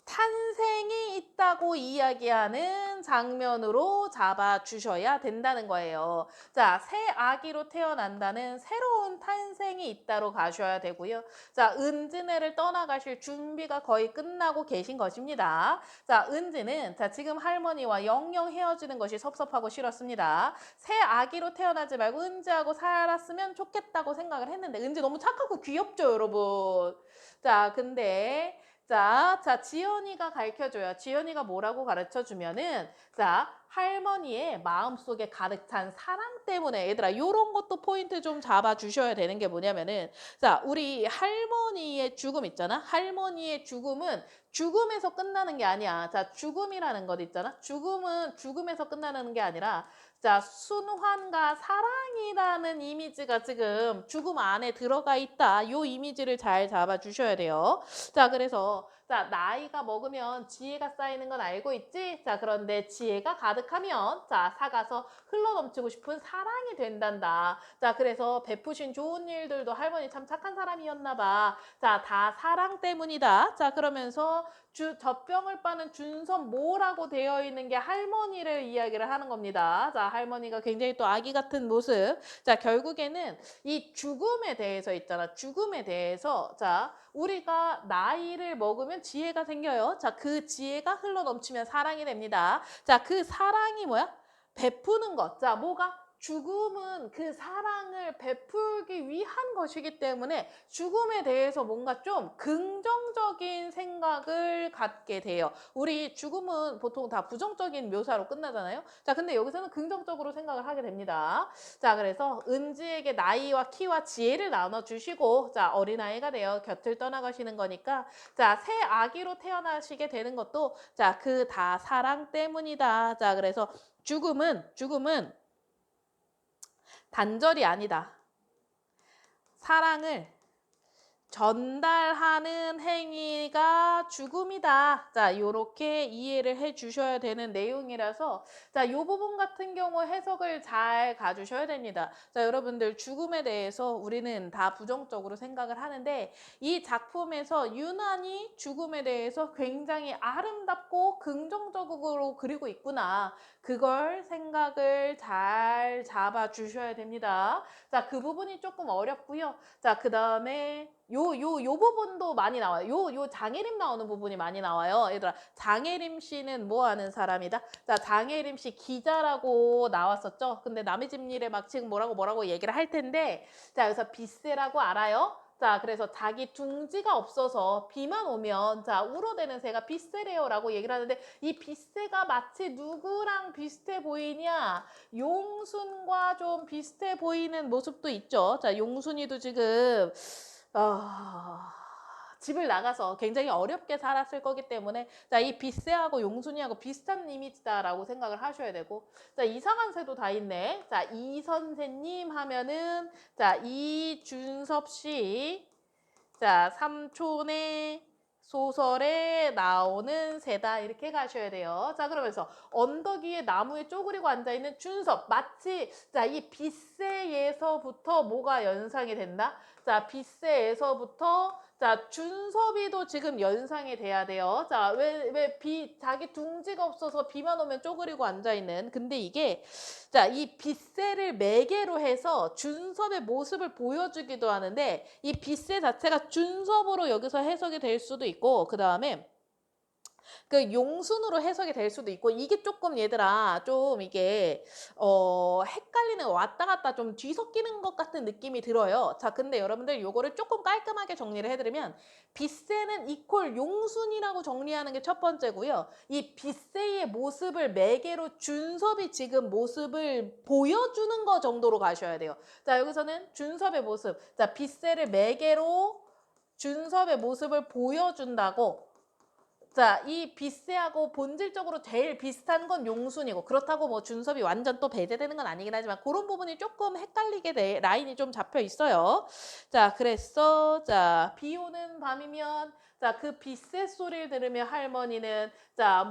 Speaker 1: 탄생이 있다고 이야기하는 장면으로 잡아주셔야 된다는 거예요. 자, 새 아기로 태어난다는 새로운 탄생이 있다로 가셔야 되고요. 자, 은진애를 떠나가실 준비가 거의 끝나고 계신 것입니다. 자, 은진은 자, 지금 할머니와 영영 헤어지는 것이 섭섭하고 싫었습니다. 새 아기로 태어나지 말고 은지하고 살았으면 좋겠다고 생각을 했는데 은지 너무 착하고 귀엽죠, 여러분. 자, 근데 자, 지연이가 가르쳐줘요. 지연이가 뭐라고 가르쳐주면은, 자, 할머니의 마음속에 가득 찬 사랑 때문에, 얘들아, 요런 것도 포인트 좀 잡아주셔야 되는 게 뭐냐면은, 자, 우리 할머니의 죽음 있잖아? 할머니의 죽음은 죽음에서 끝나는 게 아니야. 자, 죽음이라는 것 있잖아? 죽음은 죽음에서 끝나는 게 아니라, 자, 순환과 사랑이라는 이미지가 지금 죽음 안에 들어가 있다. 요 이미지를 잘 잡아주셔야 돼요. 자, 그래서 자, 나이가 먹으면 지혜가 쌓이는 건 알고 있지? 자, 그런데 지혜가 가득하면 자, 사가서 흘러넘치고 싶은 사랑이 된단다. 자, 그래서 베푸신 좋은 일들도 할머니 참 착한 사람이었나 봐. 자, 다 사랑 때문이다. 자, 그러면서 젖병을 빠는 준선모라고 되어 있는 게 할머니를 이야기를 하는 겁니다. 자, 할머니가 굉장히 또 아기 같은 모습. 자, 결국에는 이 죽음에 대해서 있잖아. 죽음에 대해서 자, 우리가 나이를 먹으면 지혜가 생겨요. 자, 그 지혜가 흘러넘치면 사랑이 됩니다. 자, 그 사랑이 뭐야? 베푸는 것. 자, 뭐가? 죽음은 그 사랑을 베풀기 위한 것이기 때문에 죽음에 대해서 뭔가 좀 긍정적인 생각을 갖게 돼요. 우리 죽음은 보통 다 부정적인 묘사로 끝나잖아요. 자, 근데 여기서는 긍정적으로 생각을 하게 됩니다. 자, 그래서 은지에게 나이와 키와 지혜를 나눠주시고 자, 어린아이가 되어 곁을 떠나가시는 거니까 자, 새 아기로 태어나시게 되는 것도 자, 그 다 사랑 때문이다. 자, 그래서 죽음은 단절이 아니다. 사랑을 전달하는 행위가 죽음이다. 자, 요렇게 이해를 해 주셔야 되는 내용이라서 자, 요 부분 같은 경우 해석을 잘 가주셔야 됩니다. 자, 여러분들 죽음에 대해서 우리는 다 부정적으로 생각을 하는데 이 작품에서 유난히 죽음에 대해서 굉장히 아름답고 긍정적으로 그리고 있구나. 그걸 생각을 잘 잡아 주셔야 됩니다. 자, 그 부분이 조금 어렵고요. 자, 그 다음에 요 부분도 많이 나와요. 요 장혜림 나오는 부분이 많이 나와요. 얘들아, 장혜림 씨는 뭐 하는 사람이다? 자, 장혜림 씨 기자라고 나왔었죠? 근데 남의 집 일에 막 지금 뭐라고 얘기를 할 텐데, 자, 여기서 빗새라고 알아요? 자, 그래서 자기 둥지가 없어서 비만 오면 자, 울어대는 새가 빗새래요라고 얘기를 하는데 이 빗새가 마치 누구랑 비슷해 보이냐? 용순과 좀 비슷해 보이는 모습도 있죠. 자, 용순이도 지금 집을 나가서 굉장히 어렵게 살았을 거기 때문에 자, 이 빗새하고 용순이하고 비슷한 이미지다라고 생각을 하셔야 되고 자, 이상한 새도 다 있네. 자, 이 선생님 하면은 자, 이준섭 씨 자, 삼촌의 소설에 나오는 새다 이렇게 가셔야 돼요. 자, 그러면서 언덕 위에 나무에 쪼그리고 앉아있는 준섭 마치 자, 이 빗새에서부터 뭐가 연상이 된다? 자, 빗새에서부터 자, 준섭이도 지금 연상이 돼야 돼요. 자, 자기 둥지가 없어서 비만 오면 쪼그리고 앉아있는. 근데 이게, 자, 이 빗새를 매개로 해서 준섭의 모습을 보여주기도 하는데, 이 빗새 자체가 준섭으로 여기서 해석이 될 수도 있고, 그 다음에, 그 용순으로 해석이 될 수도 있고 이게 조금 얘들아 좀 이게 헷갈리는 왔다 갔다 좀 뒤섞이는 것 같은 느낌이 들어요. 자, 근데 여러분들 요거를 조금 깔끔하게 정리를 해드리면 빗새는 이퀄 용순이라고 정리하는 게 첫 번째고요. 이 빗새의 모습을 매개로 준섭이 지금 모습을 보여주는 거 정도로 가셔야 돼요. 자, 여기서는 준섭의 모습, 자, 빗새를 매개로 준섭의 모습을 보여준다고 자, 이 빗새하고 본질적으로 제일 비슷한 건 용순이고 그렇다고 뭐 준섭이 완전 또 배제되는 건 아니긴 하지만 그런 부분이 조금 헷갈리게 라인이 좀 잡혀 있어요. 자, 그래서 자, 비 오는 밤이면 자, 그 빗새 소리를 들으면 할머니는 자,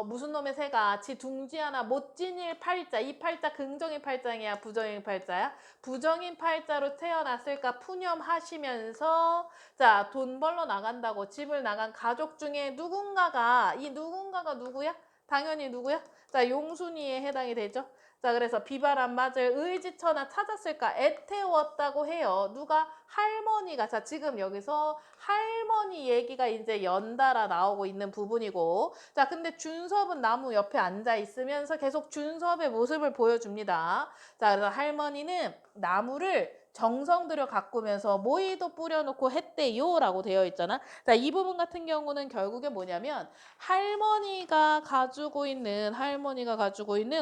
Speaker 1: 무슨 놈의 새가 지 둥지 하나 못 지닐 팔자. 이 팔자 긍정인 팔자냐 부정인 팔자야? 부정인 팔자로 태어났을까 푸념하시면서 자, 돈 벌러 나간다고 집을 나간 가족 중에 누군가가 이 누군가가 누구야? 당연히 누구야? 자, 용순이에 해당이 되죠. 자, 그래서 비바람 맞을 의지처나 찾았을까 애태웠다고 해요. 누가? 할머니가. 자, 지금 여기서 할머니 얘기가 이제 연달아 나오고 있는 부분이고, 자, 근데 준섭은 나무 옆에 앉아 있으면서 계속 준섭의 모습을 보여줍니다. 자, 그래서 할머니는 나무를 정성 들여 가꾸면서 모이도 뿌려놓고 했대요 라고 되어 있잖아. 자, 이 부분 같은 경우는 결국에 뭐냐면 할머니가 가지고 있는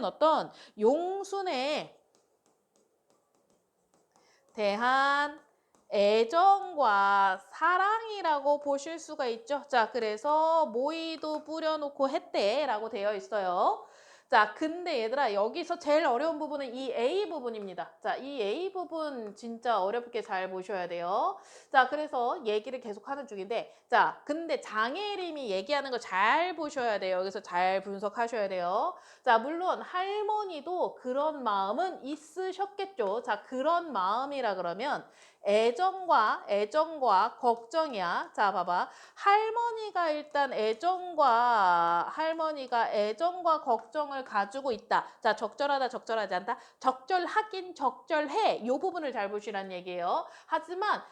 Speaker 1: 어떤 용순에 대한 애정과 사랑이라고 보실 수가 있죠. 자, 그래서 모이도 뿌려놓고 했대라고 되어 있어요. 자, 근데 얘들아 여기서 제일 어려운 부분은 이 A 부분입니다. 자, 이 A 부분 진짜 어렵게 잘 보셔야 돼요. 자, 그래서 얘기를 계속하는 중인데 자, 근데 장혜림이 얘기하는 거 잘 보셔야 돼요. 여기서 잘 분석하셔야 돼요. 자, 물론 할머니도 그런 마음은 있으셨겠죠. 자, 그런 마음이라 그러면 애정과 걱정이야. 자, 봐봐. 할머니가 애정과 걱정을 가지고 있다. 자, 적절하다, 적절하지 않다. 적절하긴 적절해. 이 부분을 잘 보시라는 얘기예요. 하지만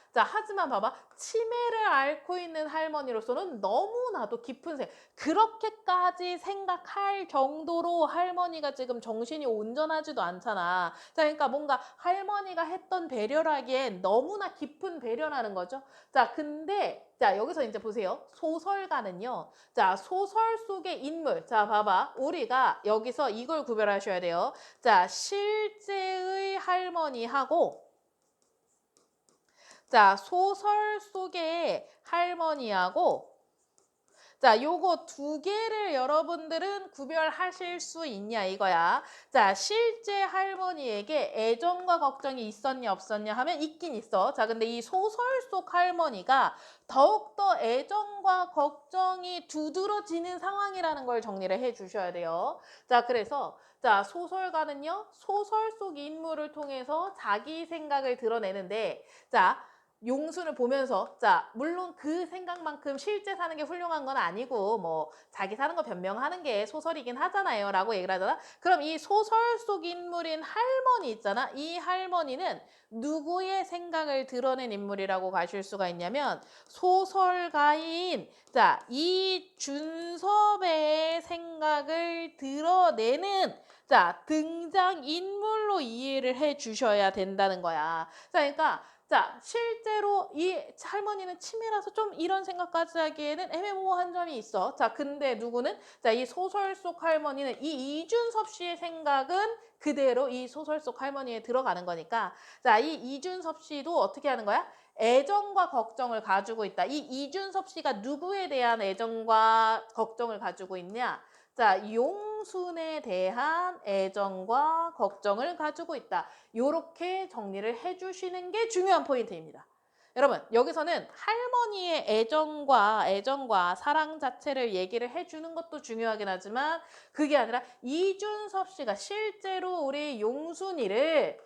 Speaker 1: 봐봐. 치매를 앓고 있는 할머니로서는 너무나도 깊은 그렇게까지 생각할 정도로 할머니가 지금 정신이 온전하지도 않잖아. 자, 그러니까 뭔가 할머니가 했던 배려라기엔 너무나 깊은 배려라는 거죠. 자, 근데 자, 여기서 이제 보세요. 소설가는요. 자, 소설 속의 인물. 자, 봐봐. 우리가 여기서 이걸 구별하셔야 돼요. 자, 실제의 할머니하고 자, 소설 속의 할머니하고 자, 요거 두 개를 여러분들은 구별하실 수 있냐 이거야. 자, 실제 할머니에게 애정과 걱정이 있었냐 없었냐 하면 있긴 있어. 자, 근데 이 소설 속 할머니가 더욱더 애정과 걱정이 두드러지는 상황이라는 걸 정리를 해 주셔야 돼요. 자, 그래서 자, 소설가는요. 소설 속 인물을 통해서 자기 생각을 드러내는데 자, 용순을 보면서 자, 물론 그 생각만큼 실제 사는 게 훌륭한 건 아니고 뭐 자기 사는 거 변명하는 게 소설이긴 하잖아요 라고 얘기를 하잖아. 그럼 이 소설 속 인물인 할머니 있잖아. 이 할머니는 누구의 생각을 드러낸 인물이라고 가실 수가 있냐면 소설가인 자, 이준섭의 생각을 드러내는 자, 등장인물로 이해를 해 주셔야 된다는 거야. 자, 그러니까 자, 실제로 이 할머니는 치매라서 좀 이런 생각까지 하기에는 애매모호한 점이 있어. 자, 근데 누구는? 자, 이 소설 속 할머니는 이 이준섭 씨의 생각은 그대로 이 소설 속 할머니에 들어가는 거니까 자, 이 이준섭 씨도 어떻게 하는 거야? 애정과 걱정을 가지고 있다. 이 이준섭 씨가 누구에 대한 애정과 걱정을 가지고 있냐? 자, 용순에 대한 애정과 걱정을 가지고 있다. 요렇게 정리를 해주시는 게 중요한 포인트입니다. 여러분, 여기서는 할머니의 애정과 사랑 자체를 얘기를 해주는 것도 중요하긴 하지만 그게 아니라 이준섭 씨가 실제로 우리 용순이를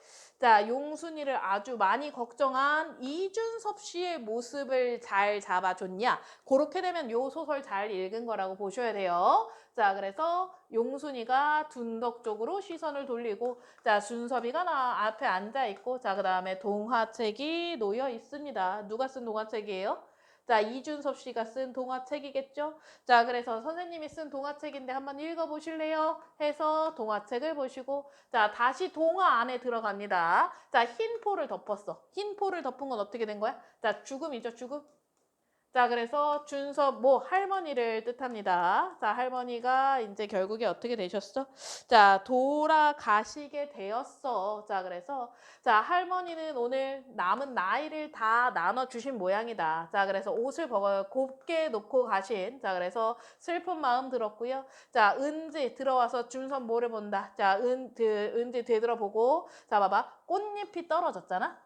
Speaker 1: 아주 많이 걱정한 이준섭 씨의 모습을 잘 잡아줬냐? 그렇게 되면 요 소설 잘 읽은 거라고 보셔야 돼요. 자, 그래서 용순이가 둔덕 쪽으로 시선을 돌리고 자, 준섭이가 나 앞에 앉아 있고 자, 그다음에 동화책이 놓여 있습니다. 누가 쓴 동화책이에요? 자, 이준섭 씨가 쓴 동화책이겠죠? 자, 그래서 선생님이 쓴 동화책인데 한번 읽어보실래요? 해서 동화책을 보시고 자, 다시 동화 안에 들어갑니다. 자, 흰 포를 덮었어. 흰 포를 덮은 건 어떻게 된 거야? 자, 죽음이죠, 죽음. 자, 그래서 준섭 할머니를 뜻합니다. 자, 할머니가 이제 결국에 어떻게 되셨어? 자, 돌아가시게 되었어. 자, 그래서 자, 할머니는 오늘 남은 나이를 다 나눠 주신 모양이다. 자, 그래서 옷을 곱게 놓고 가신. 자, 그래서 슬픈 마음 들었고요. 자, 은지 들어와서 준섭 뭐를 본다. 자, 은지 되돌아보고 자, 봐봐. 꽃잎이 떨어졌잖아.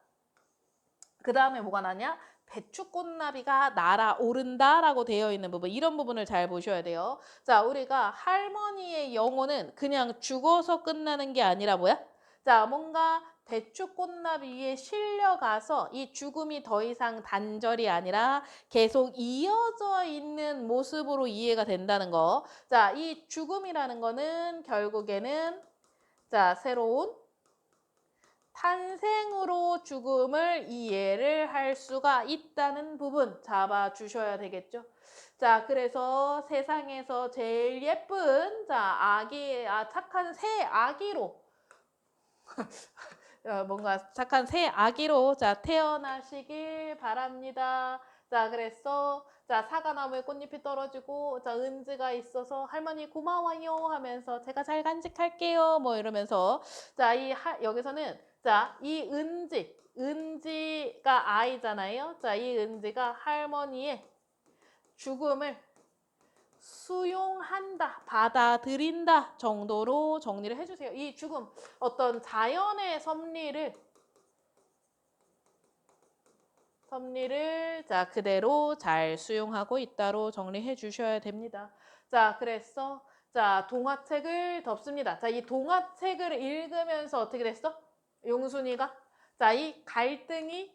Speaker 1: 그 다음에 뭐가 나냐? 배추꽃나비가 날아오른다라고 되어 있는 부분, 이런 부분을 잘 보셔야 돼요. 자, 우리가 할머니의 영혼은 그냥 죽어서 끝나는 게 아니라 뭐야? 자, 뭔가 배추꽃나비 위에 실려가서 이 죽음이 더 이상 단절이 아니라 계속 이어져 있는 모습으로 이해가 된다는 거. 자, 이 죽음이라는 거는 결국에는 자, 새로운 탄생으로 죽음을 이해를 할 수가 있다는 부분 잡아주셔야 되겠죠. 자, 그래서 세상에서 제일 예쁜 착한 새 아기로 뭔가 착한 새 아기로 자 태어나시길 바랍니다. 자, 그래서 자 사과나무에 꽃잎이 떨어지고 자 은지가 있어서 할머니 고마워요 하면서 제가 잘 간직할게요 뭐 이러면서 자 여기서는 자 이 은지가 아이잖아요. 자 이 은지가 할머니의 죽음을 수용한다, 받아들인다 정도로 정리를 해주세요. 이 죽음, 어떤 자연의 섭리를 자 그대로 잘 수용하고 있다로 정리해 주셔야 됩니다. 자, 그래서 자 동화책을 덮습니다. 자, 이 동화책을 읽으면서 어떻게 됐어? 용순이가 자 이 갈등이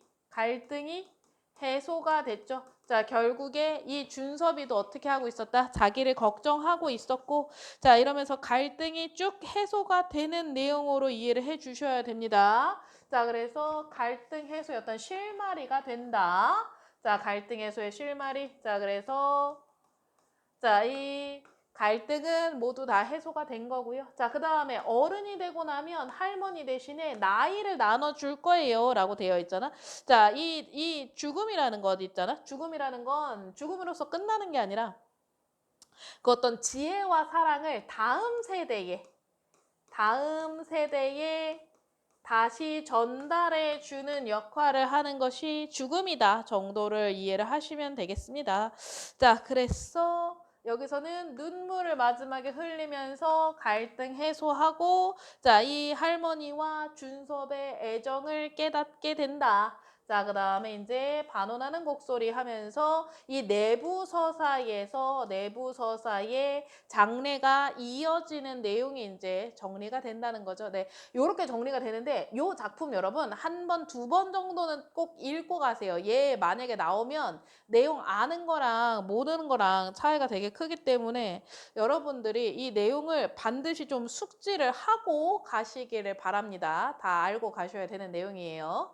Speaker 1: 해소가 됐죠. 자, 결국에 이 준섭이도 어떻게 하고 있었다? 자기를 걱정하고 있었고, 자, 이러면서 갈등이 쭉 해소가 되는 내용으로 이해를 해 주셔야 됩니다. 자, 그래서 갈등 해소의 어떤 실마리가 된다. 자, 갈등 해소의 실마리. 자, 그래서 자, 이 갈등은 모두 다 해소가 된 거고요. 자, 그 다음에 어른이 되고 나면 할머니 대신에 나이를 나눠줄 거예요. 라고 되어 있잖아. 자, 이 죽음이라는 것 있잖아. 죽음이라는 건 죽음으로써 끝나는 게 아니라 그 어떤 지혜와 사랑을 다음 세대에 다시 전달해 주는 역할을 하는 것이 죽음이다 정도를 이해를 하시면 되겠습니다. 자, 그래서 여기서는 눈물을 마지막에 흘리면서 갈등 해소하고 자, 이 할머니와 준섭의 애정을 깨닫게 된다. 자, 그 다음에 이제 반원하는 곡소리 하면서 이 내부 서사의 장래가 이어지는 내용이 이제 정리가 된다는 거죠. 네. 요렇게 정리가 되는데 요 작품 여러분 한 번, 두 번 정도는 꼭 읽고 가세요. 얘 만약에 나오면 내용 아는 거랑 모르는 거랑 차이가 되게 크기 때문에 여러분들이 이 내용을 반드시 좀 숙지를 하고 가시기를 바랍니다. 다 알고 가셔야 되는 내용이에요.